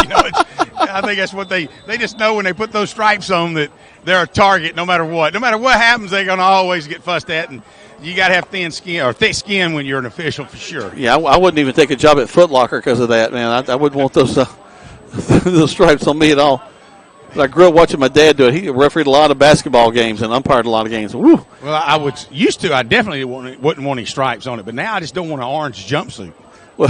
I think that's what they just know when they put those stripes on that they're a target no matter what. No matter what happens, they're going to always get fussed at. And you got to have thin skin or thick skin when you're an official for sure. Yeah, I wouldn't even take a job at Foot Locker because of that, man. I wouldn't want those those stripes on me at all. But I grew up watching my dad do it. He refereed a lot of basketball games and umpired a lot of games. Woo. Well, I definitely wouldn't want any stripes on it, but now I just don't want an orange jumpsuit. Well,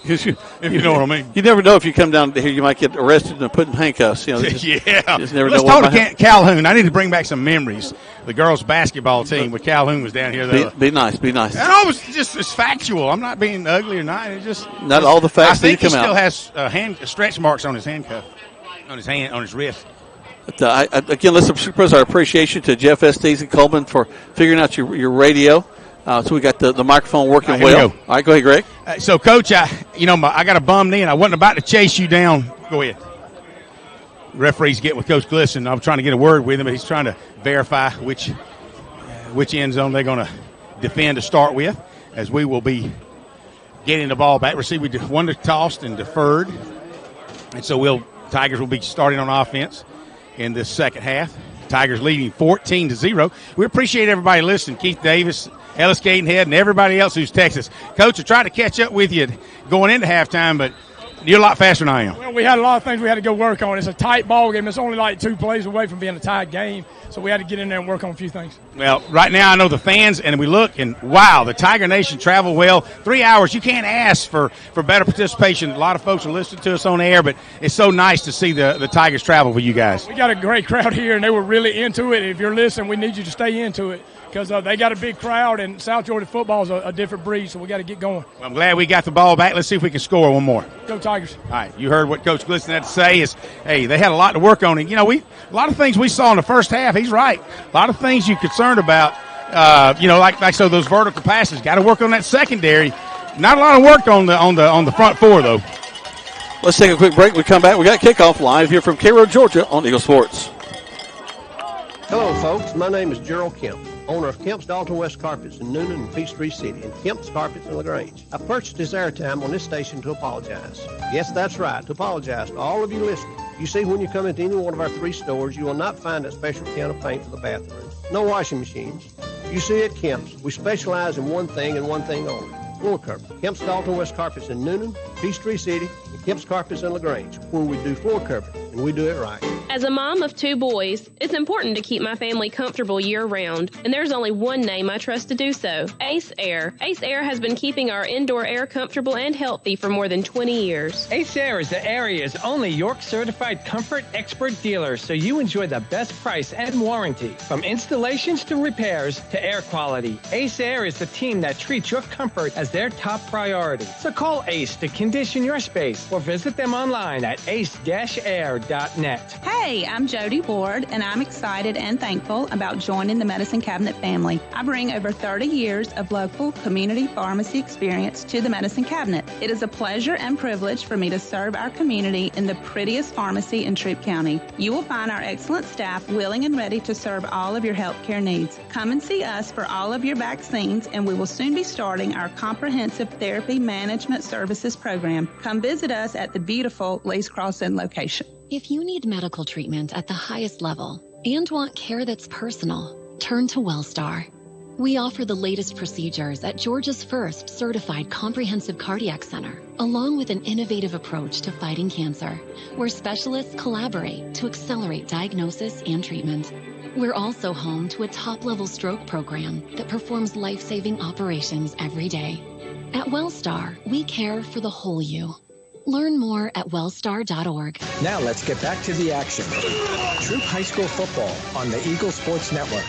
if you know what I mean. You never know if you come down here, you might get arrested and put in handcuffs. Just never Let's know. Talk to Calhoun. I need to bring back some memories. The girls' basketball team with Calhoun was down here. Be nice. And I was it's factual. I'm not being ugly or not. It's just not all the facts. I think he still has stretch marks on his handcuff, on his wrist. But, again, let's express our appreciation to Jeff Estes and Coleman for figuring out your radio. So we got the microphone working well. All right, go ahead, Greg. So, Coach, I got a bum knee, and I wasn't about to chase you down. Go ahead. Referee's getting with Coach Glisson. I'm trying to get a word with him, but he's trying to verify which end zone they're going to defend to start with, as we will be getting the ball back. We one tossed and deferred, and so Tigers will be starting on offense in this second half. Tigers leading 14-0. We appreciate everybody listening. Keith Davis, Ellis Cadenhead, and everybody else who's texted us. Coach, I tried to catch up with you going into halftime, but you're a lot faster than I am. Well, we had a lot of things we had to go work on. It's a tight ball game. It's only like 2 plays away from being a tied game, so we had to get in there and work on a few things. Well, right now I know the fans, and we look, and wow, the Tiger Nation traveled well. 3 hours, you can't ask for better participation. A lot of folks are listening to us on air, but it's so nice to see the Tigers travel with you guys. We got a great crowd here, and they were really into it. If you're listening, we need you to stay into it, because they got a big crowd, and South Georgia football is a different breed, so we got to get going. Well, I'm glad we got the ball back. Let's see if we can score one more. Go Tigers. All right, you heard what Coach Glisson had to say is, hey, they had a lot to work on. And, a lot of things we saw in the first half, he's right. A lot of things you're concerned about, like those vertical passes. Got to work on that secondary. Not a lot of work on the front four, though. Let's take a quick break. We come back. We got kickoff live here from Cairo, Georgia on Eagle Sports. Hello, folks. My name is Gerald Kemp, owner of Kemp's Dalton West Carpets in Noonan and Peachtree City, and Kemp's Carpets in LaGrange. I purchased this airtime on this station to apologize. Yes, that's right, to apologize to all of you listening. You see, when you come into any one of our 3 stores, you will not find that special can of paint for the bathroom. No washing machines. You see, at Kemp's, we specialize in one thing and one thing only: floor covering. Kemp's Dalton West Carpets in Noonan, Peachtree City, and Kemp's Carpets in LaGrange, where we do floor covering, and we do it right. As a mom of 2 boys, it's important to keep my family comfortable year-round, and there's only one name I trust to do so: Ace Air. Ace Air has been keeping our indoor air comfortable and healthy for more than 20 years. Ace Air is the area's only York-certified comfort expert dealer, so you enjoy the best price and warranty. From installations to repairs to air quality, Ace Air is the team that treats your comfort as their top priority. So call Ace to condition your space or visit them online at ace-air.net. Hey, I'm Jody Ward, and I'm excited and thankful about joining the Medicine Cabinet family. I bring over 30 years of local community pharmacy experience to the Medicine Cabinet. It is a pleasure and privilege for me to serve our community in the prettiest pharmacy in Troup County. You will find our excellent staff willing and ready to serve all of your health care needs. Come and see us for all of your vaccines, and we will soon be starting our comprehensive therapy management services program. Come visit us at the beautiful Lee's Crossing location. If you need medical treatment at the highest level and want care that's personal, turn to Wellstar. We offer the latest procedures at Georgia's first certified comprehensive cardiac center, along with an innovative approach to fighting cancer, where specialists collaborate to accelerate diagnosis and treatment. We're also home to a top-level stroke program that performs life-saving operations every day. At Wellstar, we care for the whole you. Learn more at wellstar.org. Now let's get back to the action. Troup High School football on the Eagle Sports Network.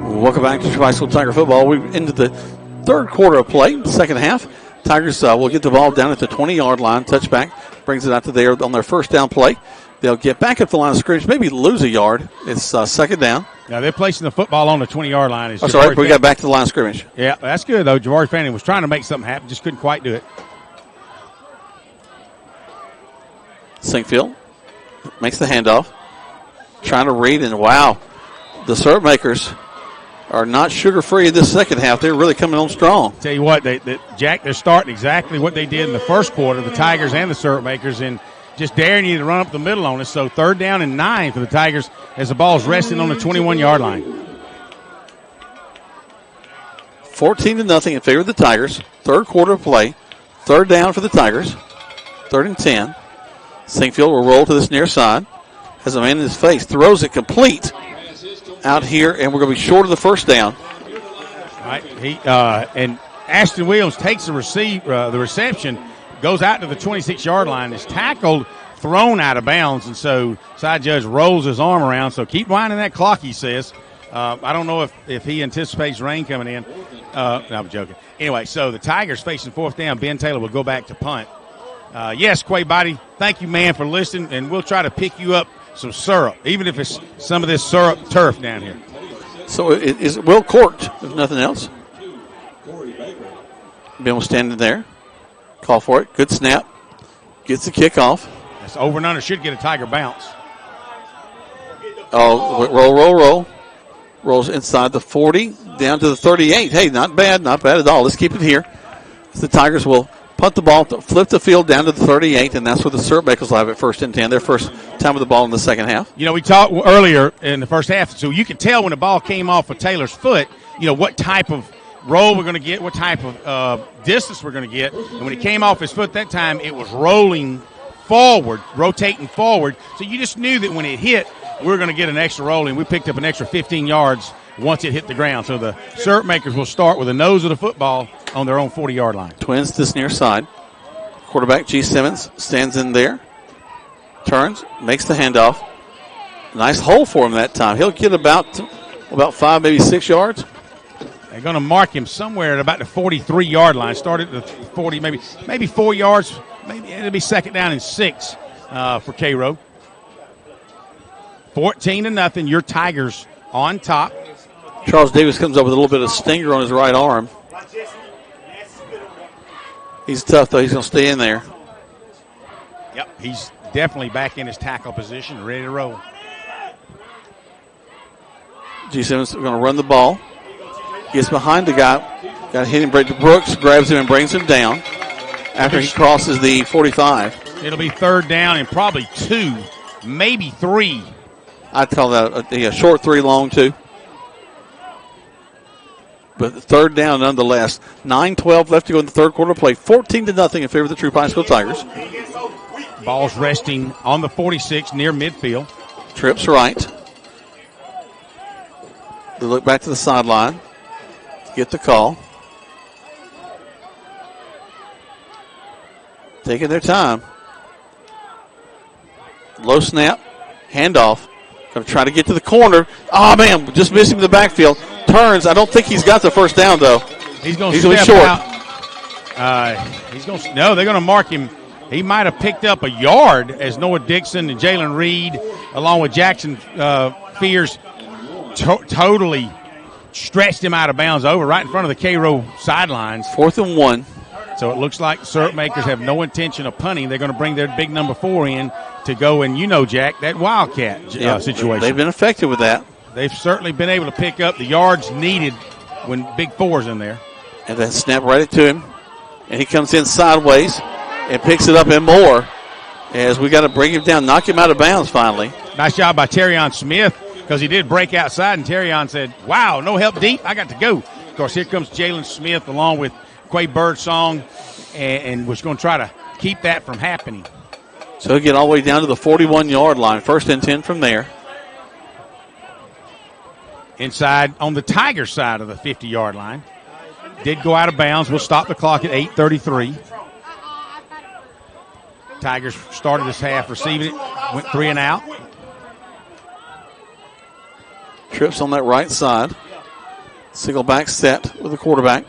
Welcome back to Troup High School Tiger football. We've into the third quarter of play, second half. Tigers will get the ball down at the 20-yard line. Touchback brings it out to there on their first down play. They'll get back at the line of scrimmage, maybe lose a yard. It's second down. Now they're placing the football on the 20-yard line. Oh, sorry, we got back to the line of scrimmage. Yeah, that's good, though. Jabari Fanning was trying to make something happen, just couldn't quite do it. Sinkfield makes the handoff. Trying to read, and wow, the syrup makers are not sugar-free in this second half. They're really coming on strong. Tell you what, Jack, they're starting exactly what they did in the first quarter, the Tigers and the syrup makers, and just daring you to run up the middle on us. So 3rd down and 9 for the Tigers as the ball's resting on the 21-yard line. 14-0 in favor of the Tigers. Third quarter of play. 3rd down for the Tigers. 3rd and 10. Sinkfield will roll to this near side. Has a man in his face. Throws it complete out here, and we're going to be short of the first down. All right. And Ashton Williams takes the reception, goes out to the 26-yard line, is tackled, thrown out of bounds, and so side judge rolls his arm around. So keep winding that clock, he says. I don't know if he anticipates rain coming in. No, I'm joking. Anyway, so the Tigers facing 4th down. Ben Taylor will go back to punt. Yes, Quay Body, thank you, man, for listening, and we'll try to pick you up some syrup, even if it's some of this syrup turf down here. So it is well corked, if nothing else. Ben was standing there. Call for it. Good snap. Gets the kickoff. That's over and under. Should get a Tiger bounce. Oh, roll. Rolls inside the 40, down to the 38. Hey, not bad at all. Let's keep it here. The Tigers will punt the ball, flip the field down to the 38, and that's where the syrup makers will have it 1st and 10. Their first time with the ball in the second half. You know, we talked earlier in the first half, so you could tell when the ball came off of Taylor's foot, you know, what type of roll we're going to get, what type of distance we're going to get. And when it came off his foot that time, it was rolling forward, rotating forward. So you just knew that when it hit, we were going to get an extra roll, and we picked up an extra 15 yards once it hit the ground. So the syrup makers will start with the nose of the football on their own 40-yard line. Twins to this near side. Quarterback G. Simmons stands in there, turns, makes the handoff. Nice hole for him that time. He'll get about 5, maybe 6 yards. They're going to mark him somewhere at about the 43-yard line. Started at the 40, maybe 4 yards. Maybe it'll be 2nd down and 6 for Cairo. 14-0. Your Tigers on top. Charles Davis comes up with a little bit of stinger on his right arm. He's tough, though. He's going to stay in there. Yep, he's definitely back in his tackle position, ready to roll. G. Simmons is going to run the ball. Gets behind the guy. Got to hit him. Brooks grabs him and brings him down after he crosses the 45. It'll be 3rd down and probably 2, maybe 3. I'd call that a short 3, long 2. But 3rd down nonetheless. 9-12 left to go in the third quarter play. 14-0 in favor of the Troup High School Tigers. Ball's resting on the 46 near midfield. Trips right. They look back to the sideline. Get the call. Taking their time. Low snap. Handoff. Going to try to get to the corner. Oh, man, just missing the backfield. Turns. I don't think he's got the first down, though. He's going to be short. No, they're going to mark him. He might have picked up a yard as Noah Dixon and Jalen Reed, along with Jackson Fears, totally stretched him out of bounds over right in front of the Cairo sidelines. 4th and 1. So it looks like syrup makers have no intention of punting. They're going to bring their big number 4 in to go, and you know, Jack, that Wildcat situation. They've been effective with that. They've certainly been able to pick up the yards needed when big 4's in there. And then snap right to him, and he comes in sideways and picks it up and more as we got to bring him down, knock him out of bounds finally. Nice job by Terrion Smith because he did break outside, and Terrion said, wow, no help deep, I got to go. Of course, here comes Jalen Smith along with Quay Birdsong, and was going to try to keep that from happening. So he'll get all the way down to the 41-yard line. 1st and 10 from there. Inside on the Tiger side of the 50-yard line. Did go out of bounds. We'll stop the clock at 8:33. Tigers started this half receiving it. Went 3 and out. Trips on that right side. Single back set with the quarterback.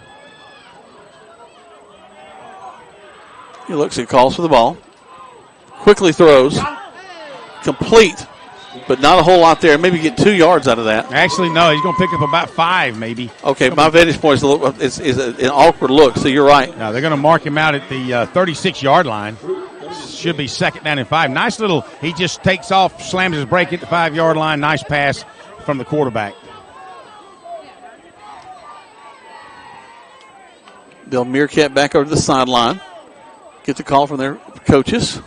He looks and calls for the ball. Quickly throws. Complete. But not a whole lot there. Maybe get 2 yards out of that. Actually, no. He's going to pick up about 5, maybe. Okay, my vantage point is an awkward look, so you're right. Now, they're going to mark him out at the 36-yard line. Should be 2nd down and 5. Nice little, he just takes off, slams his break at the 5-yard line. Nice pass from the quarterback. They'll meerkat back over to the sideline. Get the call from their coaches.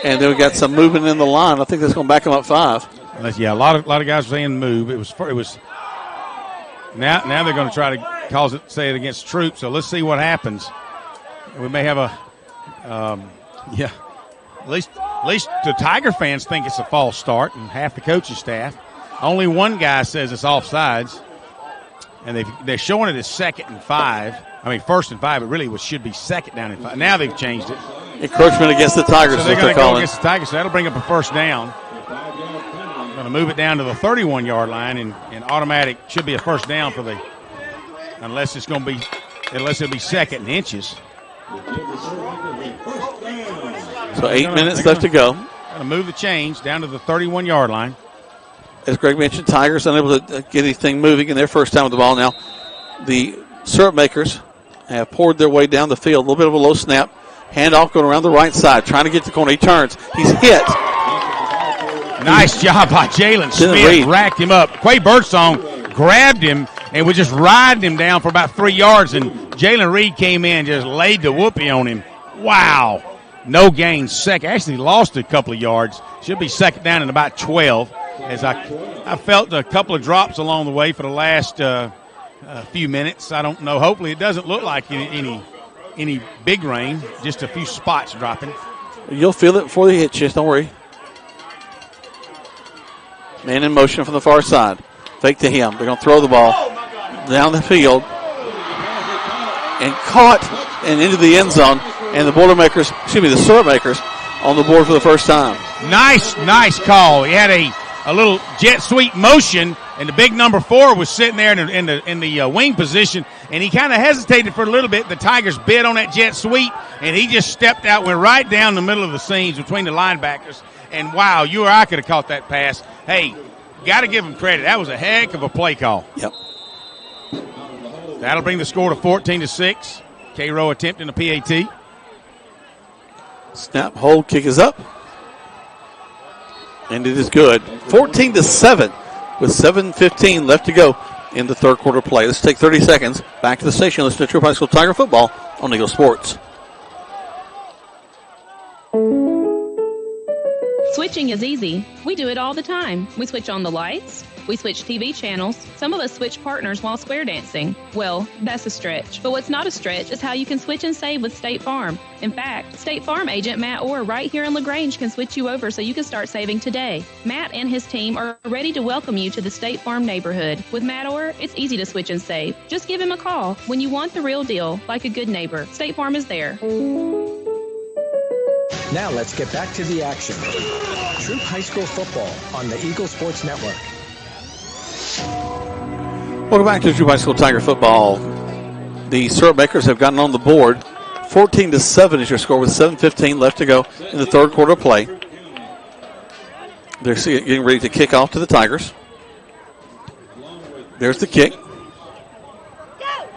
And then we got some movement in the line. I think that's going to back them up 5. Yeah, a lot of guys were saying move. It was now they're going to try to say it against Troup. So let's see what happens. We may have at least the Tiger fans think it's a false start, and half the coaching staff. Only one guy says it's offsides, and they're showing it as 2nd and 5. I mean 1st and 5. It really should be 2nd down and 5. Now they've changed it. Encroachment against the Tigers. So they're going to go against the Tigers. So that'll bring up a 1st down. Going to move it down to the 31-yard line, and automatic should be a 1st down for unless it'll be 2nd and inches. So 8 minutes left to go. Going to move the change down to the 31-yard line. As Greg mentioned, Tigers unable to get anything moving in their first time with the ball. Now, the syrup makers have poured their way down the field. A little bit of a low snap. Handoff going around the right side, trying to get the corner. He turns. He's hit. Nice job by Jalen Smith. Racked him up. Quay Birdsong grabbed him and was just riding him down for about 3 yards, and Jalen Reed came in and just laid the whoopee on him. Wow. No gain. Actually lost a couple of yards. Should be 2nd down and about 12. As I felt a couple of drops along the way for the last few minutes. I don't know. Hopefully it doesn't look like any big rain, just a few spots dropping. You'll feel it before they hit you. Don't worry. Man in motion from the far side. Fake to him. They're going to throw the ball down the field and caught and into the end zone. And the syrup makers on the board for the first time. Nice call. He had a little jet sweep motion, and the big number 4 was sitting there in the wing position, and he kind of hesitated for a little bit. The Tigers bid on that jet sweep, and he just stepped out, went right down the middle of the seams between the linebackers. And wow, you or I could have caught that pass. Hey, got to give him credit. That was a heck of a play call. Yep. That'll bring the score to 14-6. Cairo attempting a PAT. Snap, hold, kick is up. And it is good. 14-7 with 7:15 left to go in the third quarter play. Let's take 30 seconds. Back to the station. Listen to Troup High School Tiger football on Eagle Sports. Switching is easy. We do it all the time. We switch on the lights. We switch TV channels. Some of us switch partners while square dancing. Well, that's a stretch. But what's not a stretch is how you can switch and save with State Farm. In fact, State Farm agent Matt Orr right here in LaGrange can switch you over so you can start saving today. Matt and his team are ready to welcome you to the State Farm neighborhood. With Matt Orr, it's easy to switch and save. Just give him a call. When you want the real deal, like a good neighbor, State Farm is there. Now let's get back to the action. Troup High School football on the Eagle Sports Network. Welcome back to Troup High School Tiger football. The syrup makers have gotten on the board. 14-7 is your score with 7:15 left to go in the third quarter play. They're getting ready to kick off to the Tigers. There's the kick.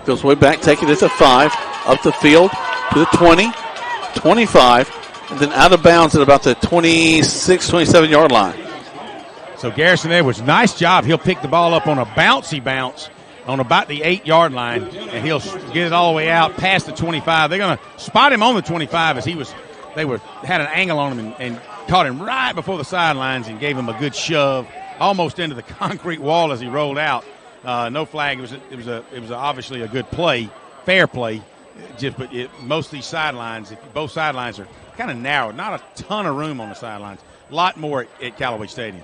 Goes way back, taking it to 5. Up the field to the 20, 25, and then out of bounds at about the 26, 27-yard line. So Garrison Edwards, nice job. He'll pick the ball up on a bouncy bounce on about the 8-yard line, and he'll get it all the way out past the 25. They're going to spot him on the 25 as they had an angle on him and caught him right before the sidelines and gave him a good shove, almost into the concrete wall as he rolled out. No flag. It was obviously a good play, fair play. Most of these sidelines, both sidelines are kind of narrow. Not a ton of room on the sidelines. A lot more at Callaway Stadium.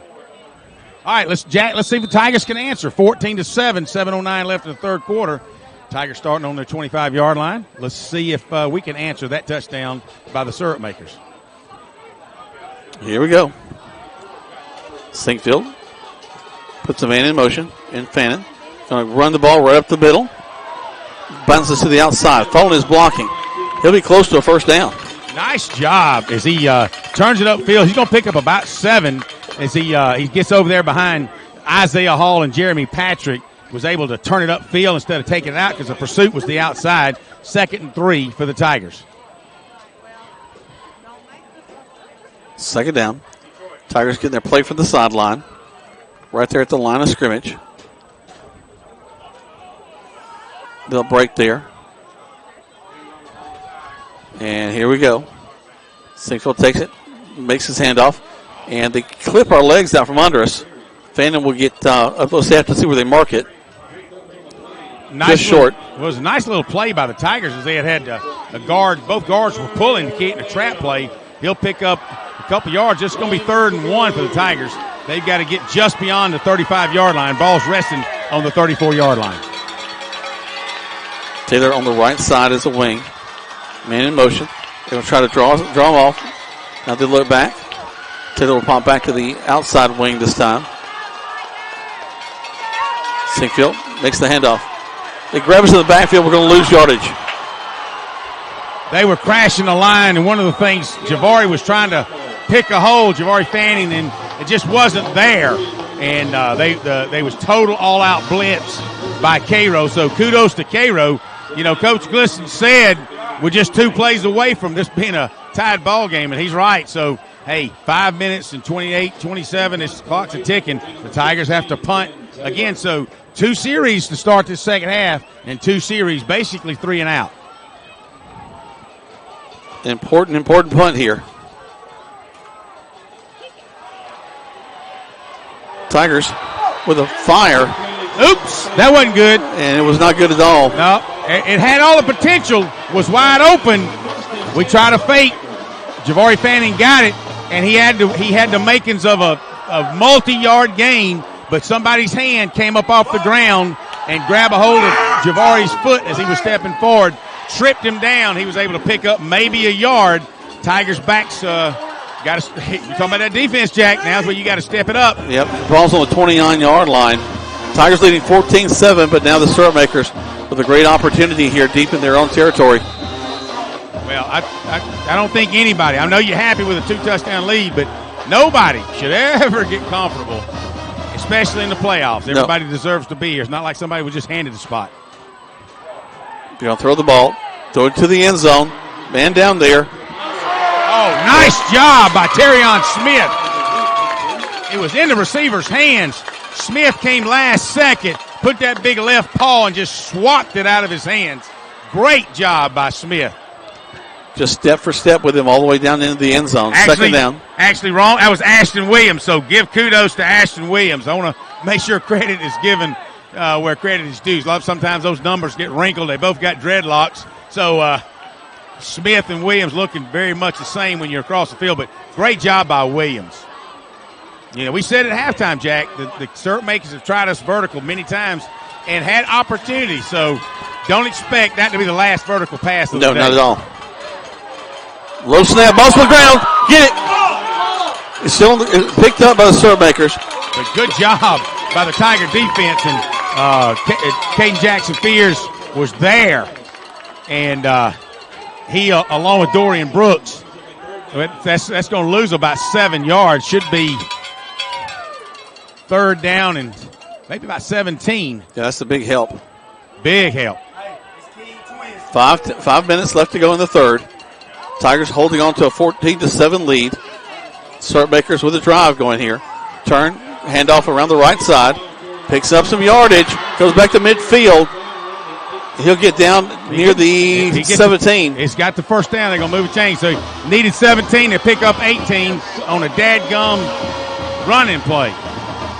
All right, let's see if the Tigers can answer. 14-7, 7:09 left in the third quarter. Tigers starting on their 25-yard line. Let's see if we can answer that touchdown by the syrup makers. Here we go. Sinkfield puts the man in motion, and Fannin going to run the ball right up the middle. Bounces to the outside. Following his blocking. He'll be close to a first down. Nice job as he turns it upfield. He's going to pick up about 7 as he gets over there behind Isaiah Hall and Jeremy Patrick. Was able to turn it upfield instead of taking it out because the pursuit was the outside. 2nd and 3 for the Tigers. 2nd down. Tigers getting their play from the sideline. Right there at the line of scrimmage. They'll break there. And here we go. Sinkfield takes it, makes his handoff, and they clip our legs out from under us. Fannin will get, we'll have to see where they mark it. Just short. It was a nice little play by the Tigers as they had a guard. Both guards were pulling to keep in a trap play. He'll pick up a couple yards. It's going to be 3rd and 1 for the Tigers. They've got to get just beyond the 35-yard line. Ball's resting on the 34-yard line. Taylor on the right side is a wing. Man in motion. They're going to try to draw him off. Now they look back. Taylor will pop back to the outside wing this time. Sinkfield makes the handoff. They grab us in the backfield. We're going to lose yardage. They were crashing the line, and one of the things Javari was trying to pick a hole, Javari Fanning, and it just wasn't there. And they was total all-out blitz by Cairo. So kudos to Cairo. You know, Coach Glisson said we're just 2 plays away from this being a tied ball game, and he's right. So, hey, 5 minutes and 27, this clock's a ticking. The Tigers have to punt again. So 2 series to start this second half, and 2 series, basically 3 and out. Important punt here. Tigers with a fire. Oops, that wasn't good. And it was not good at all. No, it had all the potential, was wide open. We tried to fake. Javari Fanning got it, and he had the makings of a multi-yard gain, but somebody's hand came up off the ground and grabbed a hold of Javari's foot as he was stepping forward, tripped him down. He was able to pick up maybe a yard. Tigers' backs got to. You're talking about that defense, Jack. Now's where you got to step it up. Yep, ball's on the 29-yard line. Tigers leading 14-7, but now the syrup makers with a great opportunity here deep in their own territory. Well, I don't think anybody. I know you're happy with a 2-touchdown lead, but nobody should ever get comfortable, especially in the playoffs. Everybody deserves to be here. It's not like somebody was just handed the spot. You're going to throw the ball, throw it to the end zone. Man down there. Oh, nice job by Terrion Smith. It was in the receiver's hands. Smith came last second, put that big left paw and just swapped it out of his hands. Great job by Smith. Just step for step with him all the way down into the end zone. Second down. Actually wrong. That was Ashton Williams, so give kudos to Ashton Williams. I want to make sure credit is given where credit is due. Sometimes those numbers get wrinkled. They both got dreadlocks. So Smith and Williams looking very much the same when you're across the field, but great job by Williams. You know, we said at halftime, Jack, the syrup makers have tried us vertical many times and had opportunities, so don't expect that to be the last vertical pass of the day. No, not at all. Low snap, ball's on the ground. Get it. It's still picked up by the syrup makers. But good job by the Tiger defense, and Caden Jackson-Fears was there. And he, along with Dorian Brooks, that's going to lose about 7 yards. Should be 3rd down and maybe about 17. Yeah, that's a big help. Big help. 5 minutes left to go in the third. Tigers holding on to a 14-7 lead. Syrup makers with a drive going here. Turn, handoff around the right side. Picks up some yardage. Goes back to midfield. He'll get down near the 17. It's got the first down. They're going to move a chain. So needed 17. They pick up 18 on a dadgum running play.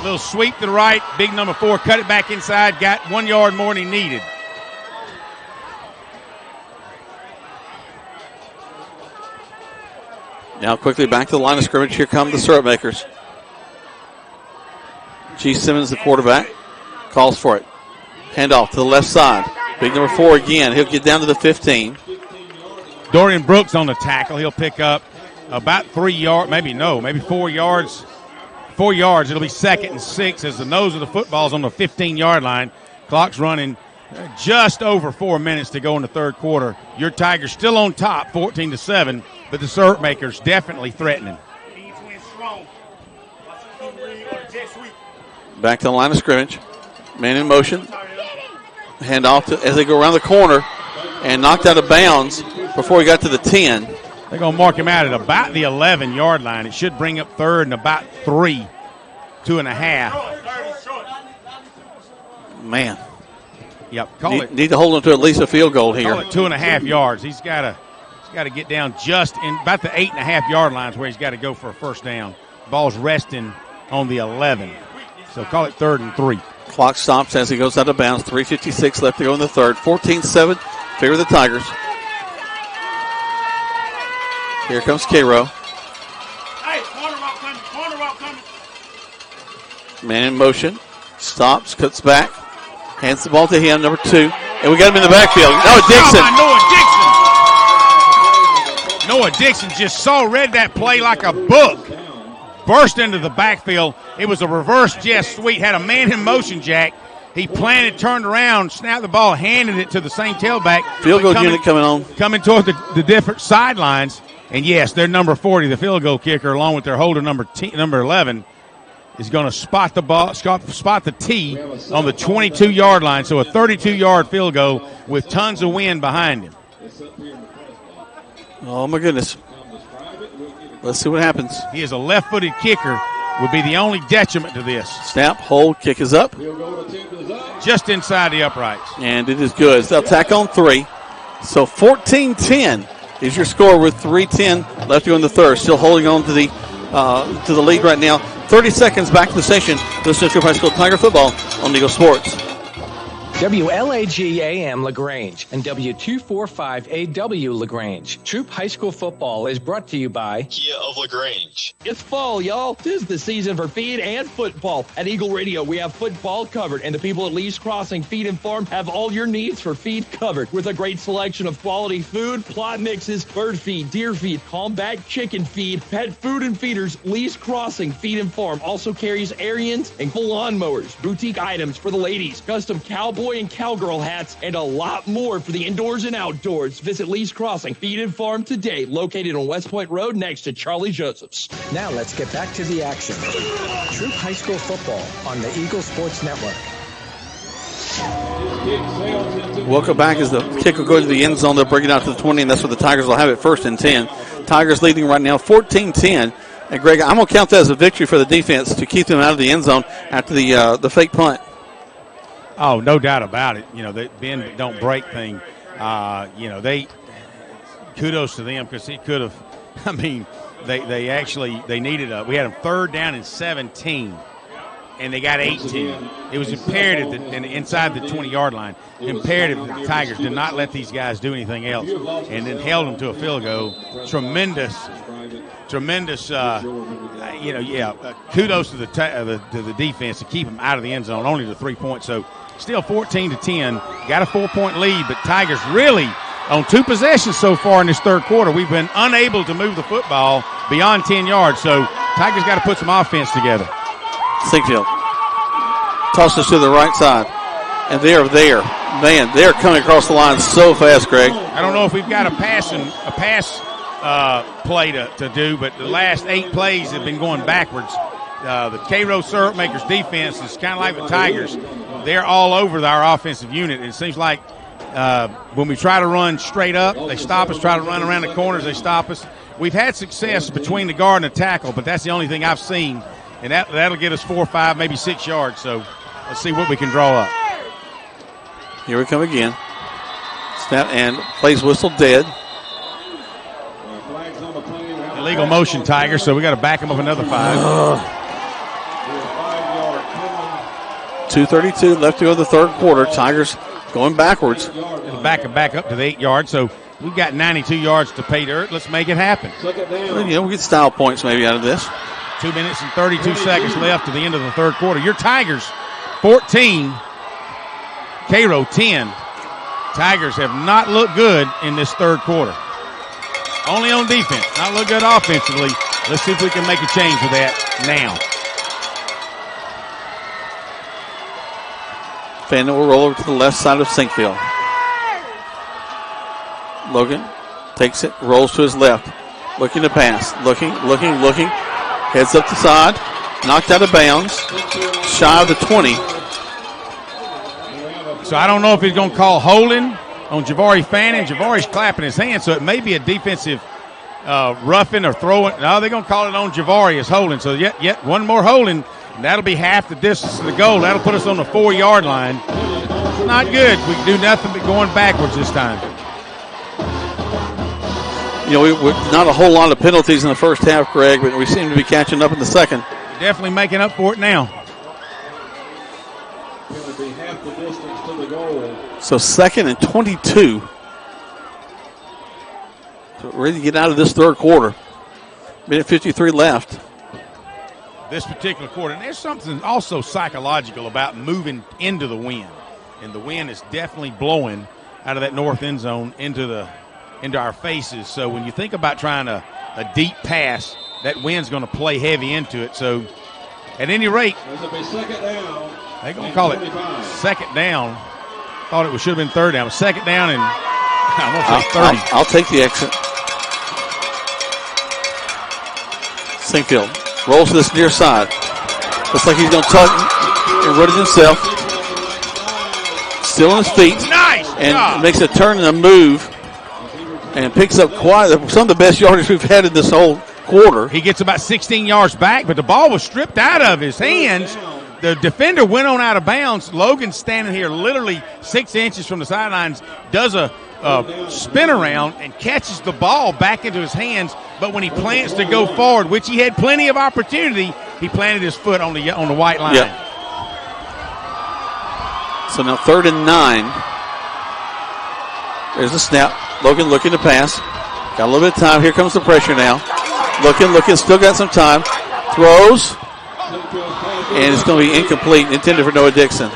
Little sweep to the right. Big number 4. Cut it back inside. Got 1 yard more than he needed. Now quickly back to the line of scrimmage. Here come the syrup makers. G. Simmons, the quarterback, calls for it. Handoff to the left side. Big number 4 again. He'll get down to the 15. Dorian Brooks on the tackle. He'll pick up about 3 yards, maybe 4 yards. 4 yards. It'll be 2nd and 6 as the nose of the football's on the 15-yard line. Clock's running just over 4 minutes to go in the third quarter. Your Tigers still on top, 14-7, but the syrup makers definitely threatening. Back to the line of scrimmage. Man in motion. Hand off as they go around the corner and knocked out of bounds before he got to the 10. They're going to mark him out at about the 11-yard line. It should bring up third and about 3, 2.5. Man. Yep. Need to hold him to at least a field goal here. Call it 2.5 yards. He's got to get down just in about the 8.5-yard lines where he's got to go for a first down. Ball's resting on the 11. So call it 3rd and 3. Clock stops as he goes out of bounds. 3:56 left to go in the third. 14-7. Favor the Tigers. Here comes Cairo. Man in motion. Stops, cuts back. Hands the ball to him, number 2. And we got him in the backfield. Noah Dixon just read that play like a book. Burst into the backfield. It was a reverse jet sweep. Had a man in motion, Jack. He planted, turned around, snapped the ball, handed it to the same tailback. Field goal unit coming on. Coming toward the different sidelines. And, yes, their number 40, the field goal kicker, along with their holder number 11, is going to spot the ball, spot the tee on the 22-yard line. So a 32-yard field goal with tons of wind behind him. Oh, my goodness. Let's see what happens. He is a left-footed kicker. Would be the only detriment to this. Snap, hold, kick is up. Just inside the uprights. And it is good. They'll tack on 3. So 14-10 is your score with 3:10 left to go in the third. Still holding on to the lead right now. 30 seconds back to the station. This is Troup High School Tiger Football on Eagle Sports. WLAG-AM LaGrange and W245AW LaGrange. Troup High School Football is brought to you by Kia of LaGrange. It's fall, y'all. 'Tis the season for feed and football. At Eagle Radio, we have football covered, and the people at Lee's Crossing Feed and Farm have all your needs for feed covered with a great selection of quality food, plot mixes, bird feed, deer feed, combat chicken feed, pet food and feeders. Lee's Crossing Feed and Farm also carries Ariens and full lawnmowers, boutique items for the ladies, custom cowboy and cowgirl hats, and a lot more for the indoors and outdoors. Visit Lee's Crossing Feed and Farm today, located on West Point Road next to Charlie Joseph's. Now let's get back to the action. Troup High School Football on the Eagle Sports Network. Welcome back as the kick will go to the end zone. They'll bring it out to the 20, and that's where the Tigers will have it 1st and 10. Tigers leading right now 14-10. And, Greg, I'm going to count that as a victory for the defense to keep them out of the end zone after the fake punt. Oh, no doubt about it. You know, the bend don't break thing. They kudos to them because he could have. I mean, they needed we had them 3rd down and 17, and they got 18. It was imperative that inside the 20-yard line, imperative that the Tigers did not let these guys do anything else, and then held them to a field goal. Tremendous. Kudos to the defense to keep them out of the end zone, only to 3 points. So still 14-10, got a 4-point lead, but Tigers really on 2 possessions so far in this third quarter. We've been unable to move the football beyond 10 yards, so Tigers got to put some offense together. Sinkfield tosses to the right side, and they're there. Man, they're coming across the line so fast, Greg. I don't know if we've got a pass play to do, but the last 8 plays have been going backwards. The Cairo Syrup Makers defense is kind of like the Tigers. They're all over our offensive unit. It seems like when we try to run straight up, they stop us. Try to run around the corners, they stop us. We've had success between the guard and the tackle, but that's the only thing I've seen, and that'll get us 4, 5, maybe 6 yards. So let's see what we can draw up. Here we come again. Snap and plays whistle dead. Illegal motion, Tigers, so we got to back them up another 5. 2:32 left to go in the third quarter. Tigers going backwards. It'll back up to the 8 yards, so we've got 92 yards to pay dirt. Let's make it happen. We'll get style points maybe out of this. 2 minutes and 32 seconds left to the end of the third quarter. Your Tigers, 14. Cairo, 10. Tigers have not looked good in this third quarter. Only on defense. Not look good offensively. Let's see if we can make a change with that now. Fandon will roll over to the left side of Sinkfield. Logan takes it, rolls to his left. Looking to pass. Looking. Heads up the side. Knocked out of bounds. Shy of the 20. So I don't know if he's going to call holding on Javari Fannin. Javari's clapping his hands, so it may be a defensive roughing or throwing. No, they're going to call it on Javari as holding. So yet one more holding, and that'll be half the distance to the goal. That'll put us on the 4-yard line. Not good. We can do nothing but going backwards this time. We're not a whole lot of penalties in the first half, Greg, but we seem to be catching up in the second. Definitely making up for it now. So 2nd and 22. So ready to get out of this third quarter. Minute 53 left. This particular quarter. And there's something also psychological about moving into the wind. And the wind is definitely blowing out of that north end zone into our faces. So when you think about trying a deep pass, that wind's going to play heavy into it. So at any rate, they're going to call it second down. Thought it should have been third down. Second down and I'm going to say 30. I'll take the exit. Sinkfield rolls to this near side. Looks like he's going to tuck and run it himself. Still on his feet. Nice and job. Makes a turn and a move. And picks up some of the best yardage we've had in this whole quarter. He gets about 16 yards back, but the ball was stripped out of his hands. The defender went on out of bounds. Logan standing here literally 6 inches from the sidelines, does a spin around and catches the ball back into his hands. But when he plants to go forward, which he had plenty of opportunity, he planted his foot on the white line. Yep. So now 3rd and 9. There's the snap. Logan looking to pass. Got a little bit of time. Here comes the pressure now. Looking. Still got some time. Throws. And it's going to be incomplete. Intended for Noah Dixon.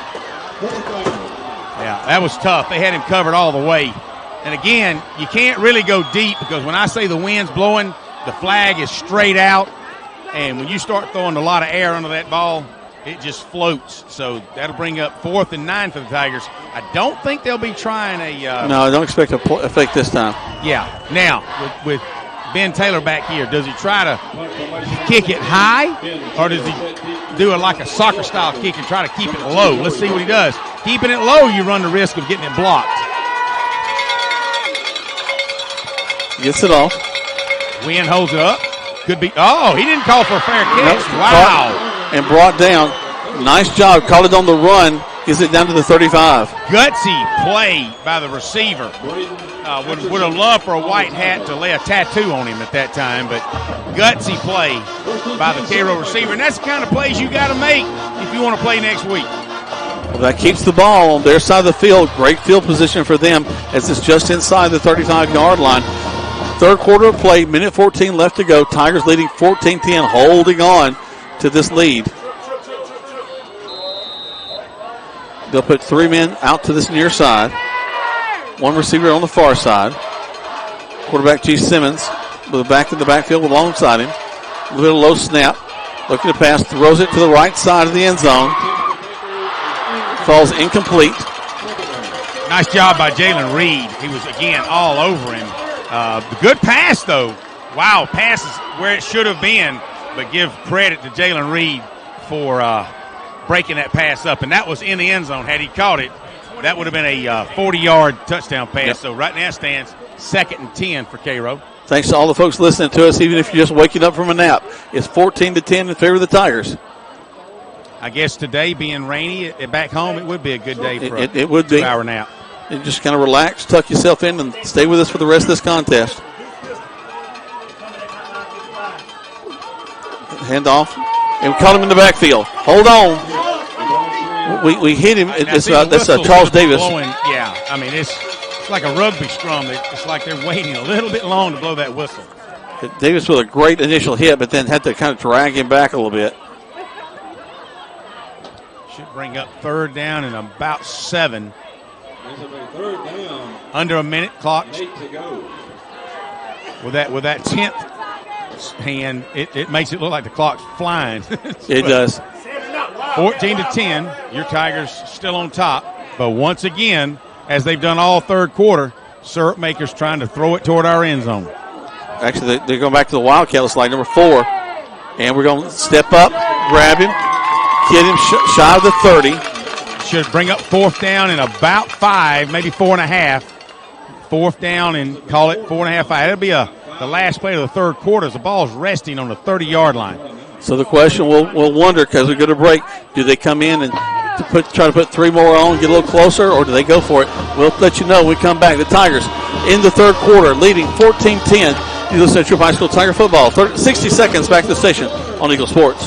Yeah, that was tough. They had him covered all the way. And again, you can't really go deep because when I say the wind's blowing, the flag is straight out. And when you start throwing a lot of air under that ball, it just floats. So that'll bring up 4th and 9 for the Tigers. I don't think they'll be trying no, I don't expect a fake this time. Yeah. Now, with Ben Taylor back here, does he try to kick it high or does he do like a soccer-style kick and try to keep it low? Let's see what he does. Keeping it low, you run the risk of getting it blocked. Gets it off. Wynn holds it up. Could be. Oh, he didn't call for a fair catch. Nope. Wow. And brought down. Nice job. Caught it on the run. Gets it down to the 35. Gutsy play by the receiver. Would have loved for a white hat to lay a tattoo on him at that time, but gutsy play by the Cairo receiver. And that's the kind of plays you got to make if you want to play next week. Well, that keeps the ball on their side of the field. Great field position for them as it's just inside the 35-yard line. Third quarter of play, minute 14 left to go. Tigers leading 14-10, holding on to this lead. They'll put 3 men out to this near side. 1 receiver on the far side. Quarterback G. Simmons with a back in the backfield alongside him. A little low snap. Looking to pass, throws it to the right side of the end zone. Falls incomplete. Nice job by Jalen Reed. He was, again, all over him. Good pass, though. Wow, pass is where it should have been, but give credit to Jalen Reed for breaking that pass up, and that was in the end zone. Had he caught it, that would have been a 40-yard touchdown pass. Yep. So right now it stands 2nd and 10 for Cairo. Thanks to all the folks listening to us, even if you're just waking up from a nap. It's 14-10 in favor of the Tigers. I guess today being rainy back home, it would be a good day for it would be. 2-hour nap. And just kind of relax, tuck yourself in, and stay with us for the rest of this contest. Hand off. And we caught him in the backfield. Hold on. We hit him. That's Charles Davis. Yeah, I mean, it's like a rugby scrum. It's like they're waiting a little bit long to blow that whistle. Davis with a great initial hit, but then had to kind of drag him back a little bit. Should bring up third down and about 7. Third down. Under a minute clock. 8 to go. With that 10th hand, it makes it look like the clock's flying. It does. 14-10. Your Tigers still on top. But once again, as they've done all third quarter, Syrup Makers trying to throw it toward our end zone. Actually, they're going back to the Wildcat. It's like number 4. And we're going to step up, grab him, get him shy of the 30. Should bring up fourth down in about 5, maybe 4.5. Fourth down and call it 4.5, 5. That'll be the last play of the third quarter as the ball's resting on the 30-yard line. So the question we'll wonder, because we're going to break, do they come in and try to put 3 more on, get a little closer, or do they go for it? We'll let you know when we come back. The Tigers in the third quarter leading 14-10. You listen to Troup High School Tiger Football. 60 seconds back to the station on Eagle Sports.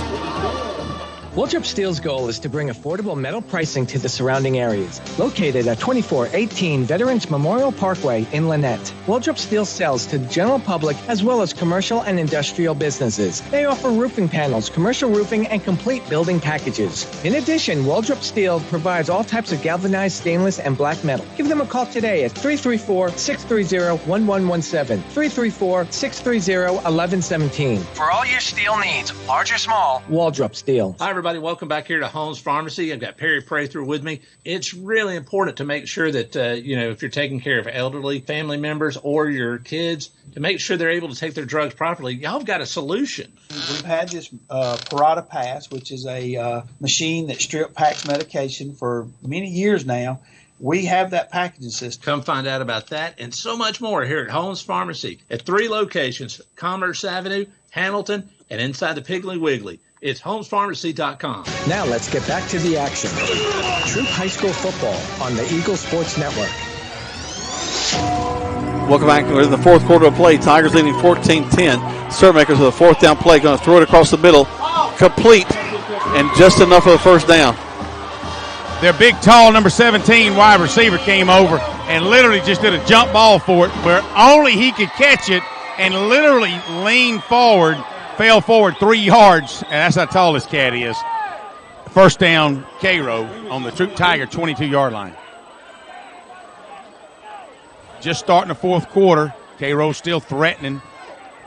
Waldrop Steel's goal is to bring affordable metal pricing to the surrounding areas. Located at 2418 Veterans Memorial Parkway in Lynette, Waldrop Steel sells to the general public as well as commercial and industrial businesses. They offer roofing panels, commercial roofing, and complete building packages. In addition, Waldrop Steel provides all types of galvanized stainless and black metal. Give them a call today at 334-630-1117, 334-630-1117. For all your steel needs, large or small, Waldrop Steel. Hi, everybody. Welcome back here to Holmes Pharmacy. I've got Perry Prather with me. It's really important to make sure that, if you're taking care of elderly family members or your kids, to make sure they're able to take their drugs properly. Y'all have got a solution. We've had this Parata Pass, which is a machine that strip packs medication for many years now. We have that packaging system. Come find out about that and so much more here at Holmes Pharmacy at 3 locations, Commerce Avenue, Hamilton, and inside the Piggly Wiggly. It's homespharmacy.com. Now let's get back to the action. Troup High School football on the Eagle Sports Network. Welcome back. We're in the fourth quarter of play. Tigers leading 14-10. Syrup Makers with a fourth down play. Going to throw it across the middle. Complete. And just enough for the first down. Their big, tall number 17 wide receiver came over and literally just did a jump ball for it where only he could catch it and literally leaned forward. Fell forward 3 yards, and that's how tall this cat is. First down, Cairo on the Troup Tiger 22-yard line. Just starting the fourth quarter. Cairo still threatening.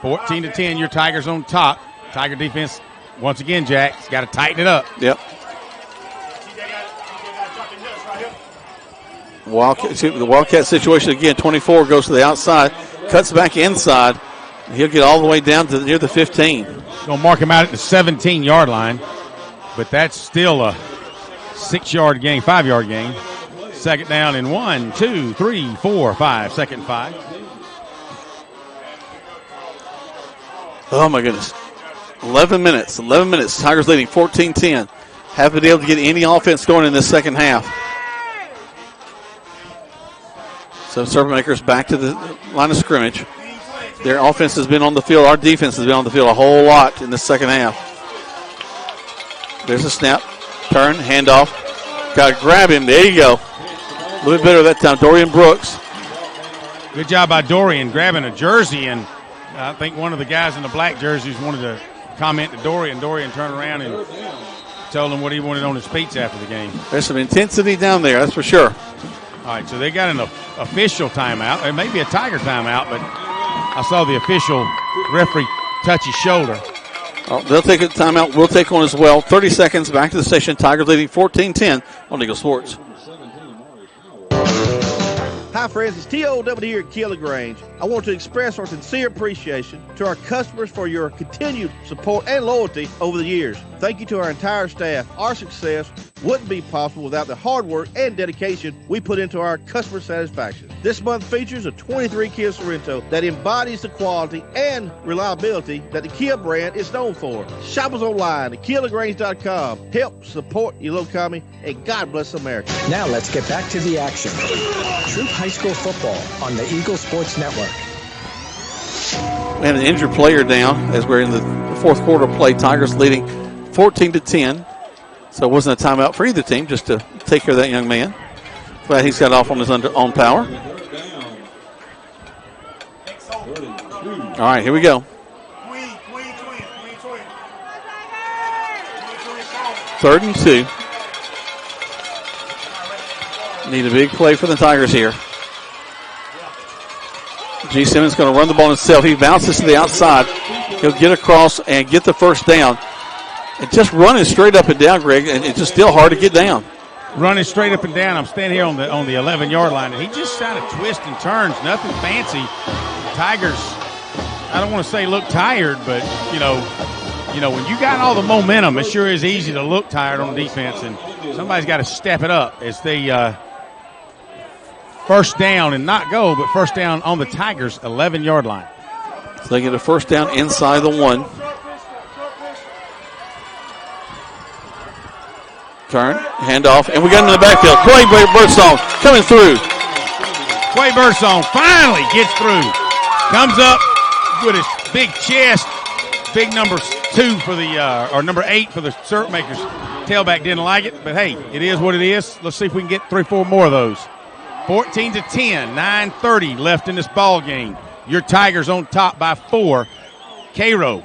14-10, your Tigers on top. Tiger defense, once again, Jack, has got to tighten it up. Yep. The Wildcat situation again. 24 goes to the outside, cuts back inside. He'll get all the way down to near the 15. Going to mark him out at the 17-yard line, but that's still a 6-yard gain, 5-yard gain. Second down in 1, 2, 3, 4, 5. Second 5. Oh, my goodness. 11 minutes. Tigers leading 14-10. Haven't been able to get any offense going in this second half. So Syrup Makers back to the line of scrimmage. Their offense has been on the field. Our defense has been on the field a whole lot in the second half. There's a snap. Turn. Handoff. Got to grab him. There you go. A little bit better that time. Dorian Brooks. Good job by Dorian grabbing a jersey, and I think one of the guys in the black jerseys wanted to comment to Dorian. Dorian turned around and told him what he wanted on his pizza after the game. There's some intensity down there, that's for sure. All right, so they got an official timeout. It may be a Tiger timeout, but I saw the official referee touch his shoulder. Oh, they'll take a timeout. We'll take one as well. 30 seconds back to the station. Tigers leading 14-10 on Eagle Sports. Hi, friends. It's T.O.W. here at Keeler Grange. I want to express our sincere appreciation to our customers for your continued support and loyalty over the years. Thank you to our entire staff. Our success wouldn't be possible without the hard work and dedication we put into our customer satisfaction. This month features a 23 Kia Sorento that embodies the quality and reliability that the Kia brand is known for. Shop us online at KiaLaGrange.com. Help support your local economy, and God bless America. Now let's get back to the action. Troup High School football on the Eagle Sports Network. We have an injured player down as we're in the fourth quarter play. Tigers leading 14-10. So it wasn't a timeout for either team, just to take care of that young man. Glad he's got off on his own power. All right, here we go. 3rd and 2. Need a big play for the Tigers here. G. Simmons going to run the ball himself. He bounces to the outside. He'll get across and get the first down. And just running straight up and down, Greg, and it's just still hard to get down. Running straight up and down. I'm standing here on the 11-yard line, and he just kind of twists and turns. Nothing fancy. Tigers, I don't want to say look tired, but, you know, when you got all the momentum, it sure is easy to look tired on defense, and somebody's got to step it up as they first down and not go, but first down on the Tigers' 11-yard line. So they get a first down inside the 1. Turn, handoff, and we got him in the backfield. Quay Birdsong coming through. Quay Birdsong finally gets through. Comes up with his big chest. Big number 2 for the, or number 8 for the Syrup Makers. Tailback didn't like it, but hey, it is what it is. Let's see if we can get 3-4 more of those. 14-10, 9:30 left in this ball game. Your Tigers on top by 4. Cairo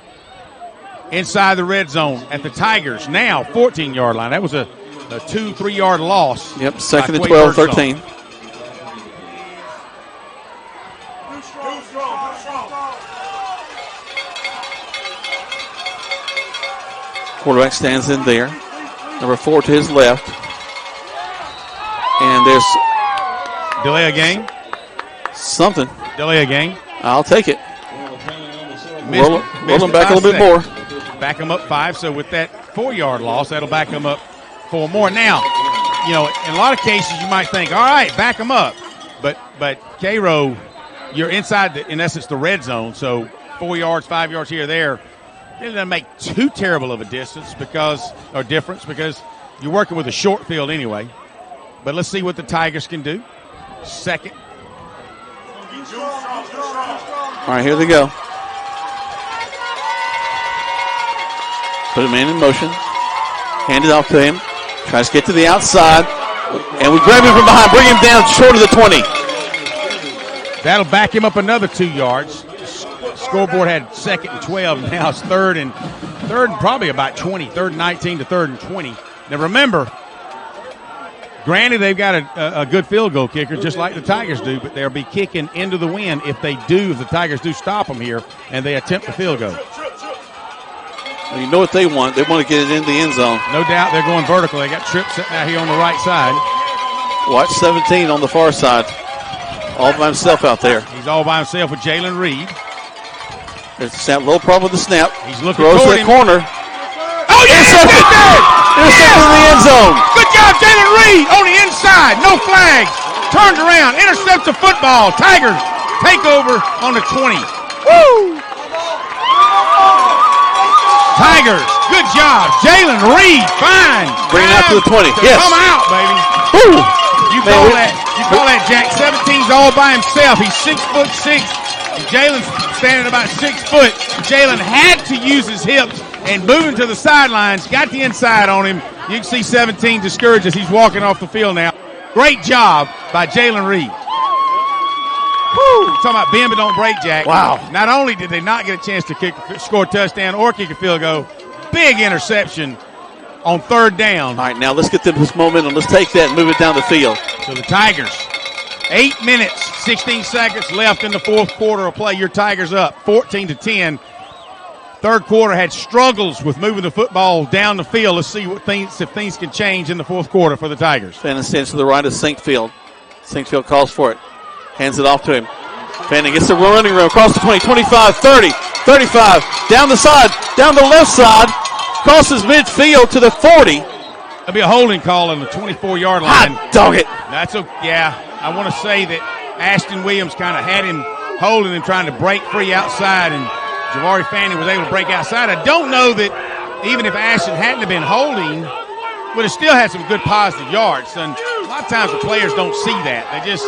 inside the red zone at the Tigers, now 14-yard line. That was a 2-3 yard loss. Yep, 2nd and 12, 13. Quarterback stands in there. Number 4 to his left. And there's delay a game. Something. Delay a game. I'll take it. Roll them back a little bit more. Back them up 5. So with that 4-yard loss, that'll back them up 4 more. Now, you know, in a lot of cases you might think, all right, back them up. But Cairo, you're inside, in essence, the red zone. So 4 yards, 5 yards here or there. It doesn't make too terrible of a difference because you're working with a short field anyway. But let's see what the Tigers can do. Second. All right, here they go. Put a man in motion. Hand it off to him. Tries to get to the outside. And we grab him from behind. Bring him down short of the 20. That'll back him up another 2 yards. Scoreboard had 2nd and 12. Now it's 3rd and probably about 20. 3rd and 19 to 3rd and 20. Now remember, granted they've got a good field goal kicker just like the Tigers do, but they'll be kicking into the wind if the Tigers do stop them here and they attempt the field goal. Well, you know what they want. They want to get it in the end zone. No doubt they're going vertical. They got Troup sitting out here on the right side. Watch 17 on the far side. All by himself out there. He's all by himself with Jalen Reed. There's a little problem with the snap. He's looking throws to the corner. Oh, yeah! Intercepted in the end zone. Good job, Jalen Reed on the inside. No flags. Turns around. Intercepts the football. Tigers take over on the 20. Woo! Tigers, good job. Jalen Reed, fine. Bring it out to the 20. Yes. Come out, baby. Woo! You call that Jack. 17's all by himself. He's 6'6". Jalen's standing about 6 foot. Jalen had to use his hips and moving to the sidelines. Got the inside on him. You can see 17 discouraged as he's walking off the field now. Great job by Jalen Reed. Woo! Talking about bend but don't break, Jack. Wow. Not only did they not get a chance to score a touchdown or kick a field goal, big interception on 3rd down. All right, now let's get this momentum. Let's take that and move it down the field. So the Tigers, 8 minutes, 16 seconds left in the fourth quarter of play. Your Tigers up 14-10. 3rd quarter had struggles with moving the football down the field. Let's see if things can change in the fourth quarter for the Tigers. Fannin stands to the right of Sinkfield. Sinkfield calls for it. Hands it off to him. Fannin gets the running room across the 20, 25, 30, 35, down the side, down the left side, crosses midfield to the 40, There'll be a holding call on the 24-yard line. Hot dog it. That's I want to say that Ashton Williams kind of had him holding and trying to break free outside, and Javari Fanning was able to break outside. I don't know that even if Ashton hadn't have been holding, would have still had some good positive yards. And a lot of times the players don't see that. They just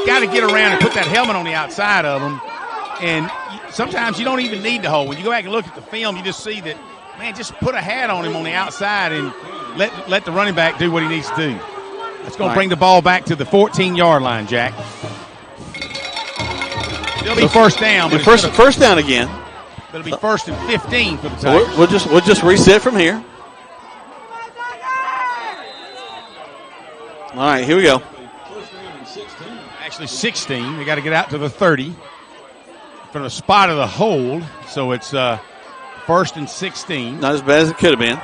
got to get around and put that helmet on the outside of them. And sometimes you don't even need to hold. When you go back and look at the film, you just see that, man, just put a hat on him on the outside and let the running back do what he needs to do. That's going to bring the ball back to the 14-yard line, Jack. It'll be first down. But first down again. It'll be 1st and 15 for the Tigers. We'll just reset from here. All right, here we go. Actually 16. They got to get out to the 30 from the spot of the hold. So it's 1st and 16. Not as bad as it could have been.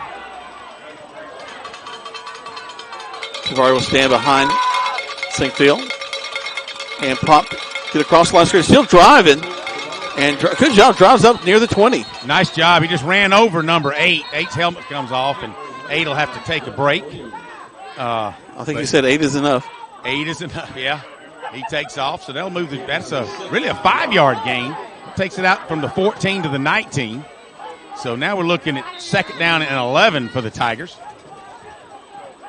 Javari will stand behind Sinkfield and get across the line screen. Still driving. And good job. Drives up near the 20. Nice job. He just ran over number 8. 8's helmet comes off, and 8 will have to take a break. I think you said 8 is enough. 8 is enough, yeah. He takes off, so they'll move. That's really a 5-yard gain. Takes it out from the 14 to the 19. So now we're looking at 2nd down and 11 for the Tigers.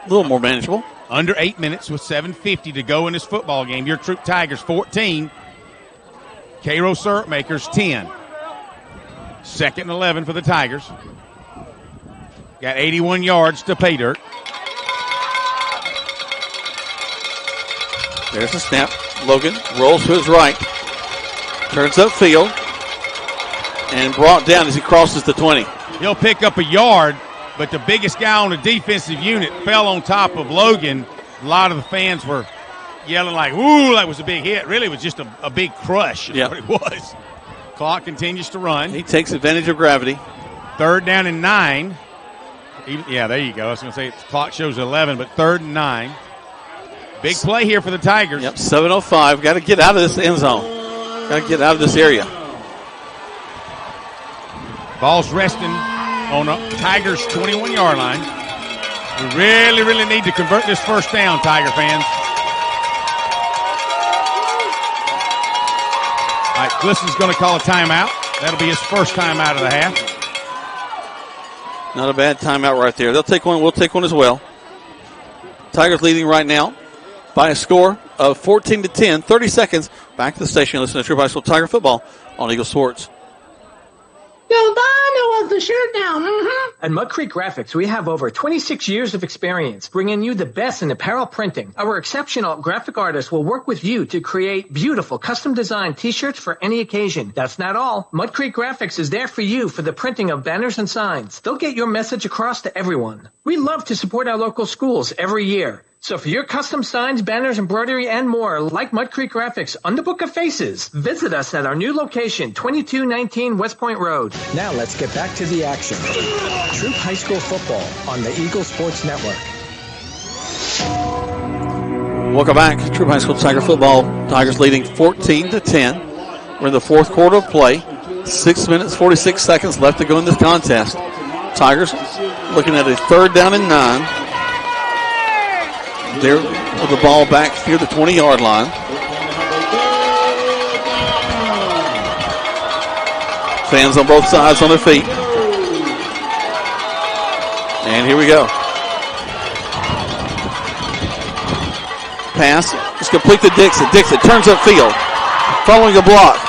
A little more manageable. Under 8 minutes with 7:50 to go in this football game. Your Troup Tigers 14. Cairo Syrup Makers 10. 2nd and 11 for the Tigers. Got 81 yards to pay dirt. There's the snap. Logan rolls to his right. Turns upfield. And brought down as he crosses the 20. He'll pick up a yard, but the biggest guy on the defensive unit fell on top of Logan. A lot of the fans were yelling like, ooh, that was a big hit. Really, it was just a big crush is what it was. Clock continues to run. He takes advantage of gravity. 3rd down and 9. Yeah, there you go. I was going to say the clock shows 11, but 3rd and 9. Big play here for the Tigers. Yep, 7:05. Got to get out of this end zone. Got to get out of this area. Ball's resting on the Tigers' 21-yard line. We really, really need to convert this first down, Tiger fans. All right, Glisson's going to call a timeout. That'll be his first timeout of the half. Not a bad timeout right there. They'll take one. We'll take one as well. Tigers leading right now by a score of 14-10. 30 seconds. Back to the station. Listen to Troup High School Tiger football on Eagle Sports. Yo, Dino was the shirt down. At Mud Creek Graphics, we have over 26 years of experience bringing you the best in apparel printing. Our exceptional graphic artists will work with you to create beautiful custom-designed T-shirts for any occasion. That's not all. Mud Creek Graphics is there for you for the printing of banners and signs. They'll get your message across to everyone. We love to support our local schools every year. So for your custom signs, banners, embroidery, and more, like Mud Creek Graphics on the Book of Faces, visit us at our new location, 2219 West Point Road. Now let's get back to the action. Troup High School football on the Eagle Sports Network. Welcome back. Troup High School Tiger football. Tigers leading 14-10. We're in the 4th quarter of play. 6 minutes, 46 seconds left to go in this contest. Tigers looking at a 3rd down and 9. They're with the ball back near the 20-yard line. Fans on both sides on their feet. And here we go. Pass is complete to Dixon. Dixon turns upfield. Following a block.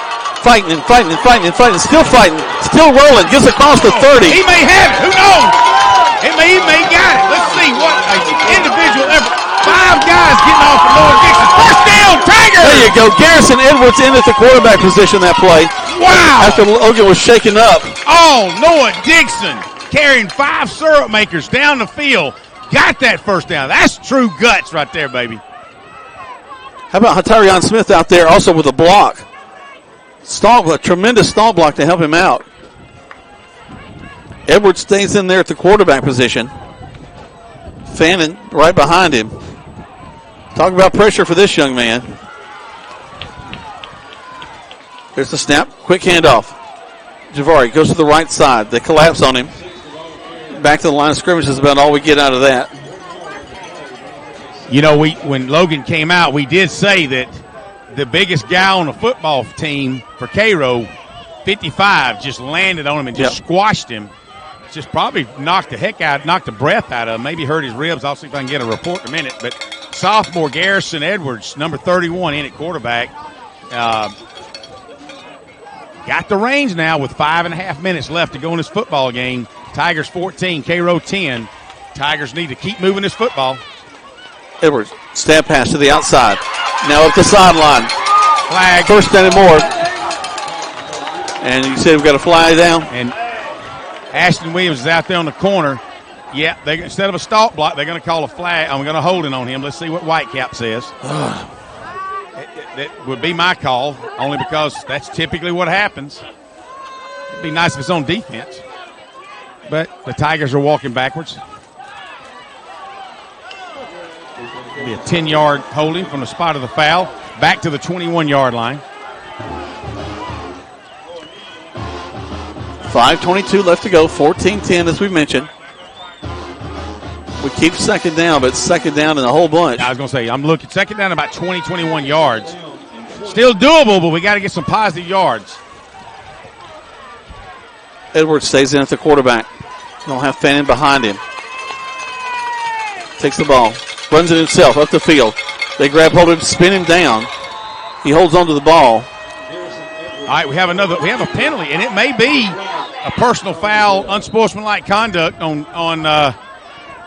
Fighting. Still fighting. Still rolling. Gets across the 30. He may have it. Who knows? He may got it. Let's see what an individual effort. 5 guys getting off of Noah Dixon. First down, Tigers! There you go. Garrison Edwards in at the quarterback position that play. Wow! After Logan was shaken up. Oh, Noah Dixon carrying 5 syrup makers down the field. Got that first down. That's true guts right there, baby. How about Tyrion Smith out there also with a block? A tremendous stall block to help him out. Edwards stays in there at the quarterback position. Fannin right behind him. Talk about pressure for this young man. There's the snap. Quick handoff. Javari goes to the right side. They collapse on him. Back to the line of scrimmage is about all we get out of that. You know, when Logan came out, we did say that the biggest guy on the football team for Cairo, 55, just landed on him and just squashed him. Just probably knocked the breath out of him. Maybe hurt his ribs. I'll see if I can get a report in a minute. But sophomore Garrison Edwards, number 31, in at quarterback, got the reins now with 5.5 minutes left to go in this football game. Tigers 14, Cairo 10. Tigers need to keep moving this football. Edwards, stab pass to the outside. Now up the sideline. Flag. First down and more. And you said we've got a flag down. And Ashton Williams is out there on the corner. Yeah, instead of a stalk block, they're going to call a flag. I'm going to hold it on him. Let's see what Whitecap says. That would be my call, only because that's typically what happens. It'd be nice if it's on defense. But the Tigers are walking backwards. It'll be a 10-yard holding from the spot of the foul. Back to the 21-yard line. 5:22 left to go, 14-10 as we mentioned. We keep second down, but second down in a whole bunch. I was going to say, I'm looking second down about 20, 21 yards. Still doable, but we got to get some positive yards. Edwards stays in at the quarterback. Don't have Fannin behind him. Takes the ball, runs it himself up the field. They grab hold of him, spin him down. He holds on to the ball. All right, we have a penalty, and it may be a personal foul, unsportsmanlike conduct on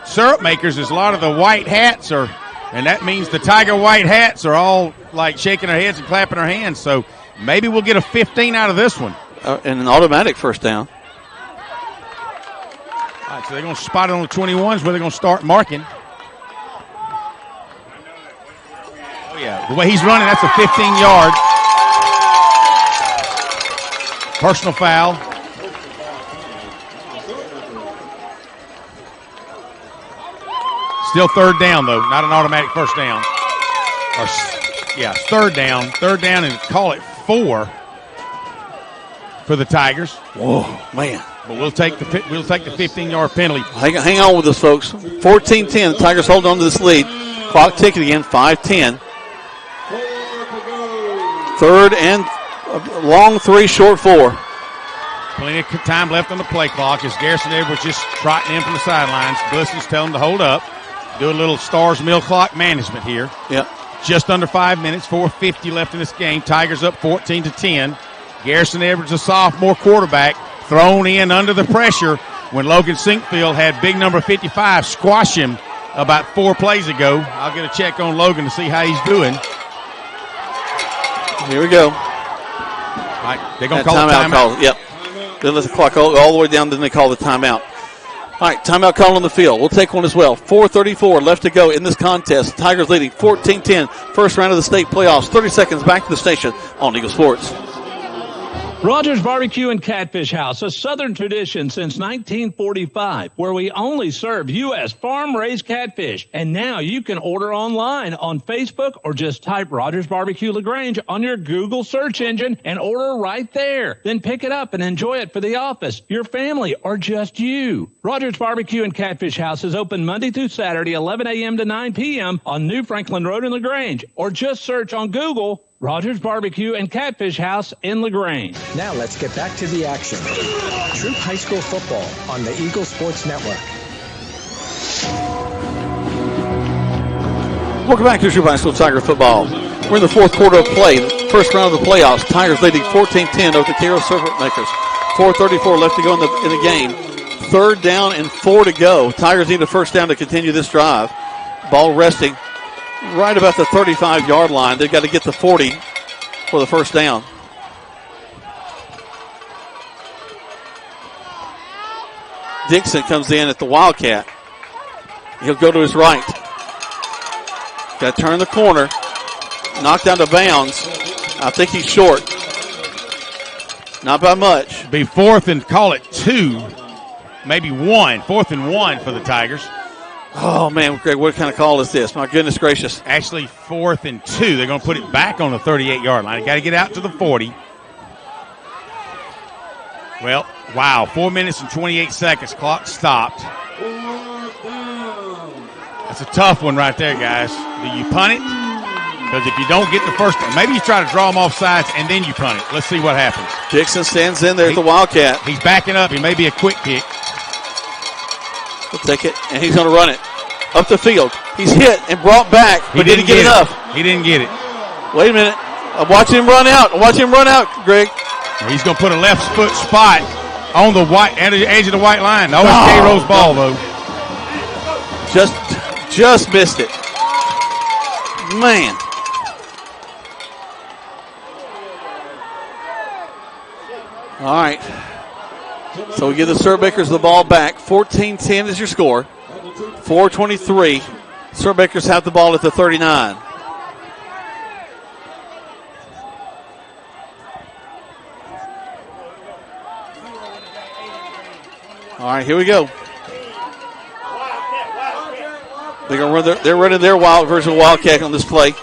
syrup makers. As a lot of the white hats are, and that means the Tiger white hats are all like shaking their heads and clapping their hands. So maybe we'll get a 15 out of this one. And an automatic first down. All right, so they're going to spot it on the 21s where they're going to start marking. Oh, yeah. The way he's running, that's a 15-yard. Personal foul. Still third down, though. Not an automatic first down. Third down. Third down and call it 4 for the Tigers. Whoa, man. But we'll take the 15-yard penalty. Hang on with us, folks. 14-10. The Tigers hold on to this lead. Clock ticking again, 5-10. Third and a long 3, short 4. Plenty of time left on the play clock as Garrison Edwards just trotting in from the sidelines. Gliston's telling him to hold up. Do a little Stars Mill clock management here. Yep. Just under 5 minutes, 4:50 left in this game. Tigers up 14-10. Garrison Edwards, a sophomore quarterback, thrown in under the pressure when Logan Sinkfield had big number 55 squash him about 4 plays ago. I'll get a check on Logan to see how he's doing. Here we go. All right, they're going to call a timeout. Call. Yep. They let the clock all the way down, then they call the timeout. All right, timeout call on the field. We'll take one as well. 4:34 left to go in this contest. Tigers leading 14-10. First round of the state playoffs. 30 seconds back to the station on Eagle Sports. Rogers Barbecue and Catfish House, a Southern tradition since 1945, where we only serve U.S. farm-raised catfish. And now you can order online on Facebook or just type Rogers Barbecue LaGrange on your Google search engine and order right there. Then pick it up and enjoy it for the office, your family, or just you. Rogers Barbecue and Catfish House is open Monday through Saturday, 11 a.m. to 9 p.m. on New Franklin Road in LaGrange, or just search on Google Rogers Barbecue and Catfish House in LaGrange. Now let's get back to the action. Troup High School football on the Eagle Sports Network. Welcome back to Troup High School Tiger football. We're in the fourth quarter of play, the first round of the playoffs. Tigers leading 14-10 over the Cairo Serpent Makers. 4:34 left to go in the game. Third down and 4 to go. Tigers need a first down to continue this drive. Ball resting right about the 35-yard line. They've got to get the 40 for the first down. Dixon comes in at the Wildcat. He'll go to his right. Got to turn the corner. Knocked out of bounds. I think he's short. Not by much. Be fourth and call it 2. Maybe 1. 4th and 1 for the Tigers. Oh, man, Greg, what kind of call is this? My goodness gracious. Actually, 4th and 2. They're going to put it back on the 38-yard line. Got to get out to the 40. Well, wow, 4 minutes and 28 seconds. Clock stopped. That's a tough one right there, guys. Do you punt it? Because if you don't get the first one, maybe you try to draw them off sides and then you punt it. Let's see what happens. Dixon stands in there at the Wildcat. He's backing up. He may be a quick kick. He'll take it, and he's going to run it up the field. He's hit and brought back, but didn't get enough. He didn't get it. Wait a minute. I'm watching him run out. Greg. He's going to put a left foot spot on the edge of the white line. No, it's Cairo's ball, though. Just missed it. Man. All right. So we give the Surtbakers the ball back. 14-10 is your score. 4:23. Surtbakers have the ball at the 39. All right, here we go. They're running their wild version of Wildcat on this play.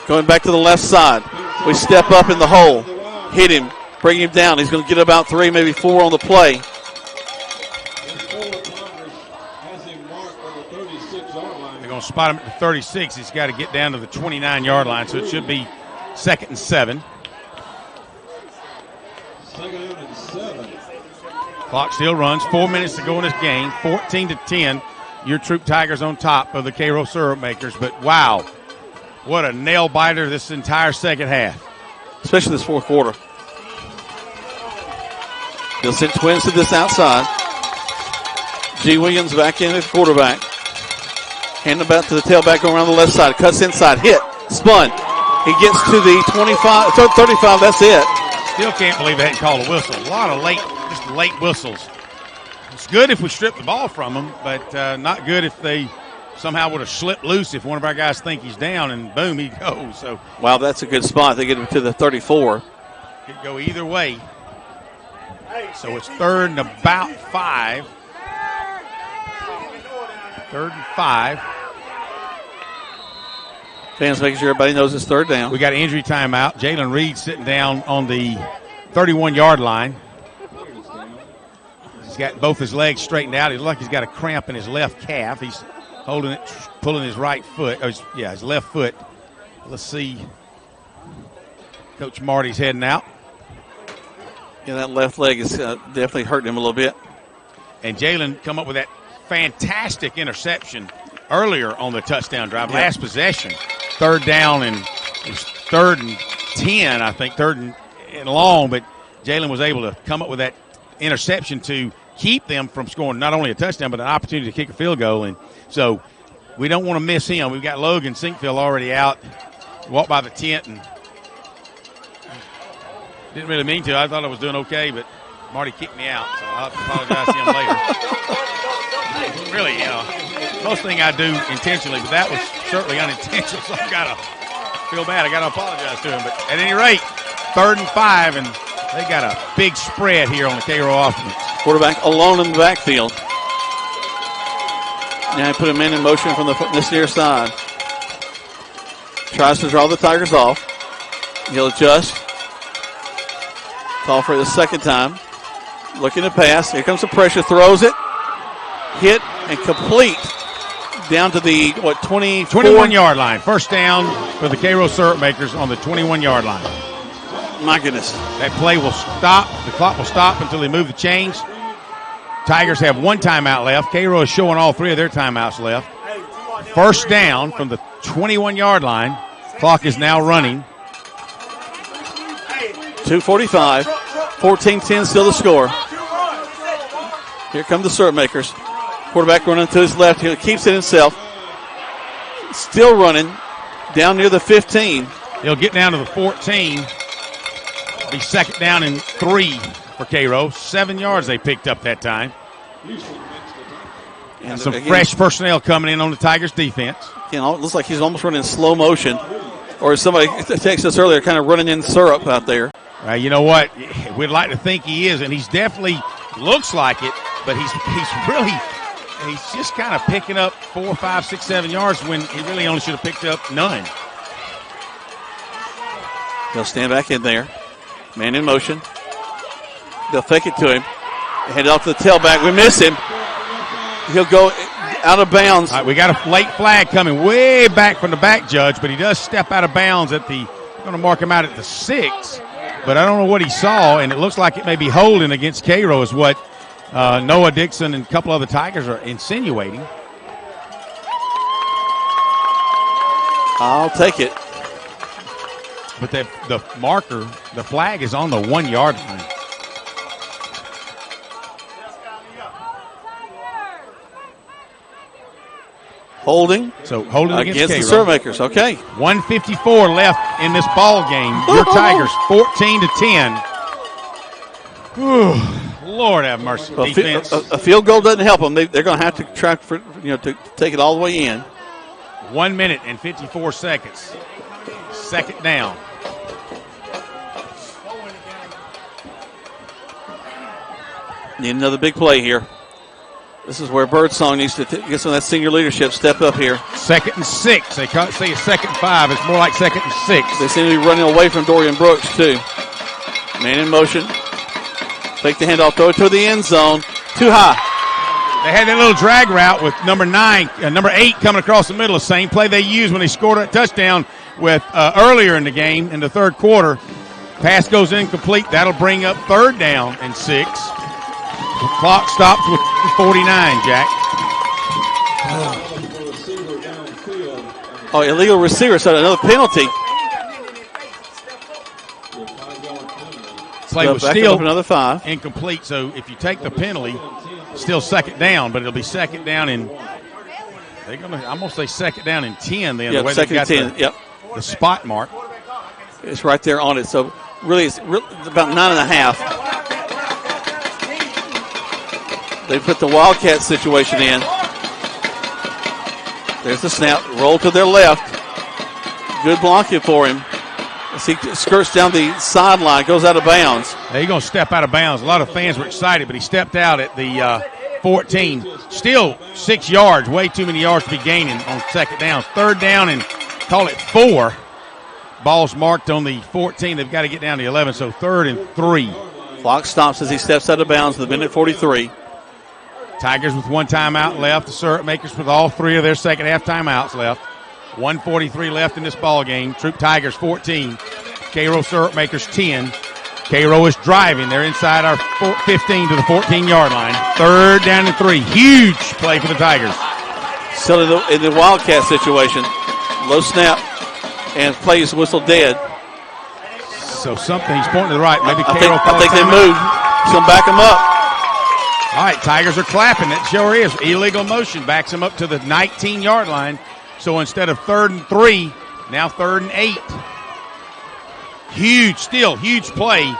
Going back to the left side. We step up in the hole. Hit him. Bring him down. He's going to get about 3, maybe 4 on the play. They're going to spot him at the 36. He's got to get down to the 29-yard line, so it should be 2nd and 7. Clock still runs. 4 minutes to go in this game. 14-10. Your Troup Tigers on top of the Cairo Syrup Makers. But, wow, what a nail-biter this entire second half. Especially this fourth quarter. They'll send twins to this outside. G. Williams back in as quarterback. Hand the bat to the tailback going around the left side. Cuts inside. Hit. Spun. He gets to the 25, 35. That's it. Still can't believe they hadn't called a whistle. A lot of late whistles. It's good if we strip the ball from them, but not good if they somehow would have slipped loose if one of our guys think he's down and boom, he goes. So, wow, that's a good spot. They get him to the 34. Could go either way. So it's 3rd and about 5. 3rd and 5. Fans making sure everybody knows it's 3rd down. We got an injury timeout. Jalen Reed sitting down on the 31-yard line. He's got both his legs straightened out. He looks like he's got a cramp in his left calf. He's holding it, pulling his right foot. His left foot. Let's see. Coach Marty's heading out. Yeah, that left leg is definitely hurting him a little bit. And Jalen come up with that fantastic interception earlier on the touchdown drive. Yeah. Last possession. 3rd down and it was 3rd and 10, I think, 3rd and long. But Jalen was able to come up with that interception to keep them from scoring not only a touchdown but an opportunity to kick a field goal. And so we don't want to miss him. We've got Logan Sinkfield already out. Walked by the tent and didn't really mean to. I thought I was doing okay, but Marty kicked me out, so I'll have to apologize to him later. Really, most thing I do intentionally, but that was certainly unintentional, so I got to feel bad. I got to apologize to him. But at any rate, 3rd and 5, and they got a big spread here on the Cairo offense. Quarterback alone in the backfield. Now he put him in motion from this near side. Tries to draw the Tigers off. He'll adjust. Call for it the second time. Looking to pass. Here comes the pressure. Throws it. Hit and complete. Down to the, 21-yard line. First down for the Cairo Syrup Makers on the 21-yard line. My goodness. That play will stop. The clock will stop until they move the chains. Tigers have 1 timeout left. Cairo is showing all 3 of their timeouts left. First down from the 21-yard line. Clock is now running. 2:45. 14-10 still the score. Here come the Syrup Makers. Quarterback running to his left. He keeps it himself. Still running down near the 15. He'll get down to the 14. Be 2nd down and 3 for Cairo. 7 yards they picked up that time. And some fresh personnel coming in on the Tigers defense. It looks like he's almost running in slow motion. Or as somebody texted us earlier, kind of running in syrup out there. You know what? We'd like to think he is, and he's definitely looks like it, but he's just kind of picking up 4, 5, 6, 7 yards when he really only should have picked up none. They'll stand back in there. Man in motion. They'll fake it to him. Hand it off to the tailback. We miss him. He'll go out of bounds. All right, we got a late flag coming way back from the back judge, but he does step out of bounds at the – going to mark him out at the 6. But I don't know what he saw, and it looks like it may be holding against Cairo is what Noah Dixon and a couple other Tigers are insinuating. I'll take it. But the marker, the flag is on the 1 yard line. Holding. So holding against Cairo. the Surmakers. Okay. 1:54 left in this ball game. Your Tigers 14-10. Whew. Lord have mercy. Well, defense. A field goal doesn't help them. They're going to have to try for to take it all the way in. 1 minute and 54 seconds. Second down. Need another big play here. This is where Birdsong needs to get some of that senior leadership. Step up here. 2nd and 6. They can't say it's 2nd and 5. It's more like 2nd and 6. They seem to be running away from Dorian Brooks, too. Man in motion. Take the handoff. Throw it to the end zone. Too high. They had that little drag route with number 8 coming across the middle. The same play they used when they scored a touchdown with earlier in the game in the third quarter. Pass goes incomplete. That'll bring up 3rd down and 6. The clock stops with 49, Jack. Oh, illegal receiver, so another penalty. Play was still another 5. Incomplete, so if you take the penalty, still 2nd down, but it'll be 2nd down in, I'm going to say 2nd down and 10 then. Yep, the way 2nd they got and 10, the spot mark. It's right there on it, so really it's about 9.5. They put the Wildcat situation in. There's the snap. Roll to their left. Good blocking for him. As he skirts down the sideline, goes out of bounds. Now he's going to step out of bounds. A lot of fans were excited, but he stepped out at the 14. Still 6 yards. Way too many yards to be gaining on 2nd down. 3rd down and call it 4. Ball's marked on the 14. They've got to get down to 11, so 3rd and 3. Clock stops as he steps out of bounds with 1:43. Tigers with 1 timeout left. The Syrup Makers with all 3 of their second half timeouts left. 1:43 left in this ball game. Troup Tigers 14. Cairo Syrup Makers 10. Cairo is driving. They're inside our 15 to the 14-yard line. 3rd down and 3. Huge play for the Tigers. Still in the Wildcat situation. Low snap and plays whistle dead. So something, he's pointing to the right. Maybe Cairo. I think they moved. He's going to back him up. All right, Tigers are clapping. It sure is. Illegal motion backs them up to the 19-yard line. So instead of 3rd and 3, now 3rd and 8. Huge play.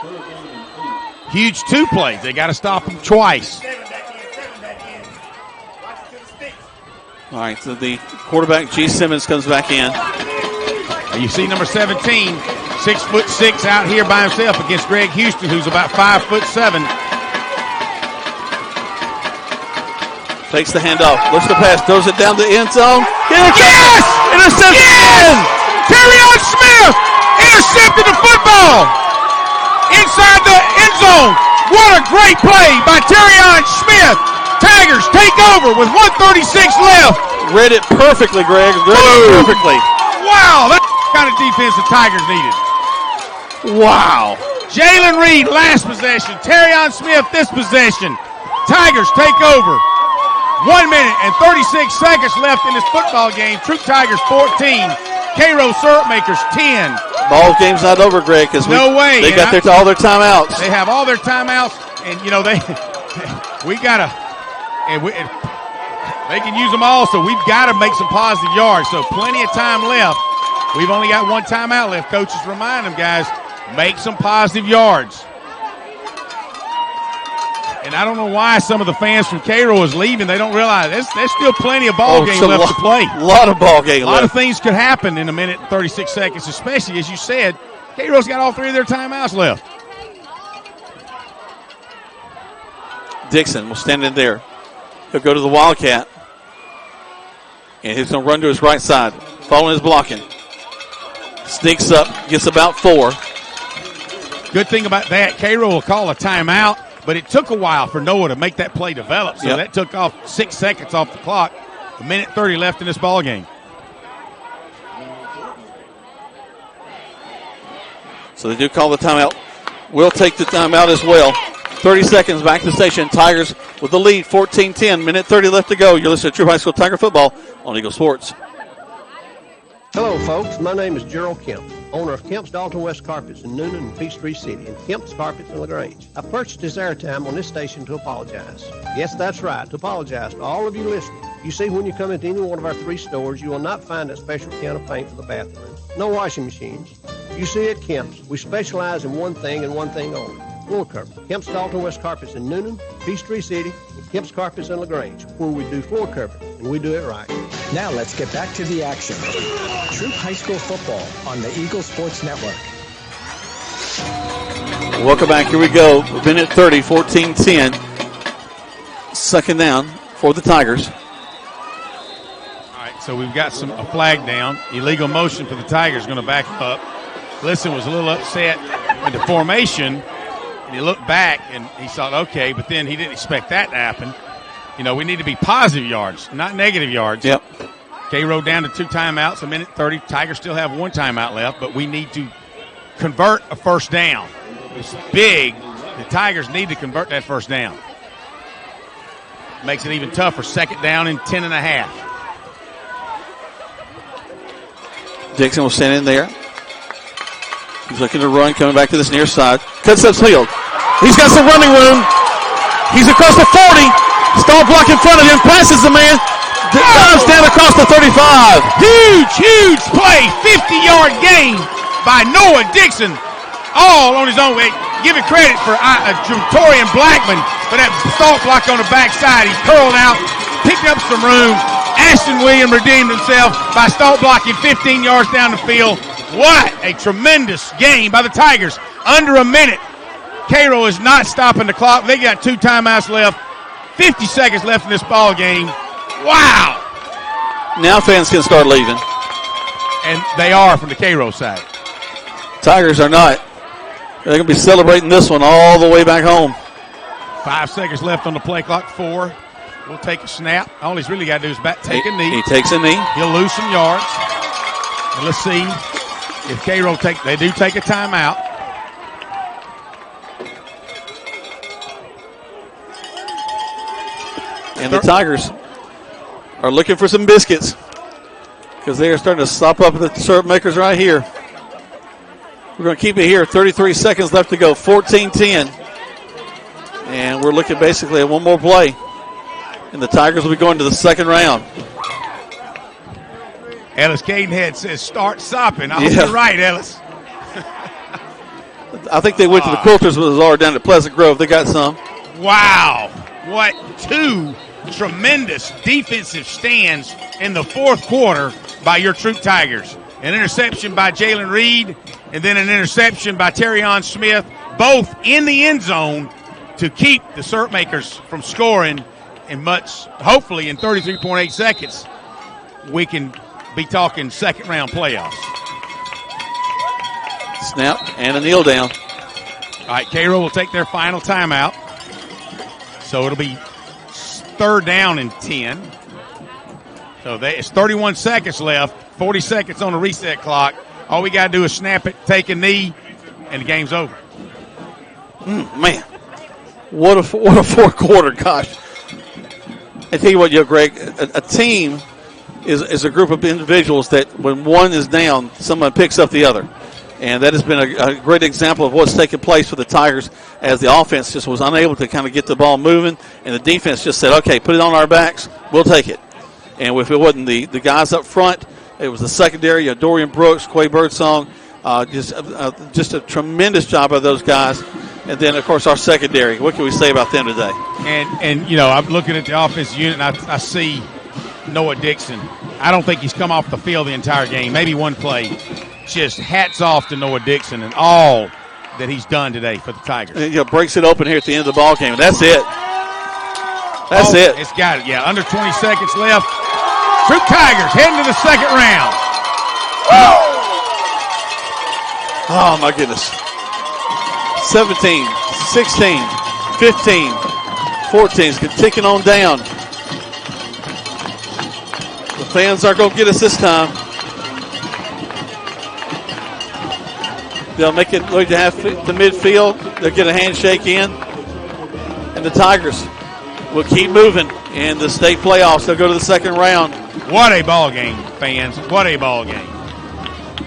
Huge 2 plays. They got to stop them twice. All right, so the quarterback, G. Simmons, comes back in. You see number 17, 6'6", out here by himself against Greg Houston, who's about 5'7". Takes the handoff, looks the pass, throws it down the end zone. Yes! Intercepted again! Terrion Smith intercepted the football inside the end zone. What a great play by Terrion Smith. Tigers take over with 1:36 left. Read it perfectly, Greg. Read it perfectly. Wow, that's the kind of defense the Tigers needed. Wow. Jalen Reed, last possession. Terrion Smith, this possession. Tigers take over. 1 minute and 36 seconds left in this football game. Troup Tigers 14, Cairo Syrup Makers 10. Ball game's not over, Greg, because they got all their timeouts. They have all their timeouts, and they can use them all, so we've got to make some positive yards. So plenty of time left. We've only got 1 timeout left. Coaches remind them, guys, make some positive yards. And I don't know why some of the fans from Cairo is leaving. They don't realize there's still plenty of ball game left to play. A lot of ball game left. A lot of things could happen in 1 minute and 36 seconds, especially, as you said, Cairo's got all 3 of their timeouts left. Dixon will stand in there. He'll go to the Wildcat. And he's going to run to his right side. Following his blocking. Sneaks up, gets about 4. Good thing about that, Cairo will call a timeout. But it took a while for Noah to make that play develop, so that took off 6 seconds off the clock. A minute 30 left in this ball game. So they do call the timeout. We'll take the timeout as well. 30 seconds back to the station. Tigers with the lead, 14-10. Minute 30 left to go. You're listening to Troup High School Tiger Football on Eagle Sports. Hello, folks. My name is Gerald Kemp, owner of Kemp's Dalton West Carpets in Noonan and Peachtree City, and Kemp's Carpets in LaGrange. I purchased this airtime on this station to apologize. Yes, that's right, to apologize to all of you listening. You see, when you come into any one of our 3 stores, you will not find that special can of paint for the bathroom. No washing machines. You see, at Kemp's, we specialize in one thing and one thing only. Floor covering. Kemp's Dalton West Carpets in Noonan, Peachtree City, and Kemp's Carpets in LaGrange, where we do floor covering, and we do it right. Now let's get back to the action. Troup High School football on the Eagle Sports Network. Welcome back. Here we go. Minute 30, 14-10. Second down for the Tigers. All right, so we've got a flag down. Illegal motion for the Tigers, going to back up. Glisson was a little upset with the formation. And he looked back, and he thought, okay, but then he didn't expect that to happen. You know, we need to be positive yards, not negative yards. Yep. Cairo down to 2 timeouts, a minute 30. Tigers still have 1 timeout left, but we need to convert a first down. It's big. The Tigers need to convert that first down. Makes it even tougher. Second down and 10.5. Dixon will stand in there. He's looking to run, coming back to this near side. Cuts upfield. He's got some running room. He's across the 40. Stall block in front of him. Passes the man. Dives down across the 35. Huge play. 50-yard gain by Noah Dixon. All on his own. Give it credit for Torian Blackman for that stall block on the backside. He's curled out, picked up some room. Ashton Williams redeemed himself by stall blocking 15 yards down the field. What a tremendous game by the Tigers. Under a minute. Cairo is not stopping the clock. They got 2 timeouts left. 50 seconds left in this ball game. Wow. Now fans can start leaving. And they are from the Cairo side. Tigers are not. They're going to be celebrating this one all the way back home. 5 seconds left on the play clock. 4. We'll take a snap. All he's really got to do is take a knee. He takes a knee. He'll lose some yards. And let's see if Cairo they do take a timeout. And the Tigers are looking for some biscuits because they are starting to stop up the syrup makers right here. We're going to keep it here. 33 seconds left to go. 14-10. And we're looking basically at one more play. And the Tigers will be going to the second round. Ellis Cadenhead says start sopping. I hope you're right, Ellis. I think they went to the Quilters Bazaar down at Pleasant Grove. They got some. Wow. What 2 tremendous defensive stands in the fourth quarter by your Troup Tigers. An interception by Jalen Reed and then an interception by Terrion Smith, both in the end zone to keep the syrup makers from scoring in hopefully in 33.8 seconds. We can be talking second round playoffs. Snap and a kneel down. All right, Cairo will take their final timeout. So it'll be 3rd down and 10. So it's 31 seconds left, 40 seconds on the reset clock. All we got to do is snap it, take a knee, and the game's over. Man, what a fourth quarter, gosh. I tell you what, Greg, a team is a group of individuals that when one is down, someone picks up the other. And that has been a great example of what's taking place for the Tigers as the offense just was unable to kind of get the ball moving, and the defense just said, okay, put it on our backs, we'll take it. And if it wasn't the guys up front, it was the secondary, Dorian Brooks, Quay Birdsong, just a tremendous job by those guys. And then, of course, our secondary. What can we say about them today? And I'm looking at the offensive unit, and I see Noah Dixon. I don't think he's come off the field the entire game, maybe one play. Just hats off to Noah Dixon and all that he's done today for the Tigers. And, breaks it open here at the end of the ball game. That's it. That's it. It's got it. Yeah, under 20 seconds left. Troup Tigers heading to the second round. Woo! Oh, my goodness. 17, 16, 15, 14 is ticking on down. fans aren't going to get us this time. They'll make it way to midfield. They'll get a handshake in. And the Tigers will keep moving in the state playoffs. They'll go to the second round. What a ball game, fans. What a ball game.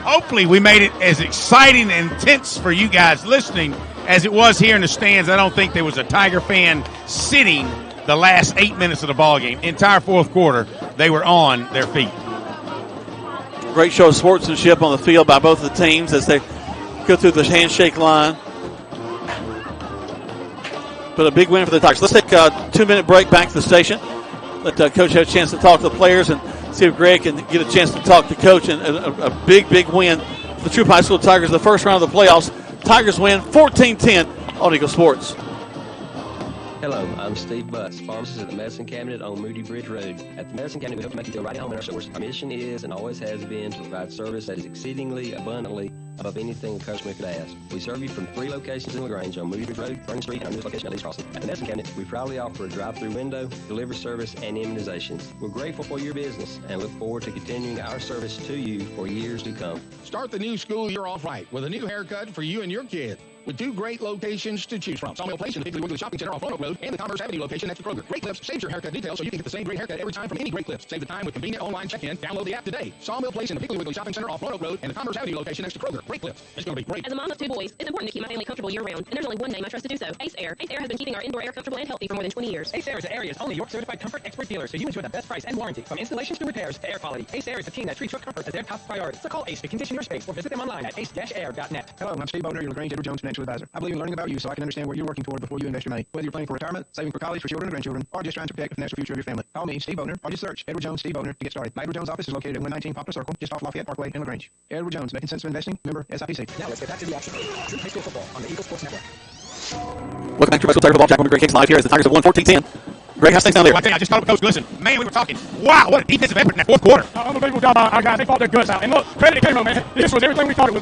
Hopefully we made it as exciting and intense for you guys listening as it was here in the stands. I don't think there was a Tiger fan sitting the last 8 minutes of the ball game. Entire fourth quarter, they were on their feet. Great show of sportsmanship on the field by both of the teams as they go through the handshake line. But a big win for the Tigers. Let's take a 2-minute break back to the station. Let Coach have a chance to talk to the players and see if Greg can get a chance to talk to Coach. And a big win for the Troup High School Tigers, the first round of the playoffs. Tigers win 14-10 on Eagle Sports. Hello, I'm Steve Butts, pharmacist at the Medicine Cabinet on Moody Bridge Road. At the Medicine Cabinet, we hope to make you feel right at home in our stores. Our mission is and always has been to provide service that is exceedingly abundantly above anything a customer could ask. We serve you from 3 locations in LaGrange on Moody Bridge Road, Vernon Street, and our newest location at East Crossing. At the Medicine Cabinet, we proudly offer a drive-through window, delivery service, and immunizations. We're grateful for your business and look forward to continuing our service to you for years to come. Start the new school year off right with a new haircut for you and your kid. With 2 great locations to choose from. Sawmill Place in the Piggly Wiggly Shopping Center off Roanoke Road and the Commerce Avenue location next to Kroger. Great Clips saves your haircut details so you can get the same great haircut every time from any Great Clips. Save the time with convenient online check-in. Download the app today. Sawmill Place in the Piggly Wiggly Shopping Center off Roanoke Road and the Commerce Avenue location next to Kroger. Great Clips. It's going to be great. As a mom of 2 boys, it's important to keep my family comfortable year-round, and there's only one name I trust to do so: Ace Air. Ace Air has been keeping our indoor air comfortable and healthy for more than 20 years. Ace Air is the area's only York certified comfort expert dealer, so you enjoy the best price and warranty from installations to repairs to air quality. Ace Air is the team that treats your comfort as their top priority. So call Ace to condition your space or visit them online at ace-air.net. Hello, I'm Steve Boatner, your LaGrange Edward Jones financial advisor. I believe in learning about you so I can understand what you're working toward before you invest your money. Whether you're planning for retirement, saving for college for children or grandchildren, or just trying to protect the financial future of your family. Call me, Steve Boatner, or just search Edward Jones, Steve Boatner to get started. My Edward Jones office is located at 119 Poplar Circle, just off Lafayette Parkway in LaGrange. Edward Jones, making sense of investing, member SIPC. Now let's get back to the action. Troup High School football on the Eagle Sports Network. Welcome back to High School Tiger Football. Jack Greg Kicks live here as the Tigers have won 14-10. Greg, how's things down there? I just thought, Coach, listen, man, we were talking, wow, what a defensive effort in that fourth quarter. Unbelievable job by our guys. They fought their guts out. And look, credit to Cairo, man. This was everything we thought it was.